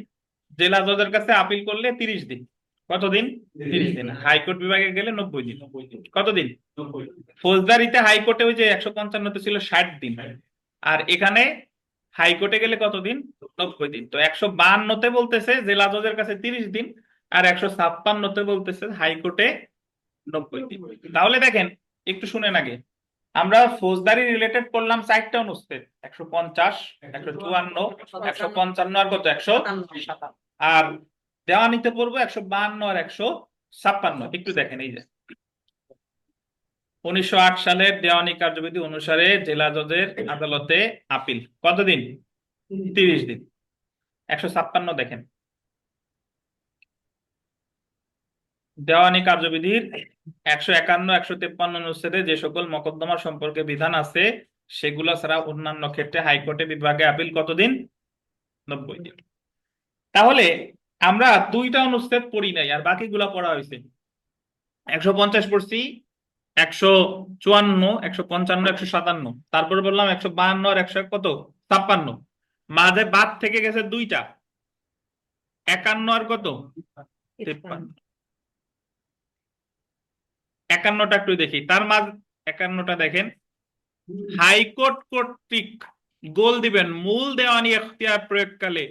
জেলা জজের কাছে আপিল করলে 30 দিন। কতদিন? 30 দিন। হাইকোর্ট বিভাগে গেলে 90 দিন। কতদিন? ফৌজদারিতে হাইকোর্টে ওই যে 155 ছিল 60 দিন, আর এখানে হাইকোর্টে গেলে কতদিন? 90 দিন। তো 152 বলতেছে জেলা জজের কাছে 30 দিন, আর 156 বলতেছে হাইকোর্টে 90 দিন। তাহলে দেখেন, একটু শুনেন আগে, আমরা ফৌজদারি রিলেটেড করলাম 4টা অনুচ্ছেদ, 150, 154, 155 আর কত 157, আর দেওয়ানিতে পড়বো 152 আর 156। একটু দেখেন, এই যে 1908 সালের দেওয়ানি কার্যবিধি অনুসারে জেলা জজের আদালতে আপিল কতদিন? 30 দিন। 156 দেখেন, দেওয়ানি কার্যবিধির 151, 153 অনুচ্ছেদে যে সকল মকদ্দমা সম্পর্কে বিধান আছে সেগুলো ছাড়া অন্যান্য ক্ষেত্রে হাইকোর্টে বিভাগে আপিল কতদিন? 90 দিন। তাহলে আমরা 2টা অনুচ্ছেদ পড়ি নাই, আর বাকিগুলা পড়া হয়েছে। 150 পড়ছি, 154, 155, 157, তারপরে বললাম 152 আর 100 কত 56, মাঝে বাদ থেকে গেছে 2টা, 51 আর কত 53। 51টা একটু দেখি, তার মাঝে 51টা দেখেন, হাইকোর্ট কর্তৃক গোল দিবেন মূল দেওয়ানি এখতিয়ার প্রয়োগকালে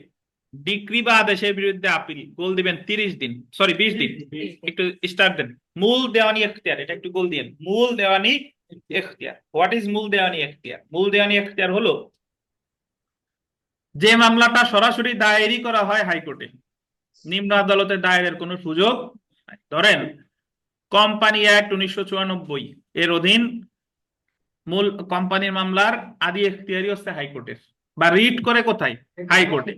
ডিক্রি বা আদেশের বিরুদ্ধে আপিল, গোল দিবেন 30 দিন, সরি 20 দিন। একটু স্টার্ট দেন, মূল দেওয়ানি এখতিয়ার, এটা একটু গোল দিয়েন, মূল দেওয়ানি এখতিয়ার। হোয়াট ইজ মূল দেওয়ানি এখতিয়ার? মূল দেওয়ানি এখতিয়ার হলো যে মামলাটা সরাসরি দায়েরই করা হয় হাইকোর্টে, নিম্ন আদালতে দায়েরের কোনো সুযোগ নাই। ধরেন কোম্পানি অ্যাক্ট 1994 এর অধীন মূল কোম্পানির মামলার আদি এখতিয়ারই হচ্ছে হাইকোর্টের, বা রিট করে কোথায়? হাইকোর্টে।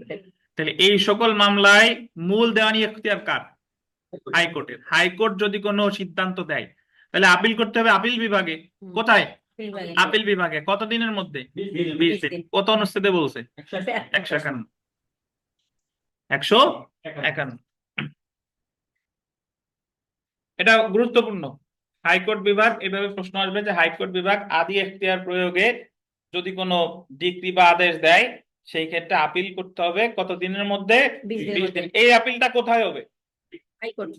তাহলে এই সকল মামলায় মূল দেওয়ানি এখতিয়ার কার? হাইকোর্টের। হাইকোর্ট যদি কোনো সিদ্ধান্ত দেয় তাহলে আপিল করতে হবে আপিল বিভাগে। কোথায়? আপিল বিভাগে। কত দিনের মধ্যে? 20 দিন। কত অনুচ্ছেদে বলছে? 151। 151। এটা গুরুত্বপূর্ণ। হাইকোর্ট বিভাগ, এভাবে প্রশ্ন আসবে যে হাইকোর্ট বিভাগ আদি এখতিয়ার প্রয়োগে যদি কোনো ডিক্রি বা আদেশ দেয় সেই ক্ষেত্রে আপিল করতে হবে কত দিনের মধ্যে? 20 দিন। এই আপিলটা কোথায় হবে?
হাইকোর্ট।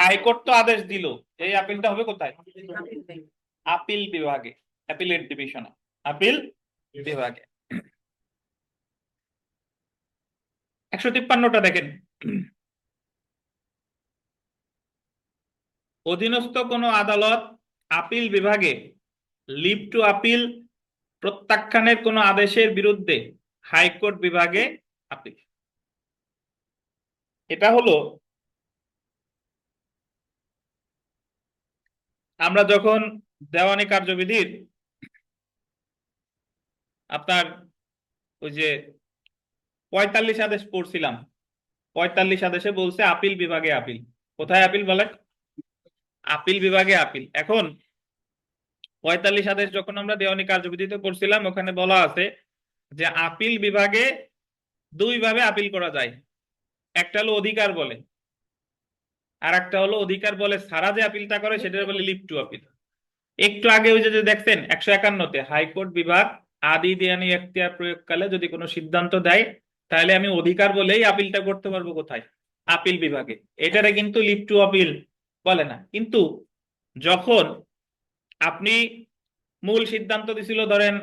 হাইকোর্ট তো আদেশ দিল, এই আপিলটা হবে কোথায়? আপিল বিভাগে, অ্যাপিলেট ডিভিশনে, আপিল বিভাগে। 153টা দেখেন, অধীনস্থ কোনো আদালত আপিল বিভাগে লিভ টু আপিল প্রত্যাখ্যানের কোনো আদেশের বিরুদ্ধে হাইকোর্ট বিভাগে আপিল। এটা হলো আমরা যখন দেওয়ানি কার্যবিধির আপনার ওই যে 45 আদেশ পড়ছিলাম, 45 আদেশে বলছে আপিল বিভাগে আপিল। কোথায় আপিল বলেন? আপিল বিভাগে আপিল। এখন 45 আদেশ যখন আমরা দেওয়ানি কার্যবিধিতে পড়ছিলাম, ওখানে বলা আছে যে আপিল বিভাগে 2 ভাবে আপিল করা যায়। একটা হলো অধিকার বলে, আর একটা হলো অধিকার বলে ছাড়া যে আপিলটা করে সেটা বলে লিভ টু আপিল। একটু আগে ওই যে দেখছেন 151তে হাইকোর্ট বিভাগ আদি দেওয়ানি এখতিয়ার প্রয়োগকালে যদি কোনো সিদ্ধান্ত দেয় তাহলে আমি অধিকার বলেই আপিলটা করতে পারবো কোথায়? আপিল বিভাগে। এটারে কিন্তু লিভ টু আপিল বলে না। কিন্তু যখন আপনি মূল সিদ্ধান্ত দিছিল, ধরেন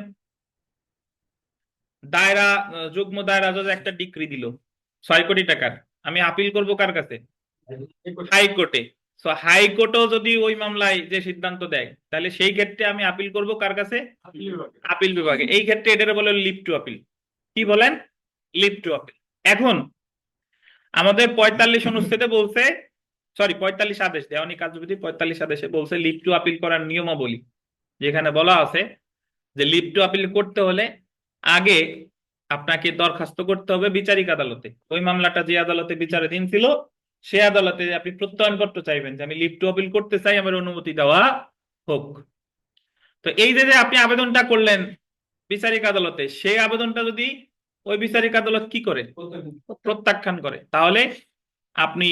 দায়রা যুগ্ম দায়রা জজ একটা ডিক্রি দিল 6 কোটি টাকার, আমি আপিল করব কার কাছে? হাইকোর্টে। সো হাইকোর্টও যদি ওই মামলায় যে সিদ্ধান্ত দেয় তাহলে সেই ক্ষেত্রে আমি আপিল করব কার কাছে? আপিল বিভাগে। এই ক্ষেত্রে এটারে বলে লিভ টু আপিল। কি বলেন? Leave to appeal. এখন আমাদের 45 অনুচ্ছেদে বলছে, সরি 45 আদেশ, দেওয়ানি কার্যবিধি 45 আদেশে বলছে লিভ টু আপিল করার নিয়মাবলী। যেখানে বলা আছে যে লিভ টু আপিল করতে হলে আগে আপনাকে দরখাস্ত করতে হবে বিচারিক আদালতে। ওই মামলাটা যে আদালতে বিচারাধীন ছিল সেই আদালতে আপনি প্রত্যয়নপত্র চাইবেন যে আমি লিভ টু আপিল করতে চাই, আমার অনুমতি দেওয়া হোক। তো এই যে যে আপনি আবেদনটা করলেন বিচারিক আদালতে, সেই আবেদনটা যদি ওই বিচারিক আদালত কি করে, প্রত্যাখ্যান করে, তাহলে আপনি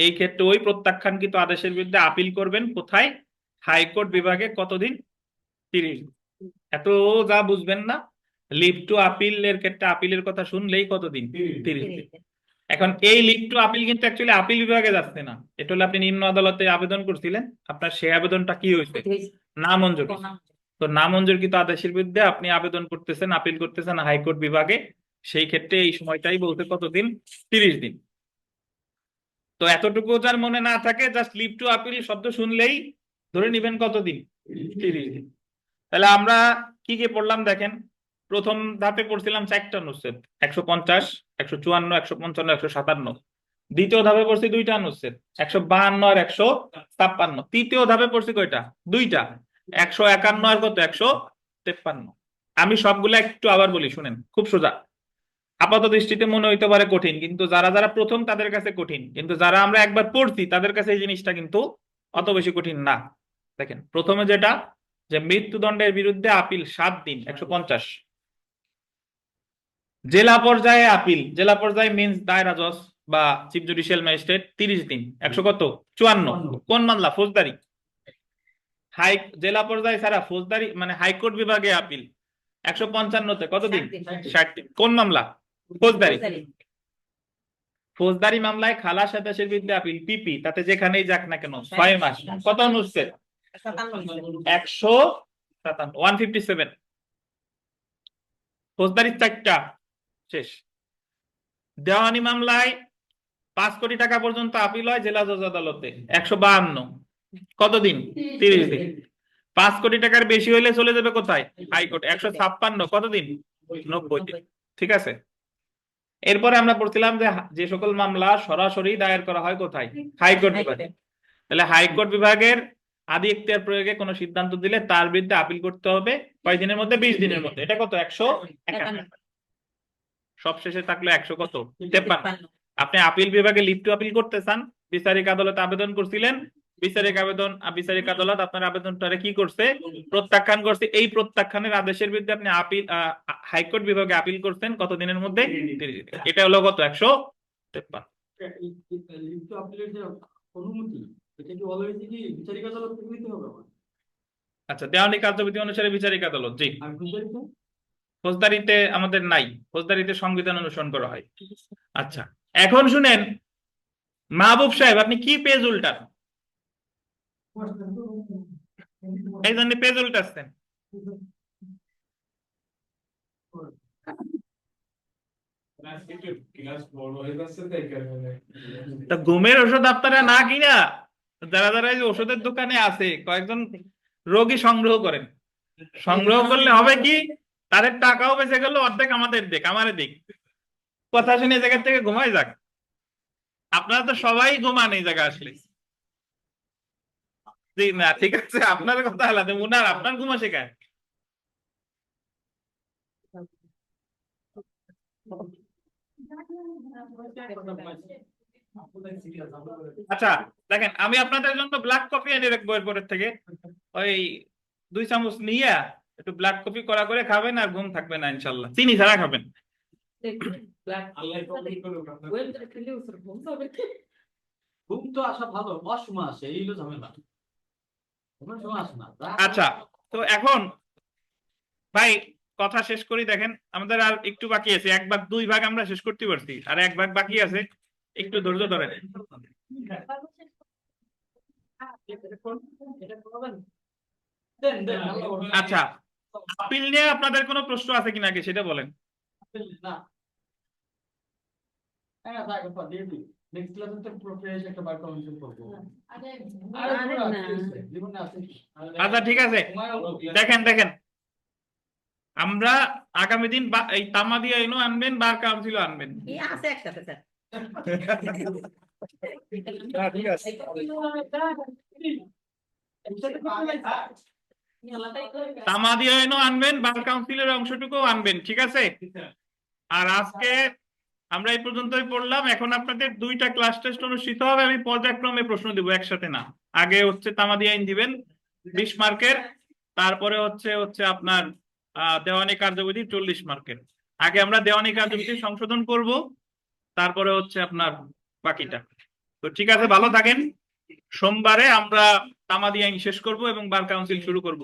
এই ক্ষেত্রে ওই প্রত্যাখ্যানকৃত আদেশের বিরুদ্ধে আপিল করবেন কোথায়? হাইকোর্ট বিভাগে। কতদিন? 30 দিন। এত যা বুঝবেন না, লিভ টু আপিল এর ক্ষেত্রে আপিলের কথা শুনলেই কতদিন? 30 দিন। এখন এই লিভ টু আপিল কিন্তু অ্যাকচুয়ালি আপিল বিভাগে যাচ্ছে না, এটা হলো আপনি নিম্ন আদালতে আবেদন করছিলেন, আপনার সেই আবেদনটা কি হয়েছে? নামঞ্জুর হয়েছে। তো নামঞ্জুরকৃত আদেশের বিরুদ্ধে আপনি আবেদন করতেছেন, আপিল করতেছেন হাইকোর্ট বিভাগে, সেই ক্ষেত্রে এই সময়টাই বলতে কতদিন? 30 দিন। তো এতটুকু যার মনে না থাকে, জাস্ট লিভ টু আপিল শব্দ শুনলেই ধরে নিবেন কতদিন? 30 দিন। তাহলে আমরা কি কি পড়লাম দেখেন। প্রথম ধাপে পড়ছিলাম 4টা অনুচ্ছেদ, 150, 154, 155, 157। দ্বিতীয় ধাপে পড়ছি 2টা অনুচ্ছেদ, 152 আর 156। তৃতীয় ধাপে পড়ছি কয়টা? 2টা, 151 আর কত? 153। আমি সবগুলা একটু আবার বলি, শুনেন, খুব সোজা। আপাত দৃষ্টিতে মনে হইতে পারে কঠিন, কিন্তু যারা যারা প্রথম তাদের কাছে কঠিন, কিন্তু যারা আমরা একবার পড়ছি তাদের কাছে এই জিনিসটা কিন্তু অত বেশি কঠিন না। দেখেন, প্রথমে যেটা, যে মৃত্যুদণ্ডের বিরুদ্ধে আপিল 7 দিন, 150। জেলা পর্যায়ে আপিল, জেলা পর্যায়ে মিন্স দায়রা জজ বা চিফ জুডিশিয়াল ম্যাজিস্ট্রেট, 30 দিন, 100 কত? 54। কোন মামলা? ফৌজদারি। জেলা পর্যায়ে ছাড়া ফৌজদারি মানে হাইকোর্ট বিভাগে আপিল 155-তে কতদিন? 60 দিন। কোন মামলা? ফৌজদারি। ফৌজদারি মামলায় খালাস আদেশের বিরুদ্ধে আপিল, পিপি, তাতে যেখানেই যাক না কেন 6 মাস। কত অনুচ্ছেদ? 157, 157। ফৌজদারি 4টা, শেষ। দেওয়ানি মামলায় 5 কোটি টাকা পর্যন্ত আপিল হয় জেলা জজ আদালতে, 152। কতদিন? 30 দিন। 5 কোটি টাকার বেশি হইলে চলে যাবে কোথায়? হাইকোর্ট, 156। কতদিন? 90 দিন। ঠিক আছে। এরপরে আমরা পড়ছিলাম যে যে সকল মামলা সরাসরি দায়ের করা হয় কোথায়? হাইকোর্ট বিভাগে। তাহলে হাইকোর্ট বিভাগের আদি এখতিয়ার প্রয়োগে কোনো সিদ্ধান্ত দিলে তার বিরুদ্ধে আপিল করতে হবে কয় দিনের মধ্যে? 20 দিনের মধ্যে। এটা কত? 151। সবশেষে থাকলো 100 কত? 53। আপনি আপিল বিভাগে লিভ টু আপিল করতে চান, বিচারিক আদালতে আবেদন করছিলেন, বিচারিক আদালত আপনার আবেদনটারে কি করছে? প্রত্যাখ্যান করছে। এই প্রত্যাখ্যানের আদেশের বিরুদ্ধে আপনি আপিল হাইকোর্ট বিভাগে আপিল করছেন কত দিনের মধ্যে? 30 দিন। এটা হলো কত? 153। আচ্ছা, দেওয়ানি কার্যবিধি অনুসারে বিচারিক আদালত, জি। ফৌজদারিতে আমাদের নাই, ফৌজদারিতে সংবিধান অনুসরণ করা হয়। আচ্ছা, এখন শুনেন মাহবুব সাহেব, আপনি কি পেজ উল্টান? এই জন্য পেজ উল্টাচ্ছেন। তা ঘুমের ওষুধ আপনারা না কিনা যারা যারা এই যে ওষুধের দোকানে আছে কয়েকজন রোগী সংগ্রহ করেন। সংগ্রহ করলে হবে কি, তাদের টাকাও বেঁচে গেল, অর্ধেক আমাদের দিক, আমারে দিক। কথা শুনে এই জায়গা থেকে ঘুমাই যাক। আপনারা তো সবাই ঘুমান এই জায়গা আসলে। জি না, ঠিক আছে, আপনার কথা আলাদা। মুনার, আপনার ঘুমা শেখায়। আচ্ছা দেখেন, আমি আপনাদের জন্য ব্ল্যাক কফি এনে রাখবো এরপরের থেকে। ওই 2 চামচ নিয়ে একটু ব্ল্যাক কফি করা করে খাবেন, আর ঘুম থাকবে না ইনশাল্লাহ। চিনি ছাড়া খাবেন।
ঘুম তো আসা ভালো, অসময় আসে, এই হলো ঝামেলা।
আচ্ছা, তো এখন ভাই কথা শেষ করি। দেখেন, আমাদের আর একটু বাকি আছে, 1 ভাগ 2 ভাগ আমরা শেষ করতে পারছি, আর 1 ভাগ বাকি আছে, একটু ধৈর্য ধরেন। আচ্ছা, আপিল নিয়ে আপনাদের কোনো প্রশ্ন আছে কিনা আগে সেটা বলেন। আচ্ছা ঠিক আছে, দেখেন দেখেন, আমরা আগামী দিন এই তামাদি আইনও আনবেন, বার কাউন্সিলও আনবেন।
আছে একসাথে স্যার।
ঠিক আছে।
তামাদি আইনও আনবেন, বার কাউন্সিলের অংশটুকু আনবেন, ঠিক আছে? আর আজকে আমরা এই পর্যন্তই পড়লাম। এখন আপনাদের 2টা ক্লাস টেস্ট অনুষ্ঠিত হবে, আমি পর্যায়ক্রমে প্রশ্ন দিব, একসাথে না। আগে হচ্ছে তামাদি আইন দিবেন 20 মার্কের, তারপরে হচ্ছে আপনার দেওয়ানি কার্যবিধি 40 মার্কের। আগে আমরা দেওয়ানি কার্যবিধি সংশোধন করব, তারপরে হচ্ছে আপনার বাকিটা। তো ঠিক আছে, ভালো থাকেন। সোমবারে আমরা তামাদি আইন শেষ করব এবং বার কাউন্সিল শুরু করব।